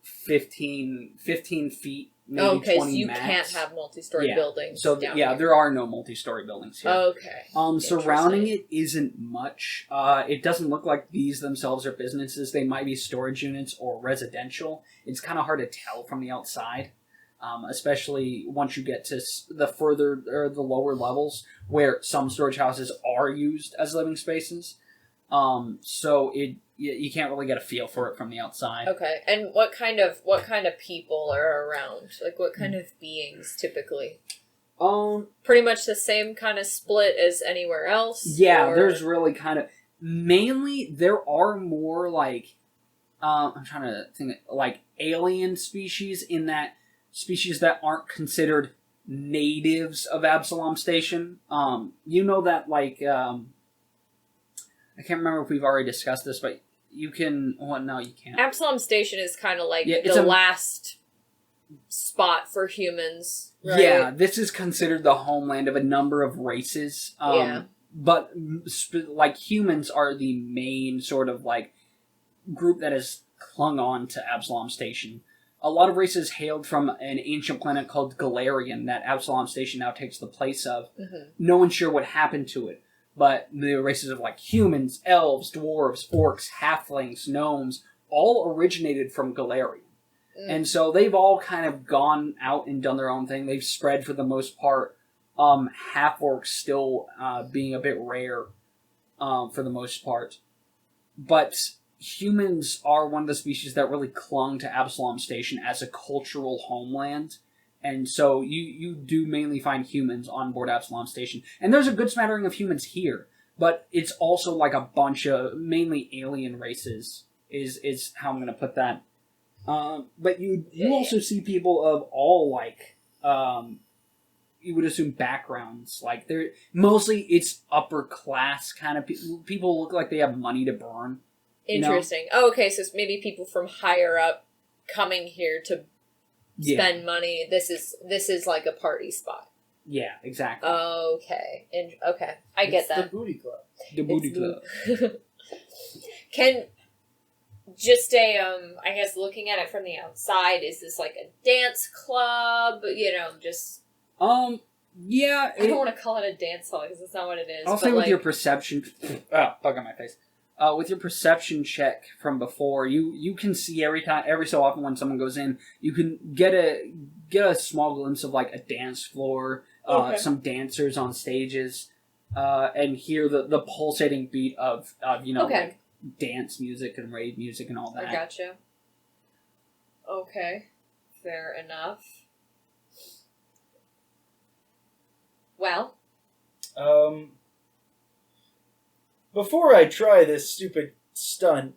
S1: 15 feet, maybe 20
S3: okay, so you
S1: max.
S3: can't have multi-story buildings
S1: So
S3: down
S1: yeah,
S3: here.
S1: there are no multi-story buildings here.
S3: Okay.
S1: Surrounding it isn't much. It doesn't look like these themselves are businesses. They might be storage units or residential. It's kind of hard to tell from the outside, especially once you get to the further or the lower levels where some storage houses are used as living spaces. So you can't really get a feel for it from the outside.
S3: Okay, and what kind of people are around? Like, what kind of beings typically? Pretty much the same kind of split as anywhere else?
S1: Yeah,
S3: or...
S1: there's really kind of... Mainly, there are more, like... I'm trying to think... Like, alien species in that... Species that aren't considered natives of Absalom Station. You know that, like... I can't remember if we've already discussed this, but you can... Well, no, you can't.
S3: Absalom Station is kind of like
S1: the
S3: last spot for humans, right?
S1: Yeah, this is considered the homeland of a number of races. But, like, humans are the main sort of, like, group that is clung on to Absalom Station. A lot of races hailed from an ancient planet called Galarian that Absalom Station now takes the place of.
S3: Mm-hmm.
S1: No one's sure what happened to it, but the races of like humans, elves, dwarves, orcs, halflings, gnomes, all originated from Galarian. And so they've all kind of gone out and done their own thing. They've spread for the most part. Half-orcs still being a bit rare for the most part. But humans are one of the species that really clung to Absalom Station as a cultural homeland. And so you do mainly find humans on board Absalom Station. And there's a good smattering of humans here. But it's also like a bunch of mainly alien races is how I'm going to put that. But you also see people of all, like, you would assume backgrounds. Like, they're mostly it's upper class kind of people. People look like they have money to burn.
S3: Interesting. You know? Oh, okay, so maybe people from higher up coming here to spend money. This is like a party spot.
S1: Yeah, exactly.
S3: Okay. Okay. I get that.
S4: The booty club.
S1: The booty club.
S3: Can... Just I guess looking at it from the outside, is this like a dance club? You know, just...
S1: Yeah.
S3: I don't want to call it a dance hall, because that's not what it is.
S1: I'll say with your perception... bug on my face. With your perception check from before, you can see every so often when someone goes in, you can get a small glimpse of like a dance floor, some dancers on stages, and hear the pulsating beat of like, dance music and rave music and all that.
S3: I gotcha. Okay. Fair enough. Well.
S4: Before I try this stupid stunt,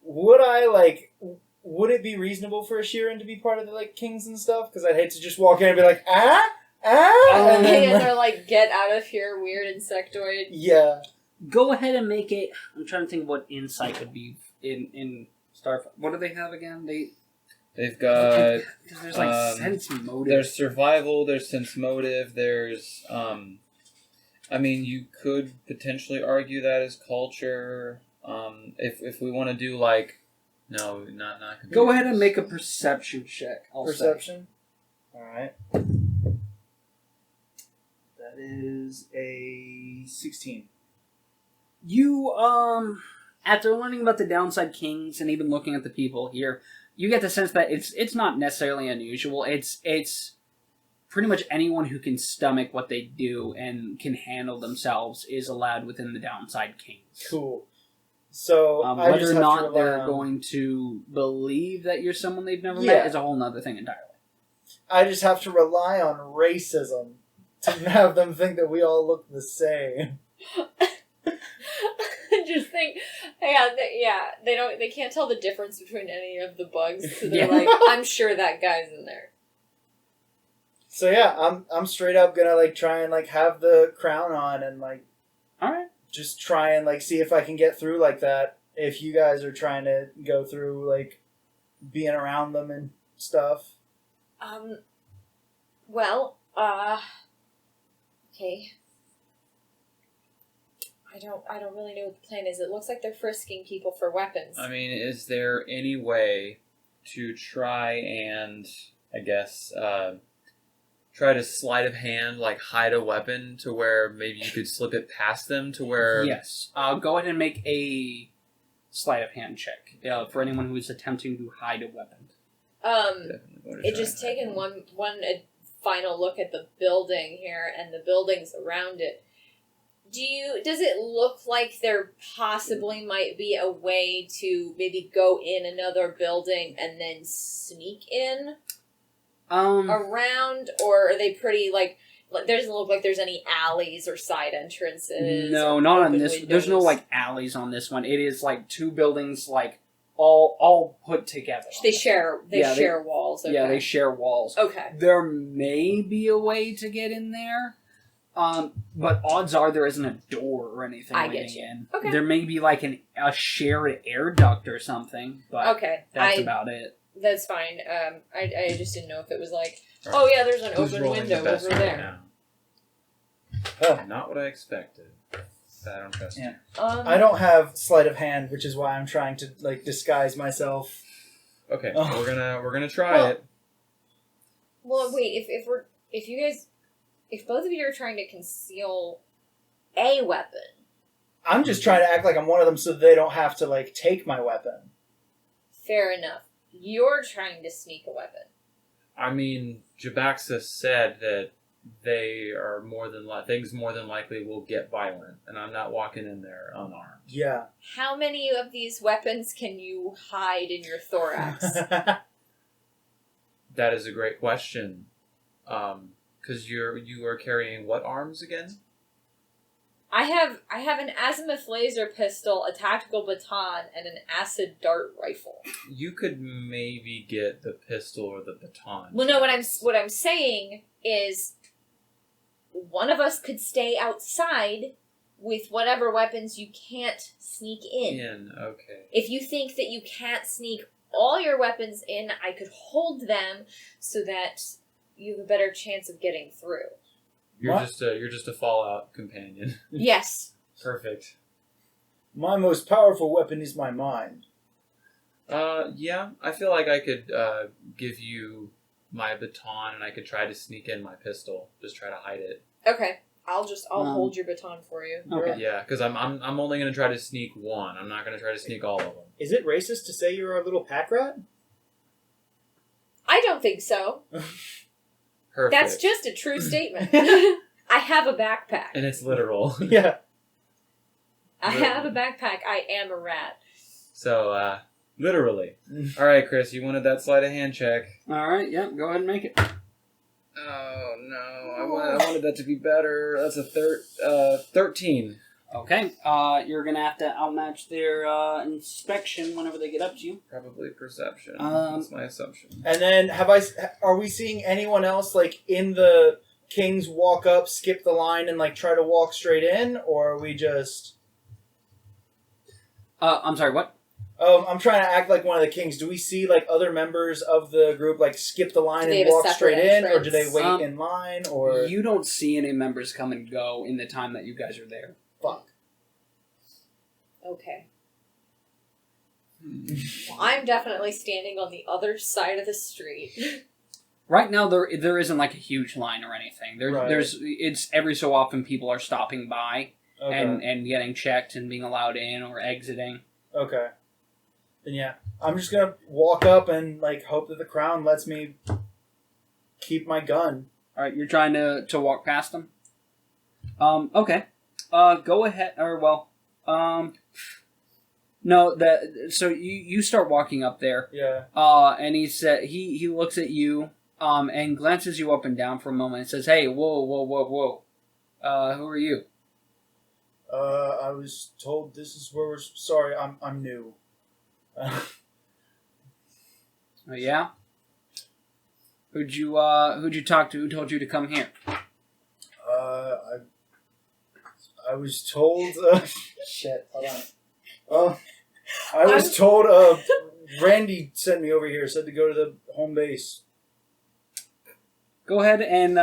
S4: would it be reasonable for a Sheeran to be part of the, like, kings and stuff? Because I'd hate to just walk in and be like,
S3: and they're like, get out of here, weird insectoid.
S4: Yeah.
S1: Go ahead and make it... I'm trying to think of what insight would be in Starfinder. What do they have again?
S5: They've got...
S1: There's like sense motive.
S5: There's survival, there's sense motive, there's... I mean, you could potentially argue that as culture. If we want to do like... No, not...
S1: Go ahead and make a perception check.
S4: Perception? Alright. That is a 16.
S1: You, after learning about the Downside Kings and even looking at the people here, you get the sense that it's not necessarily unusual. It's pretty much anyone who can stomach what they do and can handle themselves is allowed within the Downside Kings.
S4: Cool. So,
S1: whether or not they're going to believe that you're someone they've never met is a whole nother thing entirely.
S4: I just have to rely on racism to have them think that we all look the same.
S3: Just think, they can't tell the difference between any of the bugs, so they're like, I'm sure that guy's in there.
S4: So yeah, I'm straight up gonna like try and like have the crown on and like,
S1: alright,
S4: just try and like see if I can get through like that. If you guys are trying to go through like being around them and stuff.
S3: Okay. I don't really know what the plan is. It looks like they're frisking people for weapons.
S5: I mean, is there any way to try and, I guess, try to sleight of hand, like hide a weapon to where maybe you could slip it past them to where...
S1: Yes. Go ahead and make a sleight of hand check for anyone who is attempting to hide a weapon.
S3: It just taken one final look at the building here and the buildings around it. Does it look like there possibly might be a way to maybe go in another building and then sneak in around, or are they pretty like there doesn't look like there's any alleys or side entrances?
S1: No, not on this. There's no like alleys on this one. It is like two buildings like all put together.
S3: They share walls. Okay.
S1: Yeah, they share walls.
S3: Okay.
S1: There may be a way to get in there. But odds are there isn't a door or anything leading in. Okay. There may be like a shared air duct or something, but that's about it.
S3: That's fine. I just didn't know if it was like, there's an open window over there.
S5: Not what I expected. I don't trust.
S4: Yeah.
S3: Um,
S4: I don't have sleight of hand, which is why I'm trying to like disguise myself.
S5: Okay,
S4: Oh.
S5: we're gonna try it.
S3: Well, wait. If both of you are trying to conceal a weapon,
S4: I'm just trying to act like I'm one of them so they don't have to like take my weapon.
S3: fair enough. You're trying to sneak a weapon.
S5: I mean, Jabaxis said that things more than likely will get violent, and I'm not walking in there unarmed.
S4: Yeah.
S3: How many of these weapons can you hide in your thorax?
S5: That is a great question. Because you are carrying what arms again?
S3: I have an azimuth laser pistol, a tactical baton, and an acid dart rifle.
S5: You could maybe get the pistol or the baton.
S3: Well, no. What I'm saying is, one of us could stay outside with whatever weapons you can't sneak in.
S5: Okay.
S3: If you think that you can't sneak all your weapons in, I could hold them so that you have a better chance of getting through.
S5: You're
S4: What?
S5: just a Fallout companion.
S3: Yes.
S5: Perfect.
S4: My most powerful weapon is my mind.
S5: Yeah, I feel like I could give you my baton and I could try to sneak in my pistol. Just try to hide it.
S3: Okay. I'll hold your baton for you.
S1: Okay.
S5: Yeah, because I'm only gonna try to sneak one. I'm not gonna try to sneak all of them.
S4: Is it racist to say you're a little pack rat?
S3: I don't think so.
S5: Perfect.
S3: That's just a true statement. I have a backpack.
S5: And it's literal.
S4: Yeah.
S3: I have a backpack. I am a rat.
S5: So, literally. Alright, Chris, you wanted that sleight of hand check.
S1: Alright, yep, go ahead and make it.
S5: Oh, no. I wanted that to be better. That's a 13.
S1: Okay, you're gonna have to outmatch their inspection whenever they get up to you.
S5: Probably perception.
S1: Um,
S5: That's my assumption.
S4: And then are we seeing anyone else like in the Kings walk up, skip the line, and like try to walk straight in, or are we just?
S1: I'm sorry, what?
S4: I'm trying to act like one of the Kings. Do we see like other members of the group like skip the line
S3: Do they
S4: and
S3: have a
S4: walk
S3: separate
S4: straight in, or
S3: entrance?
S4: do they wait
S1: Um,
S4: in line? Or
S1: You don't see any members come and go in the time that you guys are there.
S4: fuck.
S3: Okay. Well, I'm definitely standing on the other side of the street.
S1: Right now, there isn't like a huge line or anything.
S4: Right.
S1: It's every so often people are stopping by
S4: Okay.
S1: and getting checked and being allowed in or exiting.
S4: Okay. Then yeah, I'm just gonna walk up and like hope that the crown lets me keep my gun.
S1: All right, you're trying to walk past them. Okay. Go ahead. No. So you start walking up there.
S4: Yeah.
S1: And he looks at you. And glances you up and down for a moment and says, "Hey, whoa. Who are you?"
S4: I was told this is where we're. Sorry, I'm new.
S1: Oh, yeah? Who'd you talk to? Who told you to come here?
S4: I was told. Shit. Hold on. I was told. Randy sent me over here. Said to go to the home base.
S1: Go ahead and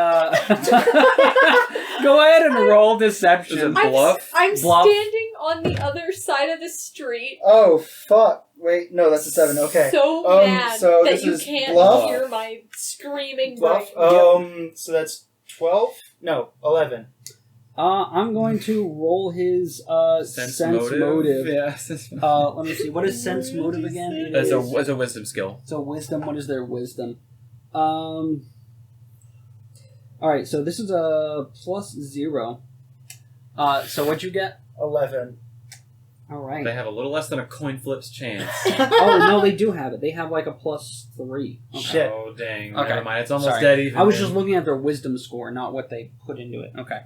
S1: roll deception.
S5: Is it bluff?
S3: I'm
S1: Bluff.
S3: standing on the other side of the street.
S4: Oh fuck! Wait, no, that's a 7. Okay.
S3: So mad
S4: so
S3: that
S4: this
S3: you
S4: is
S3: can't
S4: bluff?
S3: hear my screaming
S4: Bluff.
S3: brain.
S4: So that's 12. No, 11.
S1: I'm going to roll his sense motive.
S5: Yeah, sense motive.
S1: Let me see. What is sense motive again? It
S5: That's
S1: is-
S5: a wisdom skill.
S1: So wisdom. What is their wisdom? All right. So this is a +0. So what'd you get?
S4: 11.
S1: All right.
S5: They have a little less than a coin flip's chance.
S1: Oh no, they do have it. They have like a +3. Okay.
S4: Shit.
S5: Oh, dang.
S1: Okay.
S5: Never mind. It's almost
S1: Sorry.
S5: dead even.
S1: I was
S5: then.
S1: just looking at their wisdom score, not what they put into it. Okay.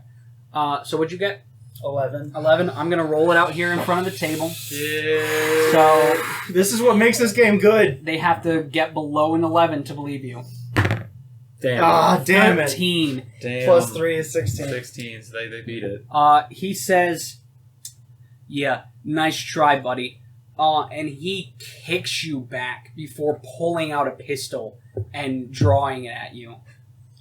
S1: So what'd you get?
S4: 11.
S1: 11. I'm gonna roll it out here in front of the table.
S5: Yeah.
S1: So
S4: This is what makes this game good.
S1: they have to get below an 11 to believe you.
S5: Damn.
S4: Ah, damn it.
S1: 13.
S5: Damn.
S4: Plus 3 is 16.
S5: 16, so they beat it.
S1: He says, "Yeah, nice try, buddy." And he kicks you back before pulling out a pistol and drawing it at you.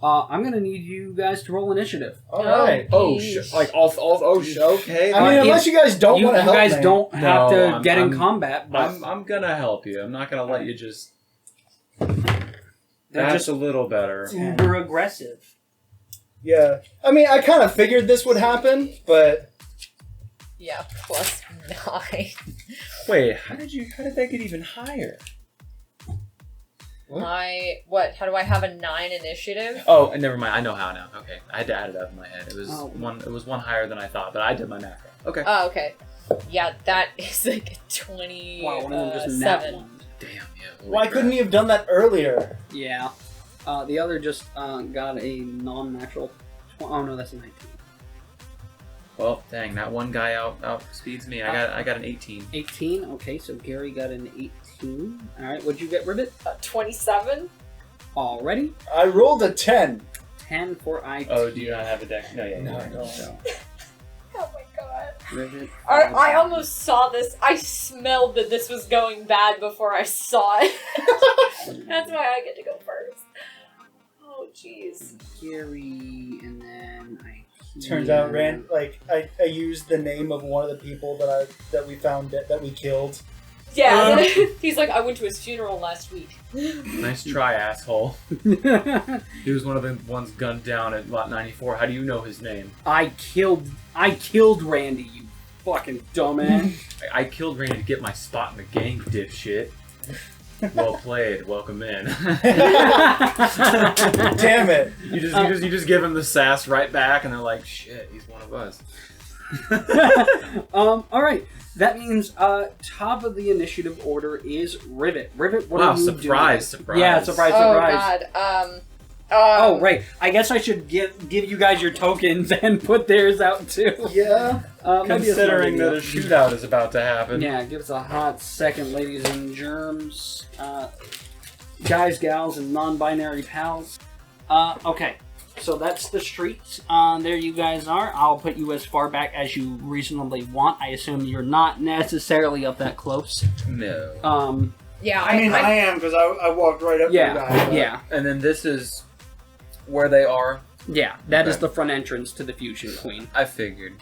S1: I'm gonna need you guys to roll initiative.
S4: All right.
S5: Okay.
S4: I mean, unless you guys don't want to help
S1: You guys
S4: me.
S1: don't have
S5: No,
S1: to get in
S5: I'm-
S1: combat, but
S5: I'm gonna help you. I'm not gonna let you just.
S1: they're
S5: That's
S1: just
S5: a little better.
S1: uber aggressive.
S4: Yeah. I mean, I kind of figured this would happen, but
S3: Yeah, +9.
S5: Wait, how did that get even higher?
S4: What?
S3: How do I have a 9 initiative?
S5: Oh, never mind. I know how now. Okay, I had to add it up in my head. It was
S1: Oh.
S5: one. It was one higher than I thought, but I did my math right. Okay.
S3: Oh, okay. Yeah, that is like a 27.
S1: Wow, one of them just nat one.
S5: Damn. Yeah. holy
S4: why
S5: crap.
S4: couldn't you have done that earlier?
S1: Yeah. The other just got a non-natural. Oh no, that's a 19.
S5: Well, dang, that one guy outspeeds me. I got an 18.
S1: 18. Okay, so Gary got an 18. All right, what'd you get, Rivet?
S3: 27?
S1: Already.
S4: I rolled a 10.
S1: 10 for IT.
S5: Oh, do you not have a deck? No, yeah.
S4: No,
S5: you
S4: I
S5: don't.
S4: don't.
S1: So,
S3: Oh my god.
S1: Rivet.
S3: I almost saw this. I smelled that this was going bad before I saw it. That's why I get to go first. Oh, jeez.
S1: Gary, and then I.
S4: Turns out, Rand, like I used the name of one of the people that we found that we killed.
S3: Yeah, he's like, I went to his funeral last week.
S5: Nice try, asshole. He was one of the ones gunned down at Lot 94. How do you know his name?
S1: I killed Randy, you fucking dumbass.
S5: I killed Randy to get my spot in the gang, dipshit. Well played. Welcome in.
S4: Damn it!
S5: You just give him the sass right back, and they're like, "Shit, he's one of us."
S1: All right. That means top of the initiative order is Rivet. Rivet, what
S5: Wow,
S1: are you
S5: surprise,
S1: doing?
S5: surprise.
S1: Yeah, surprise,
S3: Oh
S1: surprise.
S3: god.
S1: Oh, right. I guess I should give you guys your tokens and put theirs out too.
S4: Yeah.
S1: Maybe it's
S5: Considering
S1: not
S5: that
S1: a
S5: a shootout is about to happen.
S1: Yeah, give us a hot second, ladies and germs. Guys, gals, and non-binary pals. Okay, so that's the street. There you guys are. I'll put you as far back as you reasonably want. I assume you're not necessarily up that close.
S5: No.
S3: Yeah,
S4: I mean, I am because I walked right up to the
S1: Yeah,
S4: guy. but-
S1: yeah,
S5: And then this is where they are.
S1: yeah. That is
S5: Okay.
S1: the front entrance to the Fusion Queen.
S5: I figured.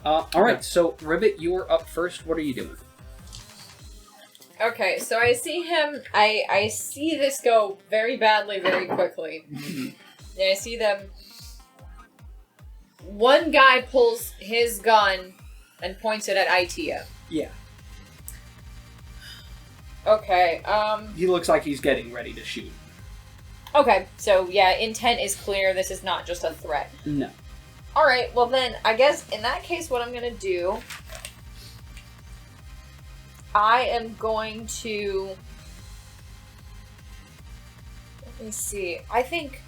S1: All right, so Rivet, you are up first. What are you doing?
S3: Okay, so I see him. I see this go very badly, very quickly. And I see them. One guy pulls his gun and points it at Ittia.
S1: Yeah.
S3: Okay,
S1: He looks like he's getting ready to shoot.
S3: okay, so yeah, intent is clear. This is not just a threat.
S1: No.
S3: Alright, well then, I guess in that case, what I'm gonna do. I am going to. Let me see. I think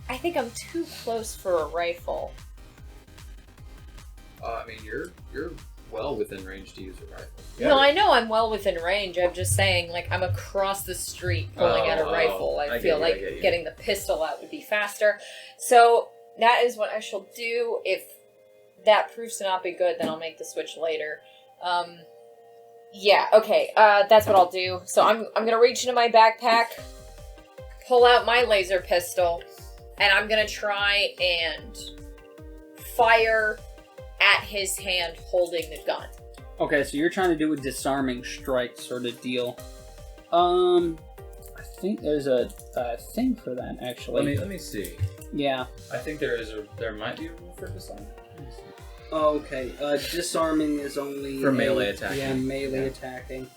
S3: I'm too close for a rifle.
S5: I mean, you're well within range to use a rifle.
S3: No, I know I'm well within range. I'm just saying, like, I'm across the street pulling out a rifle. I
S5: I
S3: feel
S5: get you, I
S3: like
S5: get you.
S3: getting the pistol out would be faster. So that is what I shall do. If that proves to not be good, then I'll make the switch later. Yeah, okay. That's what I'll do. So I'm gonna reach into my backpack, pull out my laser pistol, and I'm gonna try and fire at his hand holding the gun.
S1: Okay, so you're trying to do a disarming strike sort of deal. I think there's a thing for that actually.
S5: Let me see.
S1: Yeah.
S5: I think there might be a rule for disarm. Let me see.
S1: Okay. Disarming is only
S5: For melee attacking.
S1: Yeah, melee
S5: Yeah.
S1: attacking.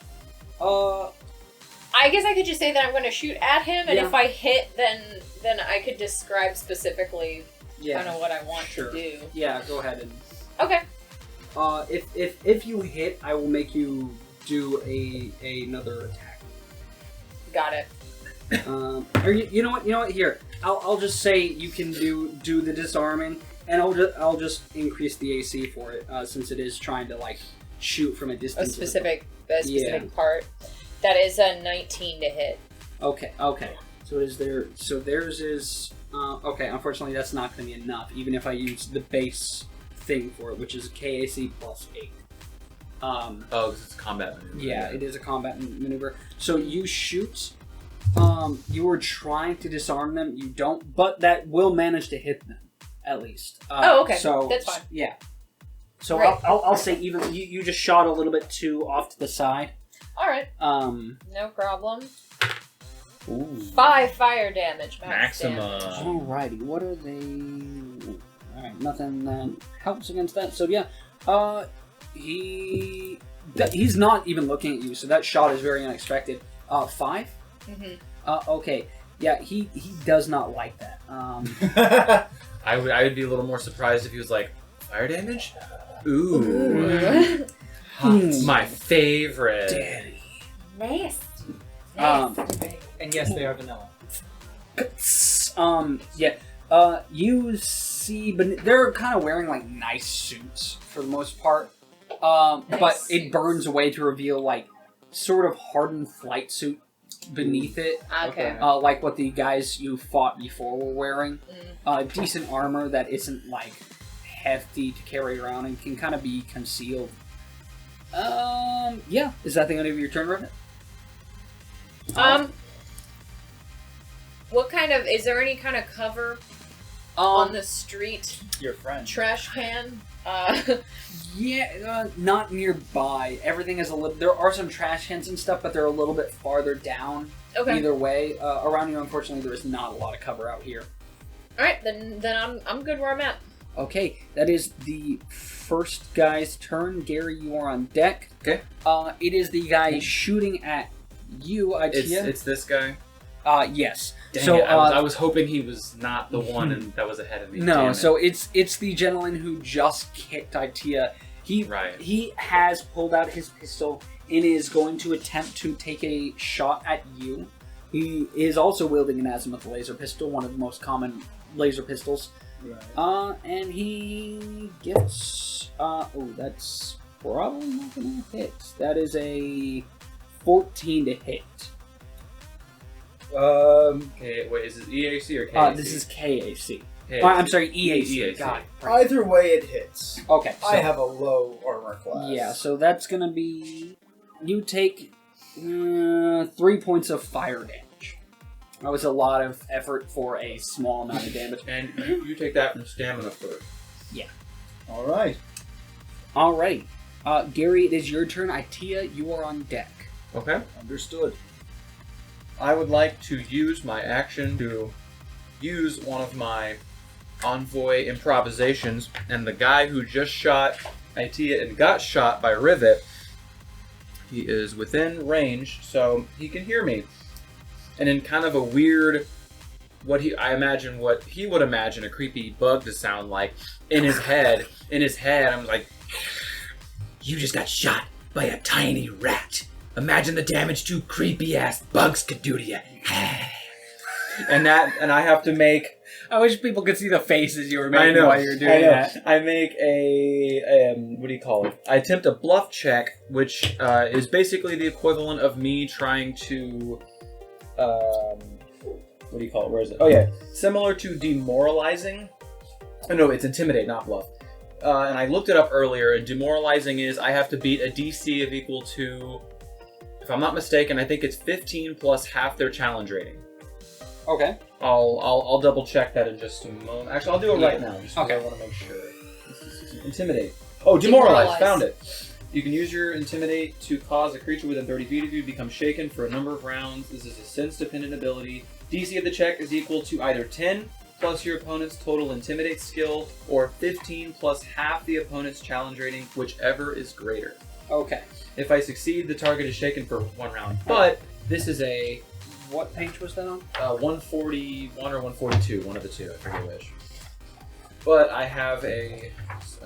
S3: I guess I could just say that I'm going to shoot at him, and
S1: Yeah.
S3: if I hit, then I could describe specifically
S1: yeah.
S3: kind of what I want
S1: Sure.
S3: to do.
S1: Yeah. Go ahead and.
S3: Okay.
S1: If you hit, I will make you do another attack.
S3: Got it.
S1: Or you know what? Here, I'll just say you can do the disarming, and I'll just increase the AC for it since it is trying to like shoot from a
S3: A
S1: distance.
S3: specific
S1: Yeah.
S3: part. That is a 19 to hit.
S1: Okay. So theirs is okay. Unfortunately, that's not going to be enough, even if I use the base thing for it, which is KAC plus 8.
S5: Oh, because it's a combat maneuver.
S1: Yeah, it is a combat maneuver. So you shoot, You were trying to disarm them. You don't, but that will manage to hit them, at least.
S3: Okay.
S1: So
S3: That's fine.
S1: Yeah. So
S3: Right.
S1: I'll say even you just shot a little bit too off to the side.
S3: All right. No problem.
S1: Ooh.
S3: 5 fire damage.
S5: Maximum.
S1: Alrighty, what are they? Alright, nothing that helps against that. So yeah, he's not even looking at you. So that shot is very unexpected. 5. Okay. Yeah, he does not like that.
S5: I would be a little more surprised if he was like, fire damage? Ooh. My favorite.
S1: Daddy.
S3: Nasty.
S6: And yes, they are vanilla.
S1: Yeah. You see, but they're kind of wearing like nice suits for the most part. But it burns away to reveal like sort of hardened flight suit beneath it.
S3: Okay.
S1: Like what the guys you fought before were wearing. Decent armor that isn't like hefty to carry around and can kind of be concealed. Yeah. Is that the end of your turn, Rivet?
S3: What kind of, is there any kind of cover on the street?
S6: Your friend.
S3: Trash can?
S1: Yeah, not nearby. Everything is a little. There are some trash cans and stuff, but they're a little bit farther down.
S3: Okay.
S1: Either way, around you, unfortunately, there is not a lot of cover out here.
S3: All right, then I'm good where I'm at.
S1: Okay, that is the first guy's turn. Gerry, you are on deck.
S5: Okay.
S1: It is the guy shooting at you, Ittia.
S5: It's this guy.
S1: Yes.
S5: Dang
S1: so
S5: it, I was hoping he was not the one and that was ahead of me.
S1: No,
S5: Damn it.
S1: so it's the gentleman who just kicked Ittia. He has pulled out his pistol and is going to attempt to take a shot at you. He is also wielding an azimuth laser pistol, one of the most common laser pistols.
S6: Right.
S1: And he gets that's probably not gonna hit. That is a 14 to hit.
S5: Okay, wait, is this EAC or KAC?
S1: This is KAC.
S5: KAC.
S1: I'm sorry, EAC.
S5: EAC.
S1: God.
S4: Either way, it hits.
S1: Okay. So,
S4: I have a low armor class.
S1: yeah, so that's gonna be. You take 3 points of fire damage. That was a lot of effort for a small amount of damage.
S5: And you take that from stamina first.
S4: All right.
S1: Alrighty. Gerry, it is your turn. Ittia, you are on deck.
S5: Okay.
S4: Understood.
S5: I would like to use my action to use one of my envoy improvisations, and the guy who just shot Ittia and got shot by Rivet, he is within range, so he can hear me. And in kind of a weird, I imagine what he would imagine a creepy bug to sound like in his head. I'm like, you just got shot by a tiny rat. Imagine the damage 2 creepy ass bugs could do to you. and I have to make.
S1: I wish people could see the faces you were
S5: I
S1: making
S5: know.
S1: while you were doing that.
S5: I make a what do you call it? I attempt a bluff check, which is basically the equivalent of me trying to what do you call it? Where is it? Oh yeah, similar to demoralizing. Oh no, it's intimidate, not bluff. And I looked it up earlier. And demoralizing is I have to beat a DC of equal to, if I'm not mistaken, I think it's 15 plus half their challenge rating.
S1: Okay.
S5: I'll double check that in just a moment. Actually, I'll do it right now, just because
S1: Okay.
S5: I want to make sure. Intimidate. Oh, demoralize. Found it. You can use your intimidate to cause a creature within 30 feet of you to become shaken for a number of rounds. This is a sense-dependent ability. DC of the check is equal to either 10 plus your opponent's total intimidate skill, or 15 plus half the opponent's challenge rating, whichever is greater.
S1: Okay.
S5: If I succeed, the target is shaken for 1 round. But this is a
S1: What page was that on?
S5: 141 or 142, one of the two, I forget which. But I have an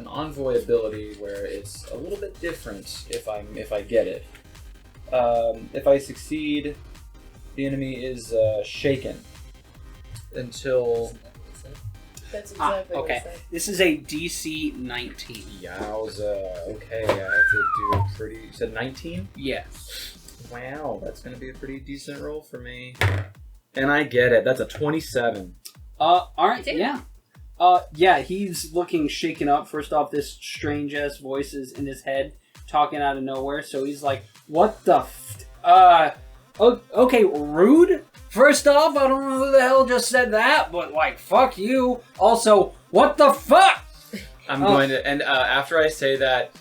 S5: envoy ability where it's a little bit different if I get it. If I succeed, the enemy is shaken until.
S3: That's exactly
S1: okay.
S3: what I said.
S1: This is a DC 19.
S5: Yowza. Okay, I have to do a pretty. You said 19?
S1: Yes.
S5: Wow, that's going to be a pretty decent roll for me. And I get it. That's a 27.
S1: Alright, yeah. Yeah, he's looking shaken up. First off, this strange-ass voice is in his head, talking out of nowhere, so he's like, what the Okay, rude? First off, I don't know who the hell just said that, but, like, fuck you. Also, what the fuck?
S5: I'm going to, and after I say that,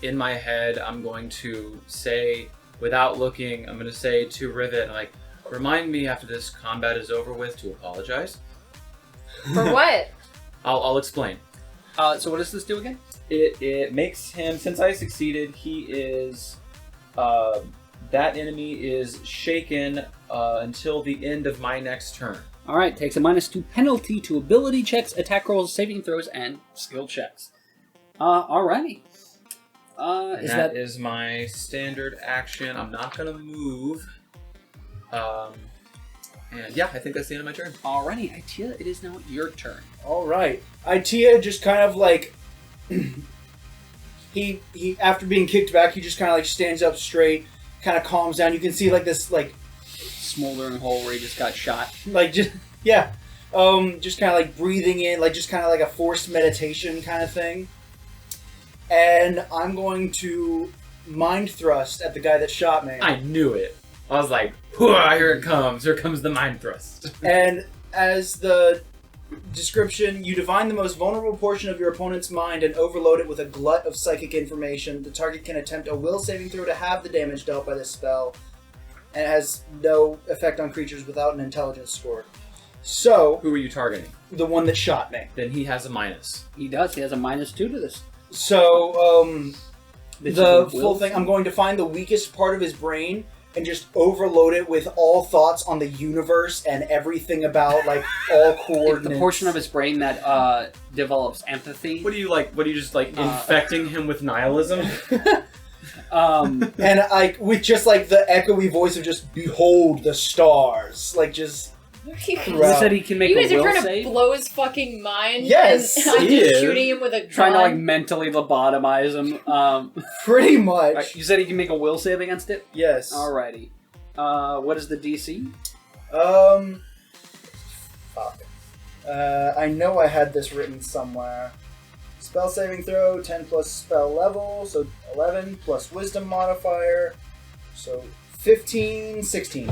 S5: in my head, I'm going to say, without looking, I'm going to say to Rivet, like, remind me after this combat is over with to apologize.
S3: For what?
S5: I'll explain.
S1: So what does this do again?
S5: It makes him, since I succeeded, he is, that enemy is shaken until the end of my next turn.
S1: Alright, takes a -2 penalty to ability checks, attack rolls, saving throws, and skill checks. Alrighty.
S5: And that is my standard action. I'm not going to move. And yeah, I think that's the end of my turn.
S1: Alrighty, Ittia, it is now your turn.
S4: Alright. Ittia just kind of like... he after being kicked back, he just kind of like stands up straight, kind of calms down. You can see like this like...
S1: smoldering hole where he just got shot.
S4: Like, just... Yeah. Just kind of like breathing in, like just kind of like a forced meditation kind of thing. And I'm going to mind thrust at the guy that shot me.
S5: I knew it. I was like, here it comes. Here comes the mind thrust.
S4: And as the description, you divine the most vulnerable portion of your opponent's mind and overload it with a glut of psychic information. The target can attempt a will saving throw to halve the damage dealt by this spell, and it has no effect on creatures without an intelligence score. So,
S5: Who are you targeting?
S4: the one that shot me.
S5: Then he has a minus.
S1: He does, he has a -2 to this.
S4: So,
S1: This
S4: the
S1: is a
S4: full
S1: will
S4: thing, I'm going to find the weakest part of his brain and just overload it with all thoughts on the universe and everything about, like, all coordinates.
S1: The portion of his brain that develops empathy.
S5: What do you like? What are you just like infecting him with nihilism?
S4: And, like, with just, like, the echoey voice of just, behold the stars. Like, just...
S1: He said he can make
S3: You
S1: a
S3: guys are
S1: will
S3: trying to
S1: save.
S3: blow his fucking mind.
S4: Yes,
S3: and I'm
S5: he
S3: just
S5: is.
S3: shooting him with a gun.
S1: Trying to like mentally lobotomize him.
S4: Pretty much.
S1: You said he can make a will save against it?
S4: Yes.
S1: Alrighty. What is the DC?
S4: Fuck. I know I had this written somewhere. Spell saving throw, 10 plus spell level, so 11 plus wisdom modifier, so 15, 16.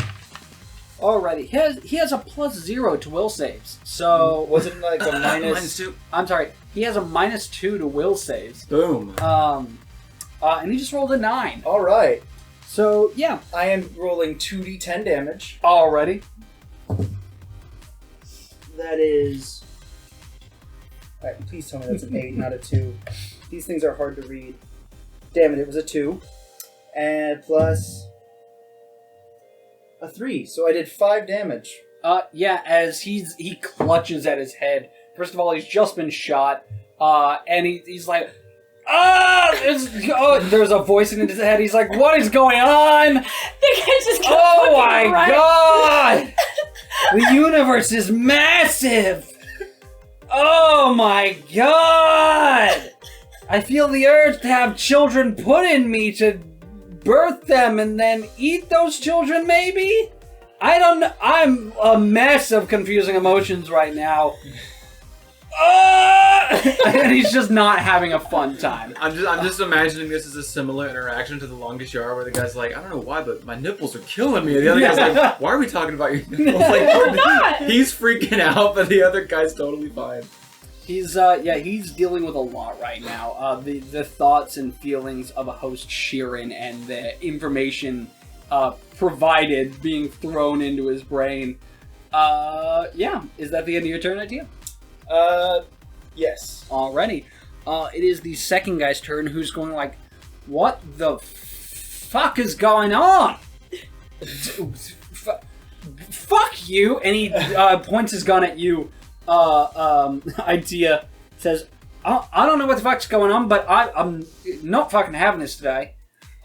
S1: Alrighty. He has a +0 to will saves. So
S4: Was it like a minus?
S5: -2.
S1: I'm sorry. He has a -2 to will saves.
S5: Boom.
S1: And he just rolled a 9.
S4: Alright.
S1: So yeah.
S4: I am rolling 2d10 damage.
S1: Already.
S4: That is... Alright, please tell me that's an 8, not a 2. These things are hard to read. Damn it was a 2. And plus... a 3, so I did 5 damage.
S1: Yeah, as he clutches at his head. First of all, he's just been shot. And he's like, there's a voice in his head. He's like, what is going on?
S3: The guy just got
S1: Oh
S3: fucking
S1: my
S3: right.
S1: god! The universe is massive! Oh my god! I feel the urge to have children put in me to birth them and then eat those children, maybe? I don't know. I'm a mess of confusing emotions right now. And he's just not having a fun time.
S5: I'm just imagining this as a similar interaction to The Longest Yard, where the guy's like, I don't know why, but my nipples are killing me. And the other guy's like, why are we talking about your nipples? Like, he's freaking out, but the other guy's totally fine.
S1: He's he's dealing with a lot right now. The thoughts and feelings of a host Sheeran and the information provided being thrown into his brain. Is that the end of your turn, Ittia?
S4: Yes.
S1: Already. It is the second guy's turn who's going like, what the fuck is going on? Fuck you! And he points his gun at you. Ittia says, I don't know what the fuck's going on, but I'm not fucking having this today.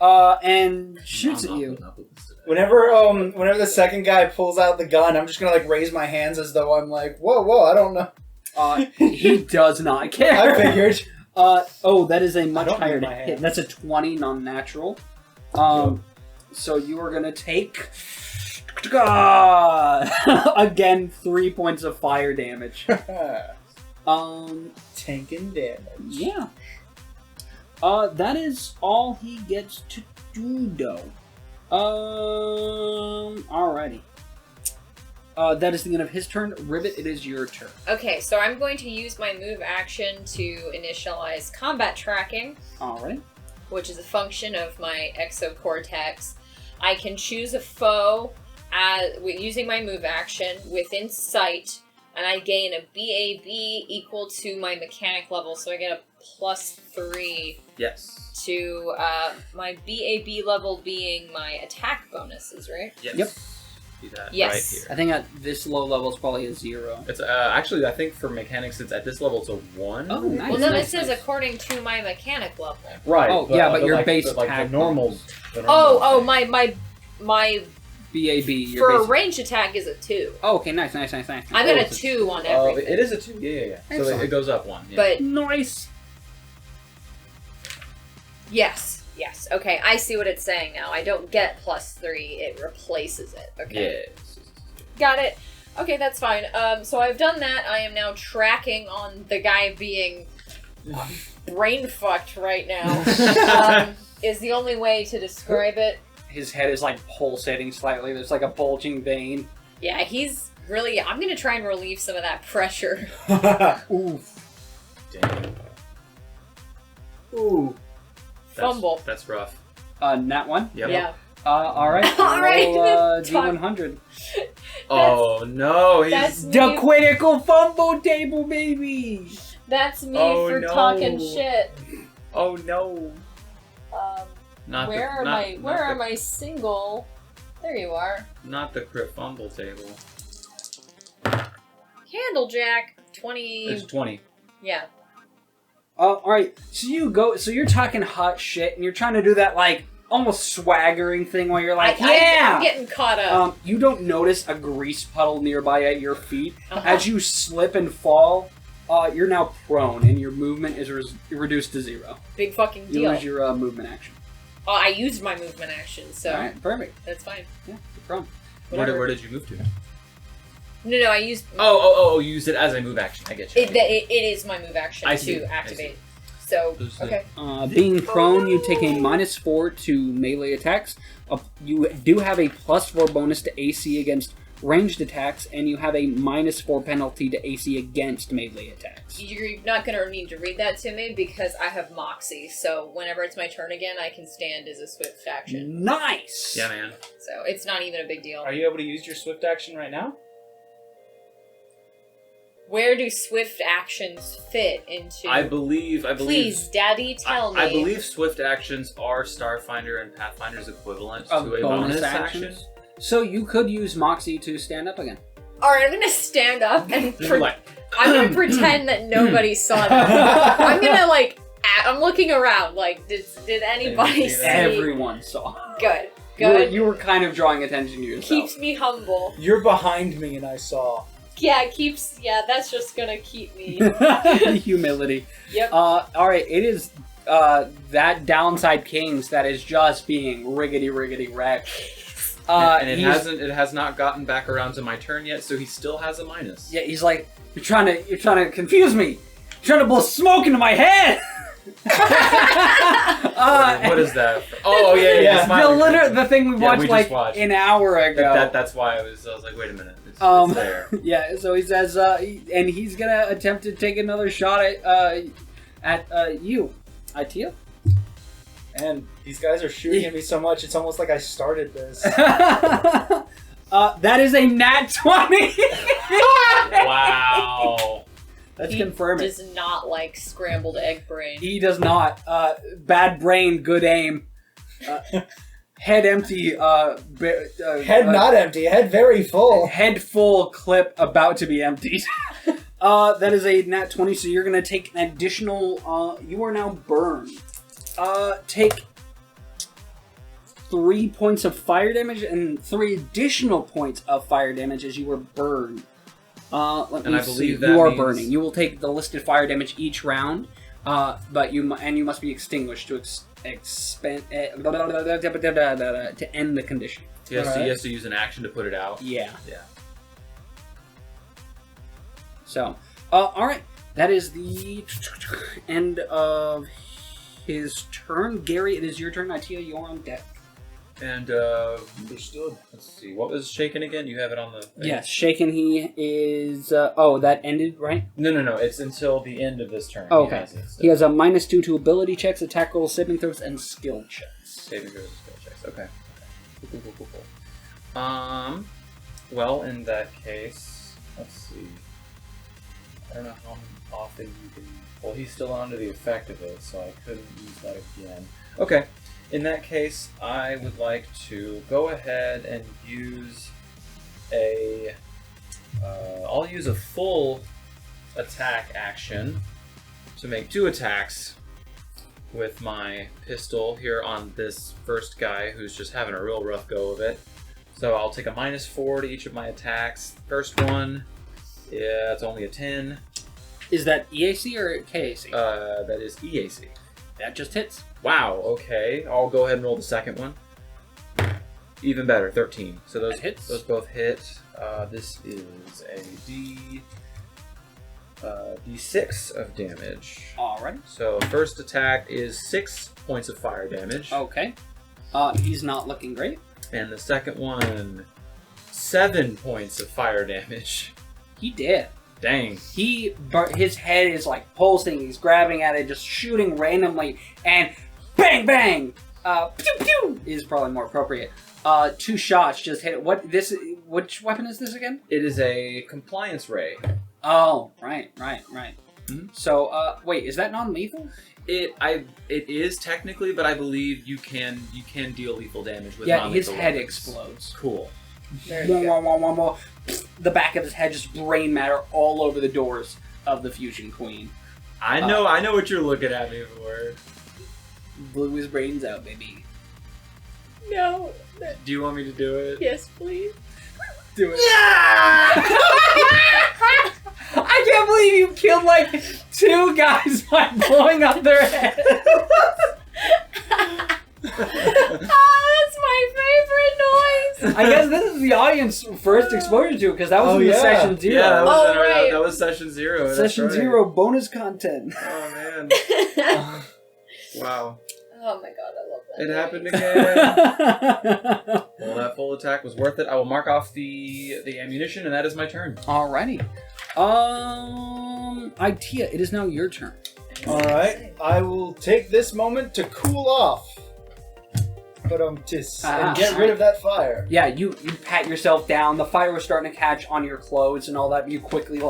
S1: And shoots at you.
S4: Whenever the second guy pulls out the gun, I'm just gonna like raise my hands as though I'm like, whoa, I don't know.
S1: He does not care.
S4: I figured.
S1: That is a much
S4: don't
S1: higher
S4: need my
S1: hit.
S4: hands.
S1: That's a 20 non-natural. So you are gonna take again 3 points of fire damage.
S4: Tanking damage.
S1: Yeah. That is all he gets to do, though. Alrighty. That is the end of his turn. Rivet, it is your turn.
S3: Okay, so I'm going to use my move action to initialize combat tracking,
S1: Alright.
S3: which is a function of my exocortex. I can choose a foe using my move action within sight, and I gain a BAB equal to my mechanic level, so I get a +3
S5: Yes.
S3: to my BAB level being my attack bonuses, right?
S5: Yes.
S1: Yep.
S5: Do that
S3: Yes.
S5: right here.
S1: I think at this low level it's probably a 0.
S5: It's actually, I think for mechanics, it's at this level it's a 1.
S1: Oh, nice.
S3: Well, no,
S1: nice,
S3: it says
S1: nice.
S3: according to my mechanic level.
S5: Right.
S1: Oh, yeah, but your base
S5: like
S1: attack
S5: the normal.
S3: Oh, my
S1: BAB, your
S3: for a
S1: base.
S3: range attack is a 2.
S1: Oh, okay, nice.
S3: I got
S5: Oh,
S3: a
S5: it's a
S3: 2 on
S5: Oh,
S3: everything.
S5: it is a 2. Yeah. So
S1: Excellent.
S5: it goes up 1. Yeah.
S3: But
S1: Nice.
S3: yes. Okay, I see what it's saying now. I don't get +3; it replaces it. Okay.
S5: Yes.
S3: Got it. Okay, that's fine. So I've done that. I am now tracking on the guy being brain fucked right now. Is the only way to describe it.
S1: His head is like pulsating slightly. There's like a bulging vein.
S3: Yeah, he's really. I'm gonna try and relieve some of that pressure.
S1: Oof.
S5: Damn.
S1: Ooh.
S3: Fumble.
S5: That's rough.
S1: Nat 1?
S5: Yep.
S3: Yeah.
S1: Alright.
S3: All right,
S1: Roll,
S3: talk-
S1: D100.
S5: Oh no,
S3: That's
S5: he's
S3: me.
S1: The critical fumble table, baby!
S3: That's me
S5: Oh,
S3: for
S5: no.
S3: talking shit.
S5: oh no. Not
S3: Where
S5: the,
S3: are
S5: not,
S3: my
S5: not
S3: Where
S5: the,
S3: are my single? There you are.
S5: Not the crit fumble table.
S3: Candlejack 20.
S5: There's 20.
S3: Yeah.
S1: Alright, so you're talking hot shit, and you're trying to do that, like, almost swaggering thing where you're like, yeah!
S3: I'm getting caught up.
S1: You don't notice a grease puddle nearby at your feet.
S3: Uh-huh.
S1: As you slip and fall, you're now prone, and your movement is reduced to 0.
S3: Big fucking
S1: You
S3: deal.
S1: lose your movement action.
S3: Oh, I used my movement action, so
S1: Alright, perfect.
S3: that's fine.
S1: Yeah, you're prone.
S3: Whatever.
S5: Where did you move to?
S3: No, I used.
S5: Oh, you used it as a move action. I get you.
S3: It is my move action
S5: I see,
S3: to
S5: I
S3: activate. So,
S5: Just
S3: okay.
S1: Being prone, you take a -4 to melee attacks. You do have a +4 bonus to AC against ranged attacks, and you have a -4 penalty to AC against melee attacks.
S3: You're not going to need to read that to me because I have Moxie, so whenever it's my turn again, I can stand as a swift action.
S1: Nice!
S5: Yeah, man.
S3: So it's not even a big deal.
S6: Are you able to use your swift action right now?
S3: Where do swift actions fit into...
S5: I believe.
S3: Please, Daddy, tell me.
S5: I believe swift actions are Starfinder and Pathfinder's equivalent
S1: Of
S5: to a
S1: bonus
S5: bonus action.
S1: actions? So you could use Moxie to stand up again.
S3: Alright, I'm going to stand up and...
S5: You're like,
S3: I'm going to pretend that nobody saw that. I'm going to, like... I'm looking around, like, did anybody see?
S1: Everyone saw.
S3: Good.
S1: You were kind of drawing attention to yourself.
S3: Keeps me humble.
S6: You're behind me and I saw.
S3: Yeah, that's just gonna keep me.
S1: Humility.
S3: Yep.
S1: Alright, it is that downside Kings that is just being riggedy wrecked.
S5: and it has not gotten back around to my turn yet, so he still has a minus.
S1: Yeah, he's like, you're trying to confuse me. You're trying to blow smoke into my head.
S5: What is that? Oh yeah.
S1: The thing we watched
S5: we
S1: like
S5: just watched.
S1: an hour ago.
S5: That's why I was like, wait a minute. It's there.
S1: Yeah, so he says, and he's gonna attempt to take another shot at you, Ittia.
S6: And these guys are shooting at me so much, it's almost like I started this.
S1: That is a nat 20.
S5: Wow.
S1: Let's
S3: He
S1: confirm it.
S3: does not like scrambled egg brain.
S1: He does not. Bad brain, good aim. Head empty.
S6: Head not empty, head very full.
S1: Head full, clip about to be emptied. That is a nat 20, so you're going to take an additional... you are now burned. Take 3 points of fire damage and 3 additional points of fire damage as you were burned. Let me
S5: And I
S1: see.
S5: believe that
S1: you are
S5: means-
S1: burning. You will take the listed fire damage each round, but you must be extinguished to to end the condition.
S5: He has to use an action to put it out.
S1: Yeah.
S5: Yeah.
S1: So, all right. That is the end of his turn. Gerry, it is your turn. Ittia, you're on deck.
S5: And
S4: Understood.
S5: let's see, what was shaken again? You have it on the thing?
S1: Yes, shaken he is... that ended, right?
S5: No. It's until the end of this turn.
S1: Oh,
S5: He
S1: okay.
S5: has it, so-
S1: He has a -2 to ability checks, attack rolls, saving throws, and skill checks.
S5: Saving throws and skill checks. Okay. Cool. Well, in that case, let's see. I don't know how often you can. Well, he's still under the effect of it, so I couldn't use that again. Okay. In that case, I would like to go ahead and use a. I'll use a full attack action to make 2 attacks with my pistol here on this first guy who's just having a real rough go of it. So I'll take a -4 to each of my attacks. First one, yeah, it's only a 10.
S1: Is that EAC or KAC?
S5: That is EAC.
S1: That just hits.
S5: Wow, okay. I'll go ahead and roll the second one. Even better, 13. So those
S1: That hits.
S5: Those both hit. This is a D6 of damage.
S1: Alright.
S5: So first attack is 6 points of fire damage.
S1: Okay. He's not looking great.
S5: And the second one, 7 points of fire damage.
S1: He did.
S5: Dang.
S1: His head is like pulsing. He's grabbing at it, just shooting randomly, and bang, bang. Pew, pew is probably more appropriate. 2 shots just hit it. Which weapon is this again?
S5: It is a compliance ray.
S1: Oh, right.
S5: Mhm.
S1: So, wait, is that non-lethal?
S5: It is technically, but I believe you can deal lethal damage with
S1: Yeah, his
S5: non-lethal
S1: head
S5: weapons.
S1: explodes.
S5: Cool.
S3: There you go.
S1: Wah. The back of his head just brain matter all over the doors of the Fusion Queen.
S5: I know what you're looking at me for.
S1: Blew his brains out, baby.
S3: No.
S5: Do you want me to do it?
S3: Yes, please.
S5: Do it.
S1: I can't believe you killed like 2 guys by blowing up their head.
S3: That's my favorite noise.
S1: I guess this is the audience first exposure to it because that was
S4: Oh,
S1: in the
S4: yeah.
S1: session 0.
S5: Yeah,
S3: right.
S5: that was session 0. that's
S1: Session
S5: right.
S1: 0 bonus content.
S5: Oh man. Wow.
S3: Oh my god, I love that.
S5: It
S3: noise.
S5: happened again. Well, that full attack was worth it. I will mark off the ammunition, and that is my turn.
S1: Alrighty. Ittia, it is now your turn.
S4: Alright, I will take this moment to cool off. And get rid of that fire.
S1: Yeah, you pat yourself down. The fire was starting to catch on your clothes and all that. You quickly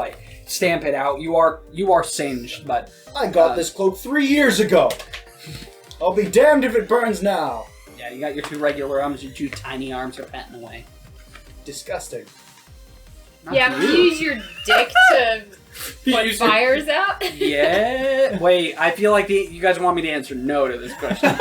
S1: stamp it out. You are singed, but
S4: I got this cloak 3 years ago. I'll be damned if it burns now.
S1: yeah, you got your 2 regular arms. Your 2 tiny arms are patting away.
S4: Disgusting.
S1: Not
S3: Yeah,
S1: for
S3: you
S1: you.
S3: use your dick to put fires out.
S1: Yeah. Wait, I feel like you guys want me to answer no to this question.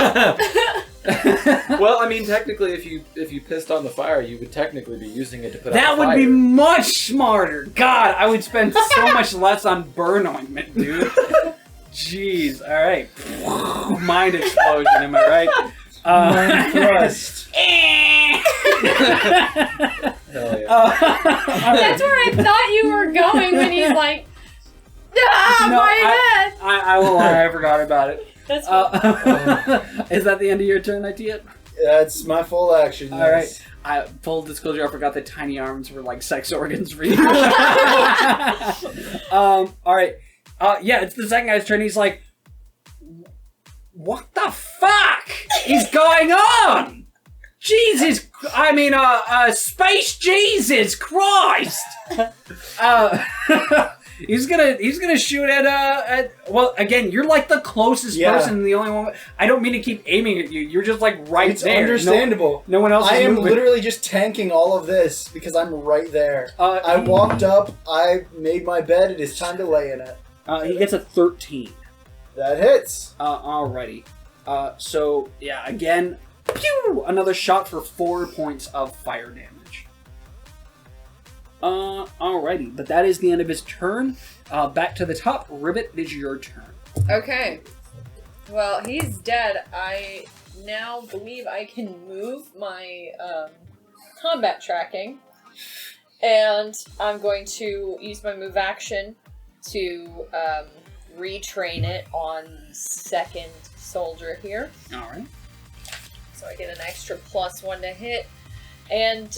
S5: Well, I mean, technically, if you pissed on the fire, you would technically be using it to put out
S1: That
S5: the
S1: would
S5: fire.
S1: be much smarter. God, I would spend so much less on burn ointment, dude. Jeez. All right. Mind explosion. Am I right?
S4: Mind thrust.
S5: Hell yeah.
S3: That's where I thought you were going when he's like,
S1: No,
S3: my head.
S1: I will lie. I forgot about it.
S3: That's
S1: Is that the end of your turn, Ittia?
S4: That's my full action.
S1: All
S4: Yes.
S1: right. Full disclosure, I forgot that tiny arms were like sex organs for you. All right. Yeah, it's the second guy's turn. He's like, what the fuck is going on? Jesus, I mean, space Jesus Christ! He's gonna shoot at well, again, you're like the closest
S4: Yeah.
S1: person, the only one. I don't mean to keep aiming at you. You're just like right
S4: It's
S1: there.
S4: understandable.
S1: No one else.
S4: I
S1: is
S4: am
S1: moving.
S4: literally just tanking all of this because I'm right there. I walked up, I made my bed, it is time to lay in it.
S1: He gets a 13.
S4: That hits.
S1: Alrighty. So yeah, again, pew! Another shot for 4 points of fire damage. Alrighty, but that is the end of his turn. Back to the top. Rivet, it is your turn.
S3: Okay. Well, he's dead. I now believe I can move my combat tracking. And I'm going to use my move action to retrain it on second soldier here.
S1: Alright.
S3: So I get an extra +1 to hit. And,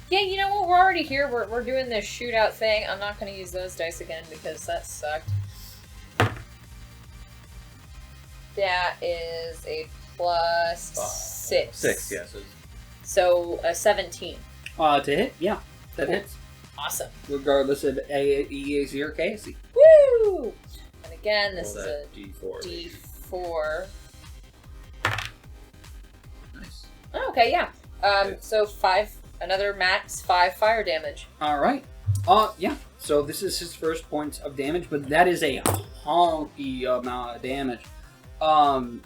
S3: yeah, you know what? We're already here. We're doing this shootout thing. I'm not going to use those dice again because that sucked. That is a +6.
S5: 6, yes.
S3: So a 17.
S1: To hit? Yeah, that hits.
S3: Awesome.
S1: Regardless of EAC or KSC.
S3: Woo! And again, this is a
S5: D4.
S3: D4.
S5: Nice.
S3: Oh, okay, yeah. So 5, another max 5 fire damage.
S1: Alright. Yeah. So this is his first points of damage, but that is a honky amount of damage.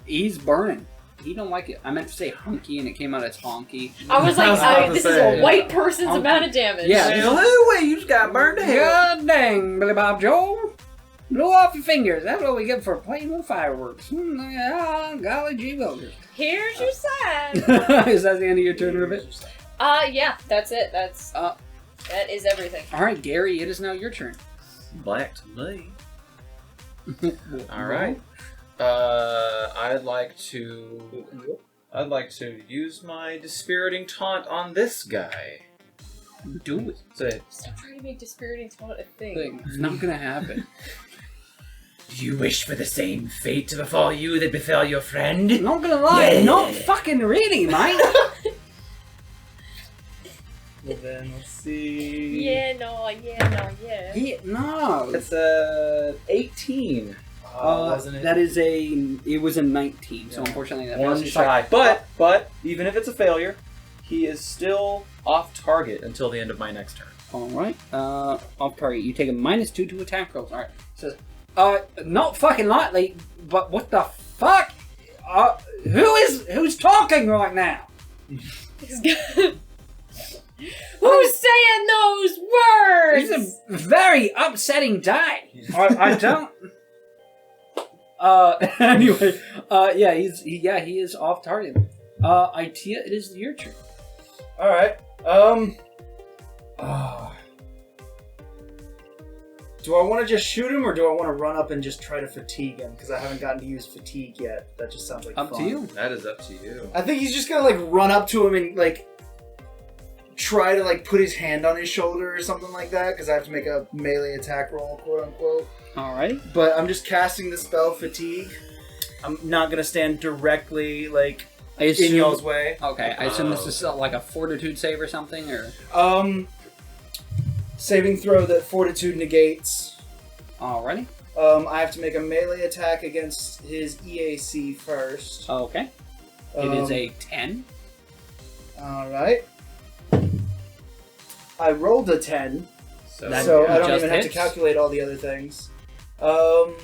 S1: He's burning. He don't like it. I meant to say hunky, and it came out as honky.
S3: I was like, this is a white person's
S1: Honky.
S3: amount of damage.
S1: Yeah.
S5: Hey, you just got burned to hell.
S1: God dang, Billy Bob Joe. Blow off your fingers. That's what we get for playing with fireworks. Golly gee willikers.
S3: Here's your sign.
S1: Is that the end of your turn, Rivet?
S3: Yeah, that's it. That is everything.
S1: Alright, Gerry, it is now your turn.
S5: Black to me. Alright. I'd like to use my dispiriting taunt on this guy.
S1: Do it.
S5: Say,
S3: Stop trying to make dispiriting taunt a thing.
S1: It's not gonna happen.
S5: do you wish for the same fate to befall you that befell your friend?
S1: Not gonna lie,
S5: Yeah.
S1: not fucking really, mate.
S6: Well then, let's see.
S3: Yeah, no.
S1: No.
S5: It's 18.
S6: Wasn't it?
S1: It was a 19, so
S6: Yeah.
S1: unfortunately that
S5: One
S1: misses.
S5: shy. But even if it's a failure, he is still off target until the end of my next turn.
S1: Alright, off target. You take a -2 to attack rolls. Alright. Says, not fucking lightly, but what the fuck? Who's talking right now?
S3: Who's saying those words?
S1: He's a very upsetting die. I don't. Anyway, yeah, he is off target. Ittia, it is your turn.
S6: All right. Do I want to just shoot him, or do I want to run up and just try to fatigue him? Because I haven't gotten to use fatigue yet. That just sounds like
S1: Up
S6: fun.
S1: to you.
S5: That is up to you.
S6: I think he's just gonna like run up to him and like try to like put his hand on his shoulder or something like that. Because I have to make a melee attack roll, quote unquote.
S1: Alright.
S6: But I'm just casting the spell fatigue. I'm not gonna stand directly like
S1: I
S6: in
S1: assume.
S6: y'all's way.
S1: Okay, I assume this is like a fortitude save or something, or.
S6: Saving throw that fortitude negates.
S1: Alrighty.
S6: I have to make a melee attack against his EAC first.
S1: Okay. It is a 10.
S6: Alright. I rolled a 10,
S5: So,
S6: so I don't
S1: just
S6: even have to
S1: hits?
S6: calculate all the other things. So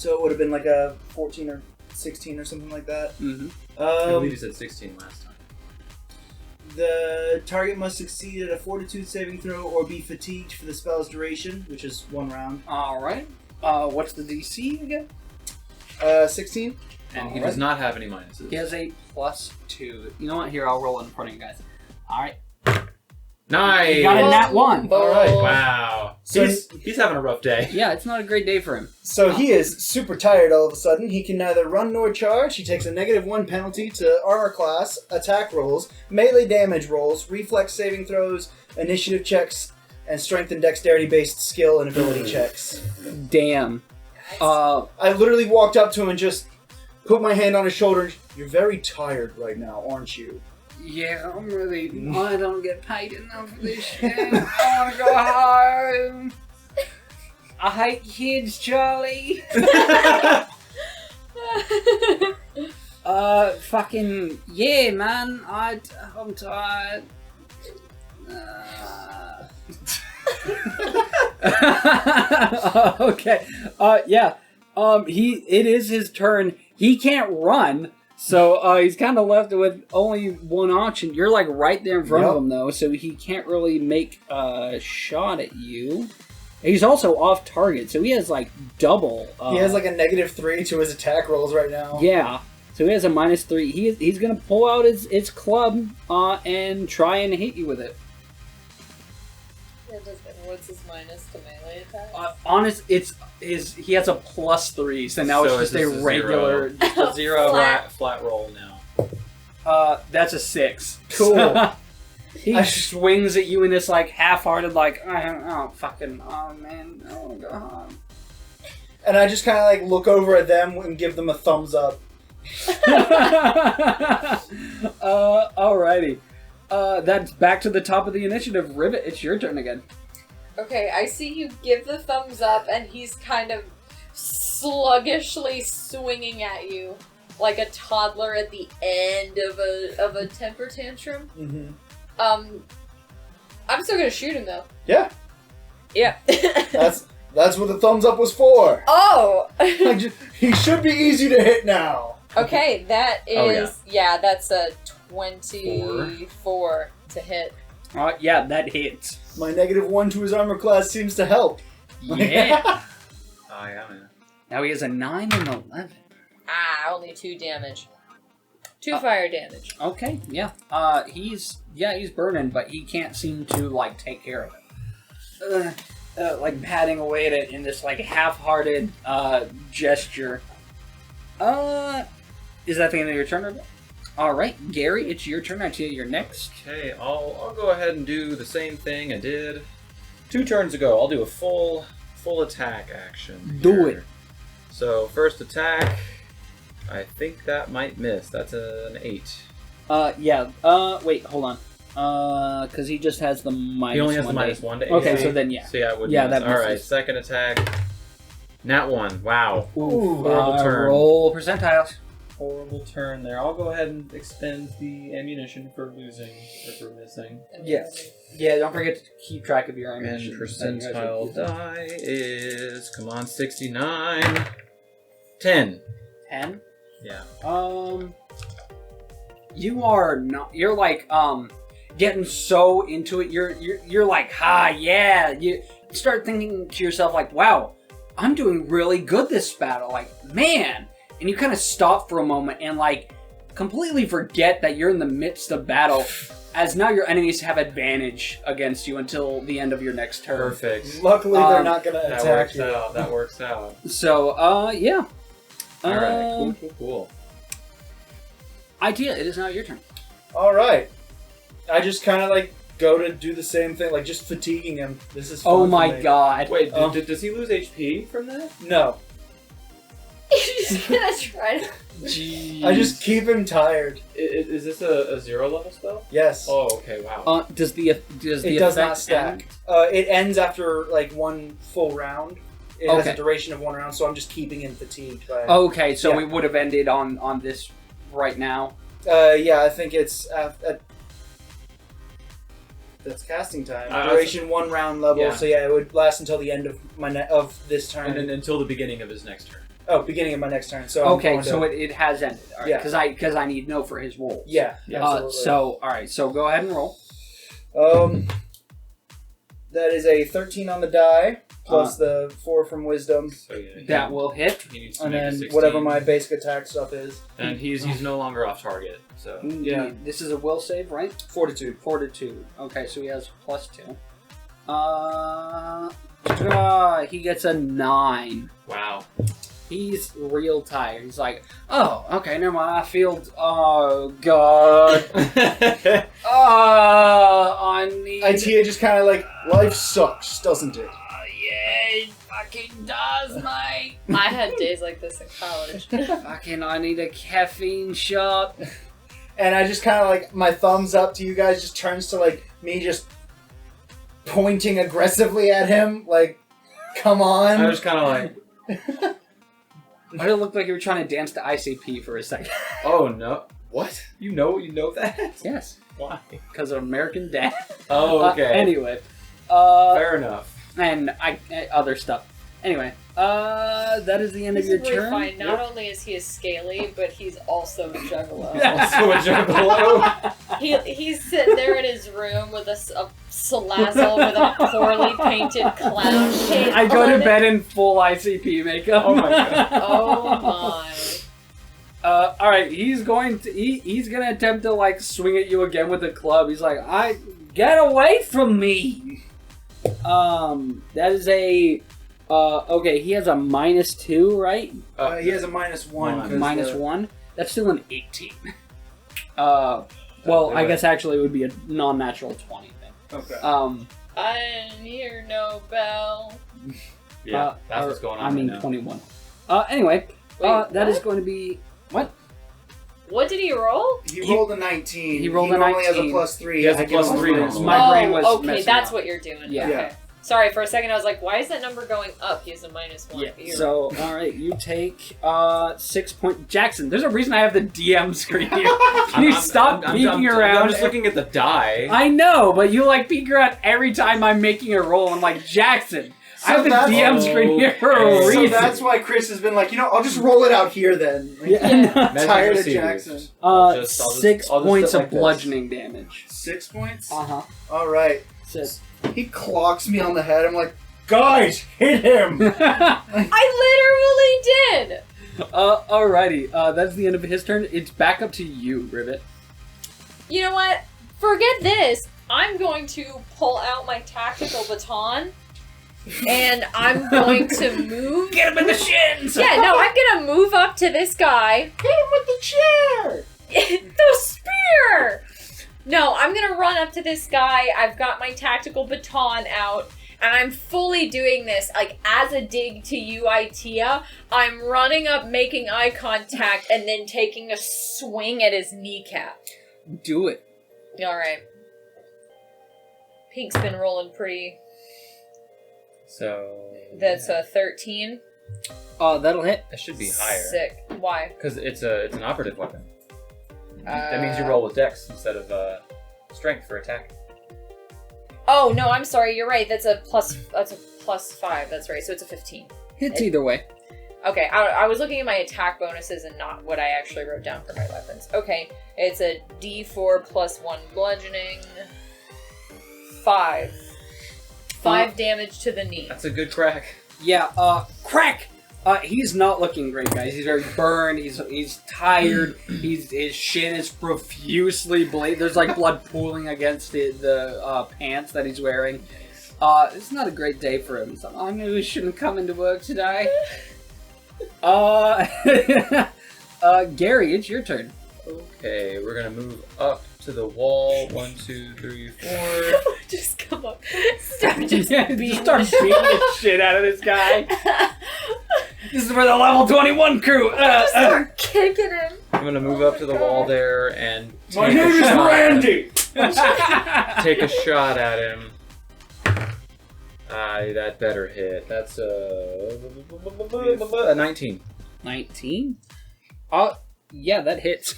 S6: it would have been like a 14 or 16 or something like that.
S1: Mm-hmm.
S5: I believe you said 16 last time.
S6: The target must succeed at a fortitude saving throw or be fatigued for the spell's duration, which is 1 round.
S1: Alright. What's the DC again?
S6: 16?
S5: And he does not have any minuses.
S1: He has a +2. You know what? Here, I'll roll it in front of you guys. Alright.
S5: Nice!
S1: You got a nat 1.
S6: Alright.
S5: Wow.
S6: So-
S5: He's having a rough day.
S1: Yeah, it's not a great day for him.
S6: So he is super tired all of a sudden. He can neither run nor charge. He takes a -1 penalty to armor class, attack rolls, melee damage rolls, reflex saving throws, initiative checks, and strength and dexterity based skill and ability checks.
S1: Damn.
S6: I literally walked up to him and just put my hand on his shoulder. You're very tired right now, aren't you?
S1: Yeah, I'm really. I don't get paid enough for this shit. I want to go home. I hate kids, Charlie. Fucking yeah, man. I'm tired. Okay. Yeah. It is his turn. He can't run. So he's kind of left with only one option. You're like right there in front of him though, so he can't really make a shot at you. He's also off target, so he has like double.
S6: He has like a -3 to his attack rolls right now.
S1: Yeah, so he has a -3. He's gonna pull out his club and try and hit you with it.
S3: That doesn't. What's his minus to melee attack?
S1: Honest, he has a +3, so now
S5: So
S1: it's just
S5: it's
S1: a
S5: just a
S1: regular, just a 0.
S5: Flat roll now.
S1: That's a 6.
S4: Cool.
S1: He swings at you in this like half-hearted, like, oh man, oh god.
S6: And I just kind of like look over at them and give them a thumbs up.
S1: Alrighty. That's back to the top of the initiative. Rivet, it's your turn again.
S3: Okay, I see you give the thumbs up, and he's kind of sluggishly swinging at you, like a toddler at the end of a temper tantrum.
S6: Mm-hmm.
S3: I'm still gonna shoot him though.
S6: Yeah.
S3: Yeah.
S6: That's what the thumbs up was for.
S3: Oh.
S6: He should be easy to hit now.
S3: Okay, that is
S5: Oh,
S3: that's a 24 to hit.
S1: Yeah, that hits.
S6: My -1 to his armor class seems to help.
S1: Yeah.
S5: Oh, yeah, man.
S1: Now he has a 9 and 11.
S3: Ah, only 2 damage. 2 fire damage.
S1: Okay, yeah. He's burning, but he can't seem to like take care of it. Like patting away at it in this like half-hearted gesture. Is that the end of your turn? Or... All right, Gerry, it's your turn. I tell you, you're next.
S5: Okay, I'll go ahead and do the same thing I did 2 turns ago. I'll do a full attack action.
S1: Do
S5: here.
S1: it.
S5: So first attack, I think that might miss. That's an 8.
S1: Yeah. Wait, hold on. Because he just has the minus.
S5: He only has the
S1: one
S5: minus
S1: to
S5: 1 to 8.
S1: Okay, so then yeah.
S5: So yeah, it would
S1: Yeah,
S5: miss.
S1: that
S5: All right,
S1: misses.
S5: second attack. Nat 1. Wow.
S1: Ooh,
S5: horrible turn.
S1: Roll percentiles.
S5: Horrible turn there. I'll go ahead and expend the ammunition for losing or for missing.
S1: Yes. Yeah, don't forget to keep track of your
S5: And
S1: ammunition.
S5: percentile die is, come on, 69. 10.
S1: 10.
S5: Yeah.
S1: You are not. You're like getting so into it. You're like, yeah. You start thinking to yourself like, wow, I'm doing really good this battle. Like, man. And you kind of stop for a moment and like completely forget that you're in the midst of battle, as now your enemies have advantage against you until the end of your next turn.
S5: Perfect.
S6: Luckily, they're not going to
S5: That
S6: attack
S5: works
S6: you.
S5: out. That works out.
S1: So, yeah.
S5: Alright, cool.
S1: Ittia, it is now your turn.
S6: All right. I just kind of like go to do the same thing, like just fatiguing him. This is fun
S1: Oh
S6: for
S1: my
S6: me.
S1: god.
S5: Wait, does he lose HP from that?
S6: No,
S3: He's just gonna try to.
S1: Jeez.
S6: I just keep him tired.
S5: Is this a 0 level spell?
S6: Yes.
S5: Oh, okay, wow.
S1: Does the
S6: It does not
S1: effect
S6: stack.
S1: end?
S6: It ends after like one full round. It has
S1: Okay.
S6: a duration of 1 round, so I'm just keeping him fatigued. By
S1: Okay, so
S6: Yeah.
S1: we would have ended on this right now.
S6: Yeah, I think it's that's casting time. Duration 1 round level.
S5: Yeah.
S6: So yeah, it would last until the end of of this turn.
S5: And then until the beginning of his next turn.
S6: Oh, beginning of my next turn. So I'm
S1: Okay,
S6: going
S1: so
S6: to-
S1: it has ended. All right,
S6: Yeah.
S1: because I need to know for his rolls.
S6: yeah, absolutely.
S1: So all right, so go ahead and roll.
S6: That is a 13 on the die plus the 4 from wisdom,
S5: So yeah,
S1: That will hit.
S5: he needs to
S6: and
S5: make a
S6: then
S5: 16.
S6: whatever my basic attack stuff is.
S5: And he's no longer off target. So
S6: Yeah.
S1: This is a will save, right?
S6: Fortitude.
S1: Fortitude. Okay, so he has +2. He gets a 9.
S5: wow.
S1: He's real tired. He's like, oh, okay, never mind. I feel, oh god. I need.
S6: Ittia just kind of like, life sucks, doesn't it?
S1: Yeah, it fucking does, mate.
S3: I had days like this in college.
S1: Fucking, I need a caffeine shot.
S6: And I just kind of like, my thumbs up to you guys just turns to like me just pointing aggressively at him, like, come on.
S5: I was kind of like,
S1: Why did it look like you were trying to dance to ICP for a second?
S5: oh no. What? You know that?
S1: Yes,
S5: Why?
S1: because of American Dad.
S5: Oh, okay.
S1: Anyway,
S5: Fair enough.
S1: and other stuff. Anyway, that is the end
S3: He's
S1: of your
S3: really
S1: turn.
S3: fine. Not only is he a scaly, but he's also a juggalo.
S5: Also a juggalo.
S3: He's sitting there in his room with a salazzle with a poorly painted clown cape
S1: I go
S3: on
S1: to
S3: it.
S1: bed in full ICP makeup.
S5: Oh my God.
S3: Oh my.
S1: All right, he's going to he's gonna attempt to like swing at you again with a club. He's like, get away from me. That is a. Okay, he has a -2, right?
S6: He has a -1. 'cause,
S1: -1. That's still an 18. Well, I guess actually it would be a non-natural 20 then.
S6: Okay.
S3: I hear no bell.
S5: Yeah, that's what's going on.
S1: I mean,
S5: right now.
S1: 21. Anyway,
S3: Wait,
S1: that is
S3: what?
S1: going to be what?
S3: What did he roll?
S6: He rolled a 19.
S1: He rolled a
S6: normally has a
S1: 19.
S6: +3.
S5: He has a
S6: I give him
S5: +3
S6: a
S5: normally.
S1: My brain was
S3: okay,
S1: messing
S3: that's
S1: up.
S3: what you're doing.
S1: Yeah.
S3: Okay.
S6: Yeah.
S3: Sorry, for a second I was like, why is that number going up? He has a -1.
S1: Yeah.
S3: You're
S1: So, all right, you take 6 point. Jackson, there's a reason I have the DM screen here. Can you stop peeking around?
S5: I'm just looking at the die.
S1: I know, but you like peek around every time I'm making a roll. I'm like, Jackson, I have the
S6: that's-
S1: DM screen here for a
S5: Oh,
S1: reason.
S6: So that's why Chris has been like, I'll just roll it out here then. Like,
S1: Yeah.
S5: Magic
S6: tired of
S5: receivers.
S6: Jackson.
S5: I'll just
S1: 6
S5: I'll just
S1: points
S5: sit
S1: of
S5: like this.
S1: bludgeoning damage.
S6: 6 points?
S1: Uh-huh.
S6: Alright.
S1: So,
S6: He clocks me on the head. I'm like, guys, hit him!
S3: I literally did!
S1: alrighty. That's the end of his turn. It's back up to you, Rivet.
S3: You know what? Forget this. I'm going to pull out my tactical baton and I'm going to move.
S1: Get him in the shins!
S3: Yeah, no, I'm gonna move up to this guy.
S6: Hit him with the chair!
S3: The spear! No, I'm gonna run up to this guy. I've got my tactical baton out, and I'm fully doing this, like, as a dig to you, Ittia. I'm running up, making eye contact, and then taking a swing at his kneecap.
S1: Do it.
S3: Alright. Pink's been rolling pretty.
S5: So
S3: That's a 13.
S1: That'll hit.
S5: That should be higher.
S3: Sick. Why?
S5: Because it's an operative weapon. That means you roll with dex instead of strength for attack.
S3: Oh, no, I'm sorry. You're right. That's a +5. That's right. So it's a 15.
S1: Hits either way.
S3: Okay, I was looking at my attack bonuses and not what I actually wrote down for my weapons. Okay, it's a D4 + 1 bludgeoning. 5. 5 damage to the knee.
S5: That's a good crack.
S1: Yeah, crack! He's not looking great, guys. He's very burned. He's tired. His shin is profusely bleeding. There's like blood pooling against the pants that he's wearing. It's not a great day for him. So I knew he shouldn't come into work today. Gerry, it's your turn.
S5: Okay, we're gonna move up to the wall. 1, 2, 3, 4.
S3: Just come up. Start just
S1: Yeah,
S3: beating
S1: just start beating the shit out of this guy. This is for the level 21 crew.
S3: Just start kicking him.
S5: I'm gonna move up to the wall there and
S6: My
S5: take
S6: name
S5: a
S6: is
S5: shot.
S6: Randy!
S5: Take a shot at him. That better hit. That's a 19.
S1: 19? Yeah, that hits.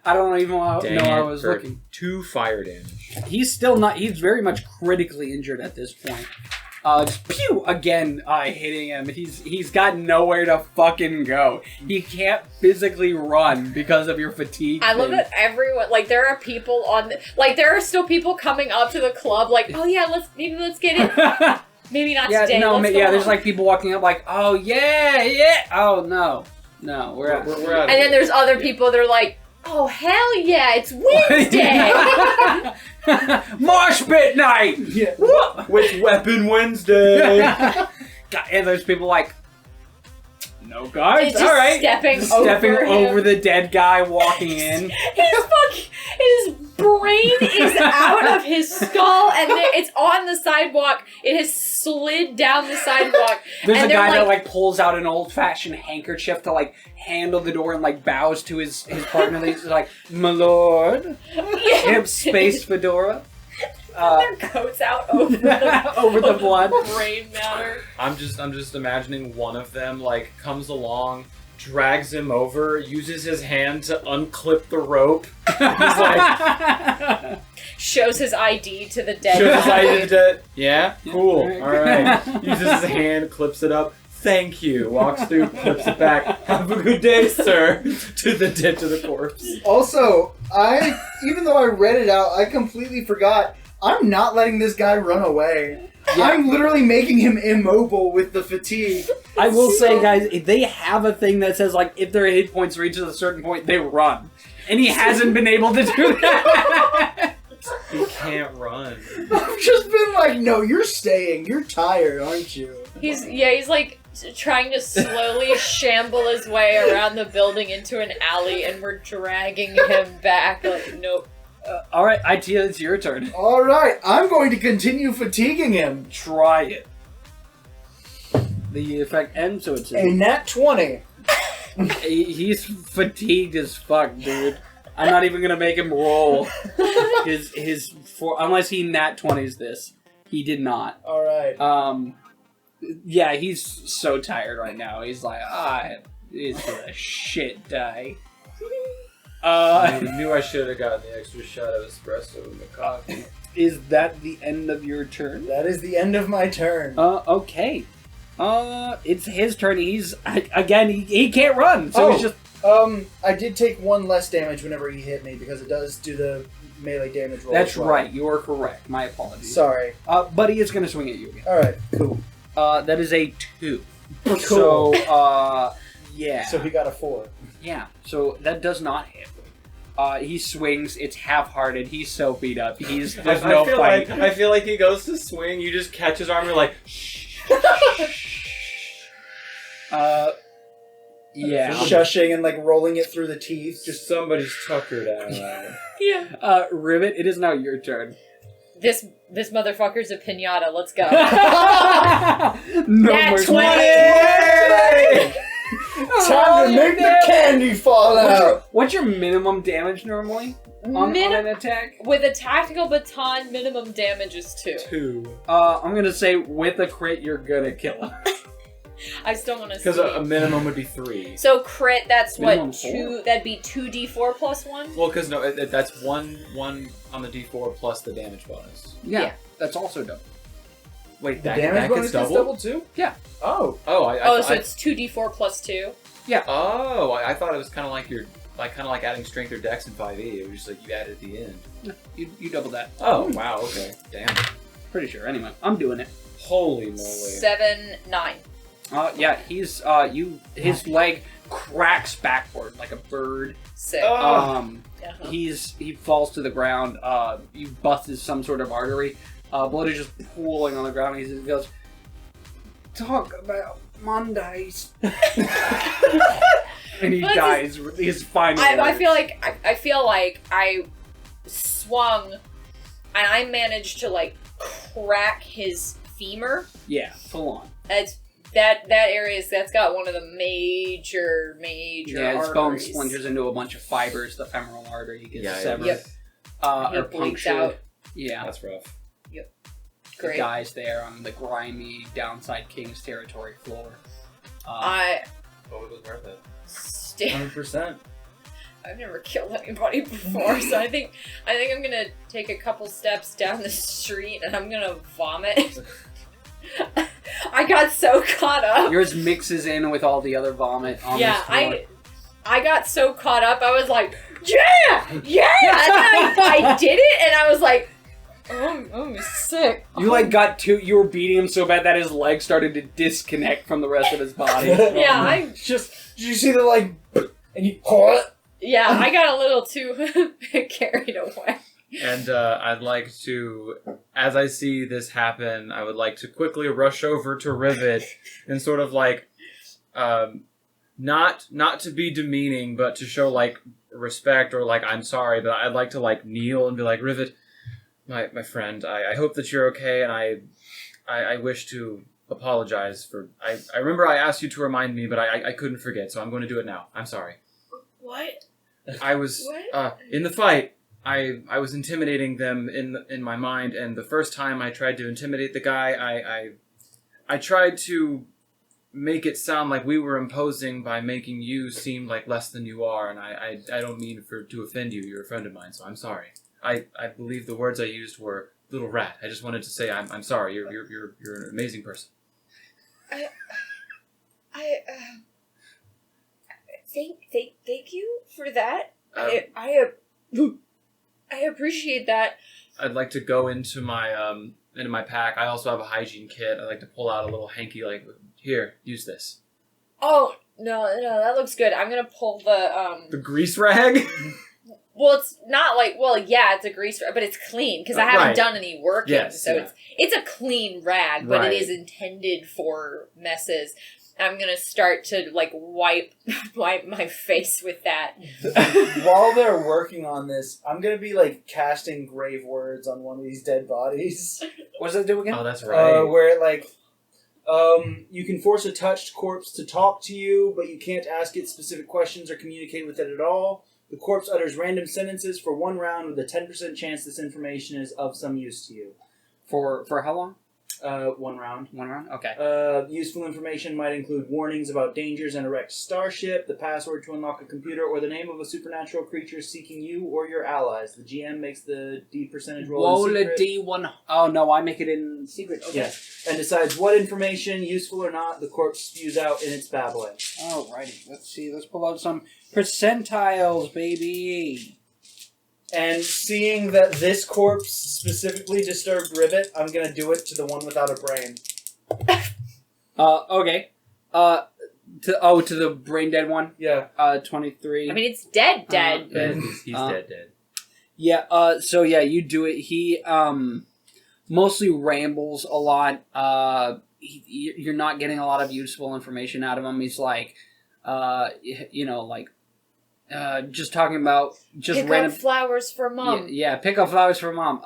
S1: I don't even know
S5: Dang
S1: I
S5: it,
S1: was
S5: for
S1: looking.
S5: 2 fire damage.
S1: He's still not. He's very much critically injured at this point. Just pew again, hitting him. He's got nowhere to fucking go. He can't physically run because of your fatigue.
S3: I love
S1: thing.
S3: that everyone, like, there are people there are still people coming up to the club, like, oh yeah, let's get it. Maybe not today.
S1: No,
S3: let's go
S1: there's
S3: on.
S1: like people walking up, like, oh yeah. Oh no, we're out.
S5: We're out of
S3: And then
S5: here.
S3: there's other people that are like, oh hell yeah, it's Wednesday.
S1: Mosh pit night.
S6: Yeah.
S1: What?
S5: With Weapon Wednesday.
S1: God, and there's people like, no guards.
S3: It's just
S1: All right,
S3: stepping
S1: over
S3: over him.
S1: the dead guy walking in.
S3: His brain is out of his skull, and it's on the sidewalk. It has slid down the sidewalk.
S1: There's
S3: and
S1: a
S3: they're
S1: guy that like pulls out an old-fashioned handkerchief to like handle the door and like bows to his partner. He's like, my lord, hip space fedora.
S3: their coats out over the,
S1: Over the blood.
S3: brain matter.
S5: I'm just imagining one of them like comes along, drags him over, uses his hand to unclip the rope. He's like,
S3: Shows his ID to the dead
S5: shows his
S3: guy.
S5: ID to, yeah, cool,
S1: Alright.
S5: alright. Uses his hand, clips it up, thank you, walks through, clips it back, have a good day, sir, to the corpse.
S6: Also, even though I read it out, I completely forgot. I'm not letting this guy run away.
S1: Yeah.
S6: I'm literally making him immobile with the fatigue.
S1: I will say, guys, if they have a thing that says like if their hit points reach a certain point, they run, and he hasn't been able to do that.
S5: can't run.
S6: I've just been like, no, you're staying. You're tired, aren't you?
S3: He's like trying to slowly shamble his way around the building into an alley, and we're dragging him back. Like, nope.
S1: All right, Ittia, it's your turn.
S6: All right, I'm going to continue fatiguing him.
S1: Try it. The effect ends, so it's
S6: A nat 20.
S1: he's fatigued as fuck, dude. I'm not even gonna make him roll. Unless he nat 20s this. He did not.
S6: All right.
S1: Yeah, he's so tired right now. He's like, it's a shit day.
S5: I knew I should have gotten the extra shot of espresso in the coffee.
S1: Is that the end of your turn?
S6: That is the end of my turn.
S1: Okay. It's his turn. He's again. He can't run, so he's just.
S6: I did take one less damage whenever he hit me because it does do the melee damage roll.
S1: That's
S6: as well.
S1: right. You are correct. My apologies.
S6: Sorry.
S1: But he is going to swing at you again.
S6: All right. Cool.
S1: That is a 2.
S6: Cool.
S1: So, yeah.
S6: So he got a 4.
S1: Yeah. So that does not hit. He swings. It's half-hearted. He's so beat up. There's no fight.
S5: I feel like he goes to swing. You just catch his arm. You're like, shh.
S1: Yeah.
S6: Shushing and like rolling it through the teeth.
S5: Just somebody's tuckered out.
S3: Yeah.
S1: Rivet, it is now your turn.
S3: This motherfucker's a pinata. Let's go.
S1: No
S3: Nat
S1: more
S3: 20!
S6: Time to make the candy fall out.
S1: What's your minimum damage normally on an attack?
S3: With a tactical baton, minimum damage is 2.
S5: 2.
S1: I'm gonna say with a crit, you're gonna kill him.
S3: I still want to see.
S5: Because a minimum would be 3.
S3: So crit, that's
S1: Minimum
S3: what,
S1: 4?
S3: 2, that'd be 2d4 plus 1?
S5: Well, because no, that's one on the d4 plus the damage bonus.
S1: Yeah, that's also double.
S5: Wait,
S6: The
S5: that
S6: damage bonus
S5: gets
S6: is
S5: double?
S6: double too?
S1: Yeah.
S6: Oh.
S5: Oh,
S3: So it's 2d4 plus 2?
S5: Oh, I thought it was kind of like adding strength or dex in 5e. It was just like you add at the end.
S1: No, you double that.
S5: Oh, wow, okay. Damn.
S1: Pretty sure. Anyway, I'm doing it.
S5: Holy moly.
S3: 7, 9.
S1: Yeah, his leg cracks backward like a bird.
S3: Sick.
S5: Oh.
S1: He falls to the ground. You busted some sort of artery. Blood is just pooling on the ground. He just goes, "Talk about Mondays," and he dies. His final.
S3: I
S1: words.
S3: feel like I swung, and I managed to like crack his femur.
S1: Yeah, full on.
S3: That that's got one of the major
S1: Yeah, his bone
S3: arteries.
S1: splinters into a bunch of fibers. The femoral artery gets
S5: Yeah,
S1: severed.
S3: Yep.
S1: Or
S3: It bleeds
S1: punctured.
S3: out.
S1: Yeah.
S5: That's rough.
S1: He
S3: Great.
S1: dies there on the grimy downside King's territory floor.
S3: I
S5: But it was worth it.
S6: 100%.
S3: I've never killed anybody before, so I think I'm gonna take a couple steps down the street and I'm gonna vomit. I got so caught up.
S1: Yours mixes in with all the other vomit on
S3: Yeah,
S1: the floor.
S3: I got so caught up. I was like, yeah, and then I did it, and I was like, I'm sick.
S1: You you were beating him so bad that his leg started to disconnect from the rest of his body.
S3: Yeah,
S6: Did you see the like, and you
S3: Yeah, I got a little too carried away.
S5: And I'd like to, as I see this happen, I would like to quickly rush over to Rivet and sort of like, not to be demeaning, but to show like respect or like I'm sorry, but I'd like to like kneel and be like, Rivet, my friend, I hope that you're okay, and I wish to apologize for. I remember I asked you to remind me, but I couldn't forget, so I'm going to do it now. I'm sorry.
S3: What?
S5: I was in the fight. I was intimidating them in my mind, and the first time I tried to intimidate the guy, I tried to make it sound like we were imposing by making you seem like less than you are, and I don't mean to offend you. You're a friend of mine, so I'm sorry. I believe the words I used were little rat. I just wanted to say I'm sorry. You're an amazing person.
S3: Thank you for that. I appreciate that.
S5: I'd like to go into my pack. I also have a hygiene kit. I'd like to pull out a little hanky, like, here, use this.
S3: Oh no, that looks good. I'm gonna pull the
S5: The grease rag?
S3: Well, it's not like, well, yeah, it's a grease rag, but it's clean, because I haven't
S5: Right.
S3: done any working,
S5: Yes,
S3: so
S5: yeah.
S3: it's a clean rag, but
S5: Right.
S3: it is intended for messes. I'm gonna start to, like, wipe my face with that.
S6: While they're working on this, I'm gonna be like casting grave words on one of these dead bodies.
S1: What does that do again?
S5: Oh, that's right.
S6: Where like, you can force a touched corpse to talk to you, but you can't ask it specific questions or communicate with it at all. The corpse utters random sentences for 1 round with a 10% chance this information is of some use to you.
S1: For how long?
S6: 1 round.
S1: 1 round? Okay.
S6: Useful information might include warnings about dangers in a wrecked starship, the password to unlock a computer, or the name of a supernatural creature seeking you or your allies. The GM makes the D percentage roll in
S1: Roll a
S6: secret.
S1: D1. Oh, no, I make it in secret. Okay.
S6: Yes, and decides what information, useful or not, the corpse spews out in its babbling.
S1: Alrighty, let's see. Let's pull out some percentiles, baby.
S6: And seeing that this corpse specifically disturbed Rivet, I'm gonna do it to the one without a brain.
S1: Okay. To the brain dead one.
S6: Yeah.
S1: 23.
S3: I mean, it's dead.
S5: Yeah, he's dead.
S1: Yeah. So yeah, you do it. He mostly rambles a lot. You're not getting a lot of useful information out of him. He's like, just talking about just
S3: Pick
S1: random
S3: up flowers for Mom.
S1: Yeah, pick up flowers for Mom.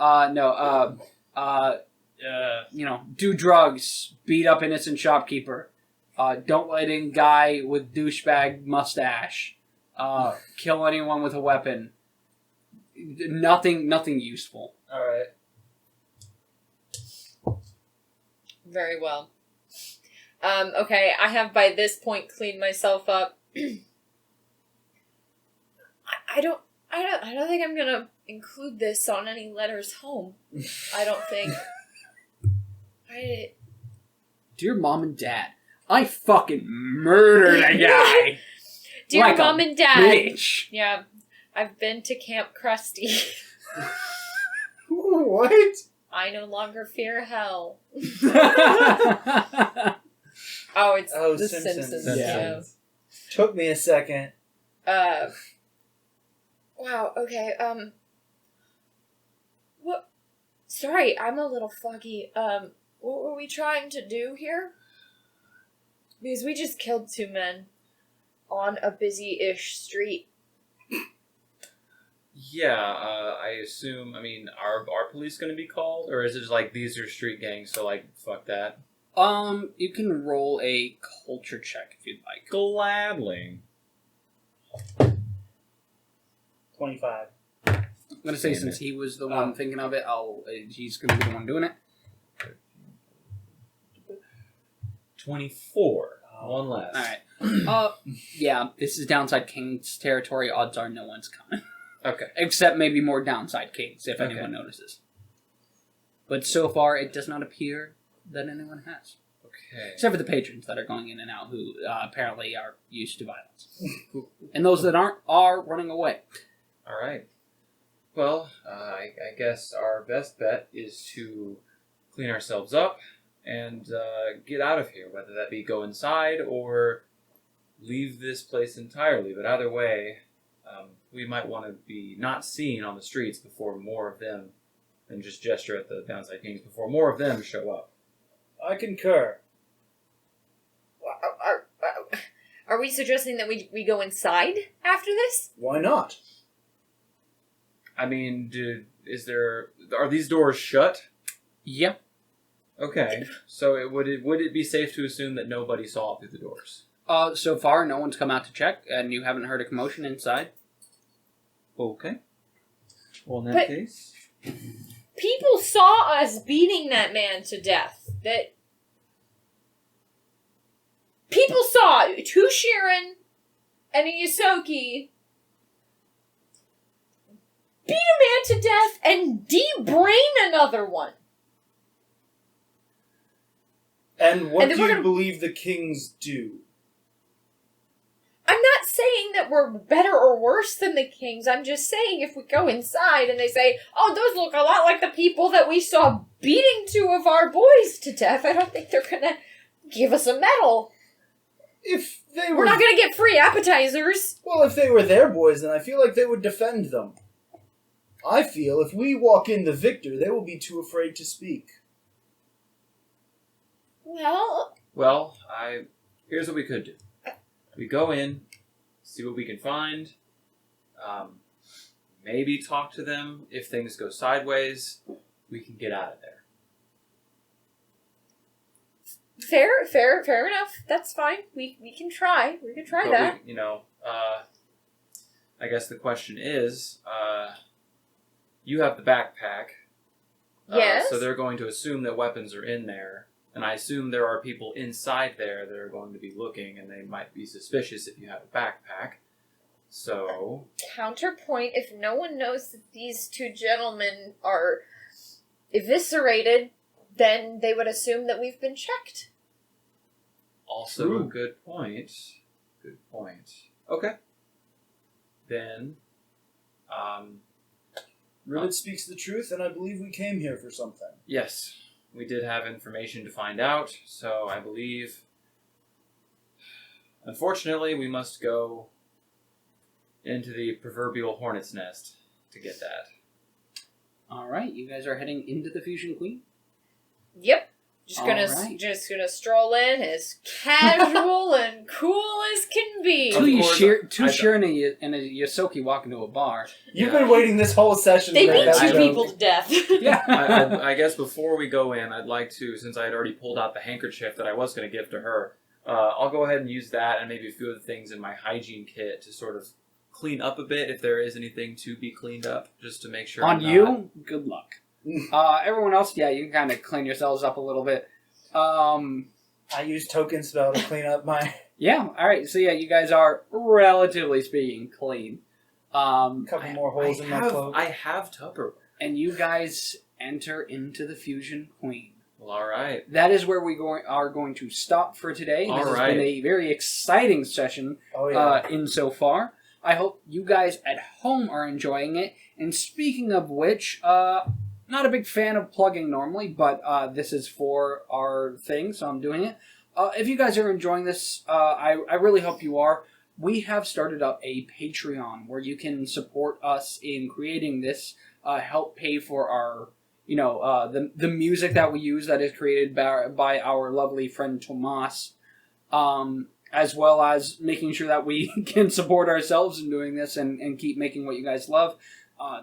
S1: Do drugs, beat up innocent shopkeeper. Don't let in guy with douchebag mustache. Kill anyone with a weapon. Nothing useful.
S6: Alright.
S3: Very well. Okay, I have by this point cleaned myself up. I don't think I'm gonna include this on any letters home. I don't think.
S1: Dear Mom and Dad, I fucking murdered a guy.
S3: Dear
S1: Like a
S3: Mom and Dad.
S1: Bitch.
S3: Yeah, I've been to Camp Krusty.
S6: What?
S3: I no longer fear hell.
S1: Yeah.
S3: Oh, it's
S6: Oh,
S3: the
S6: Simpsons.
S3: Simpsons.
S1: Yeah.
S6: Took me a second.
S3: Wow, okay, what? Sorry, I'm a little foggy. What were we trying to do here? Because we just killed 2 men on a busy-ish street.
S5: Yeah, I assume, are police going to be called? Or is it just like, these are street gangs, so like, fuck that?
S1: You can roll a culture check if you'd like.
S5: Gladly.
S6: 25.
S1: I'm gonna say
S5: Damn
S1: since
S5: it.
S1: he was the one thinking of it, he's gonna be the one doing it.
S5: 24. One less.
S1: Alright. Yeah, this is Downside King's territory. Odds are no one's coming.
S5: Okay.
S1: Except maybe more Downside Kings, if
S5: Okay.
S1: anyone notices. But so far, it does not appear that anyone has.
S5: Okay.
S1: Except for the patrons that are going in and out, who apparently are used to violence. And those that aren't are running away.
S5: Alright. Well, I guess our best bet is to clean ourselves up and get out of here, whether that be go inside or leave this place entirely. But either way, we might want to be not seen on the streets before more of them, and just gesture at the Downside Kings, before more of them show up.
S6: I concur.
S3: Are we suggesting that we go inside after this?
S6: Why not?
S5: Are these doors shut?
S1: Yep.
S5: Okay, so would it be safe to assume that nobody saw through the doors?
S1: So far, no one's come out to check, and you haven't heard a commotion inside.
S5: Okay. Well, in that
S3: But-
S5: case...
S3: People saw us beating that man to death. People saw 2 Sheeran and a Yosoki beat a man to death and de-brain another one.
S6: And what
S3: And then
S6: do
S3: we're
S6: you
S3: gonna-
S6: believe the kings do?
S3: I'm not saying that we're better or worse than the kings. I'm just saying if we go inside and they say, oh, those look a lot like the people that we saw beating 2 of our boys to death, I don't think they're gonna give us a medal.
S6: If they were...
S3: We're not gonna get free appetizers!
S6: Well, if they were their boys, then I feel like they would defend them. I feel if we walk in the victor, they will be too afraid to speak.
S3: Well,
S5: Here's what we could do. We go in, see what we can find, maybe talk to them. If things go sideways, we can get out of there.
S3: fair enough. That's fine. We can try. We can try
S5: But
S3: that.
S5: I guess the question is, you have the backpack.
S3: Yes.
S5: So they're going to assume that weapons are in there. And I assume there are people inside there that are going to be looking, and they might be suspicious if you have a backpack. So...
S3: Counterpoint, if no one knows that these two gentlemen are eviscerated, then they would assume that we've been checked.
S5: Also
S4: True.
S5: a good point. Good point. Okay. Then,
S6: Rivet speaks the truth, and I believe we came here for something.
S5: yes, we did have information to find out, so I believe... Unfortunately, we must go into the proverbial hornet's nest to get that.
S1: Alright, you guys are heading into the Fusion Queen?
S3: Yep.
S1: Alright.
S3: Just gonna stroll in as casual and cool as can be.
S5: Of course,
S1: Tushir and a Yosoki walk into a bar.
S4: You've
S5: Yeah.
S4: been waiting this whole session.
S3: They
S4: to
S3: beat
S4: make
S3: two
S4: that joke.
S3: people to death.
S1: Yeah.
S5: I guess before we go in, I'd like to, since I had already pulled out the handkerchief that I was going to give to her, I'll go ahead and use that and maybe a few of the things in my hygiene kit to sort of clean up a bit if there is anything to be cleaned up, just to make sure
S1: On
S5: I'm not-
S1: you, good luck. Everyone else, yeah, you can kind of clean yourselves up a little bit.
S4: I use token spell to clean up my
S1: Yeah, alright, so yeah, you guys are, relatively speaking, clean.
S4: couple more holes in my cloak.
S5: I have Tupperware.
S1: And you guys enter into the Fusion Queen.
S5: Well, all right.
S1: That is where we are going to stop for today. This has been a very exciting session
S4: Oh yeah.
S1: insofar. I hope you guys at home are enjoying it. And speaking of which, not a big fan of plugging normally, but this is for our thing, so I'm doing it. If you guys are enjoying this, I really hope you are. We have started up a Patreon where you can support us in creating this, help pay for our, the music that we use that is created by our lovely friend Tomas, as well as making sure that we can support ourselves in doing this and keep making what you guys love.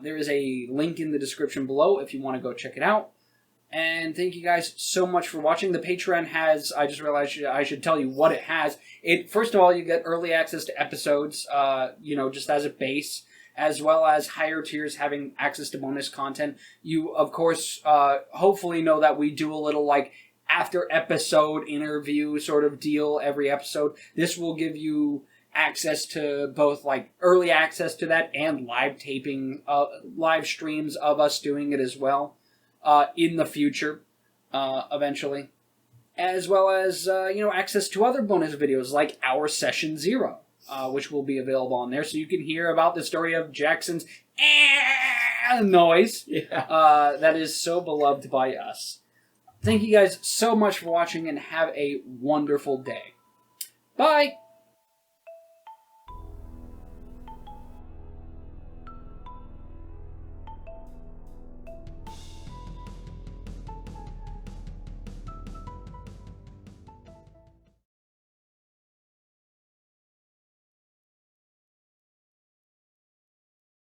S1: There is a link in the description below if you want to go check it out. And thank you guys so much for watching. The Patreon has, I just realized I should tell you what it has. First of all, you get early access to episodes, just as a base, as well as higher tiers having access to bonus content. You, of course, hopefully know that we do a little, after episode interview sort of deal every episode. This will give you access to both, early access to that and live taping, live streams of us doing it as well. In the future, eventually. As well as, access to other bonus videos like our Session 0, which will be available on there. So you can hear about the story of Jackson's noise that is so beloved by us. Thank you guys so much for watching and have a wonderful day. Bye!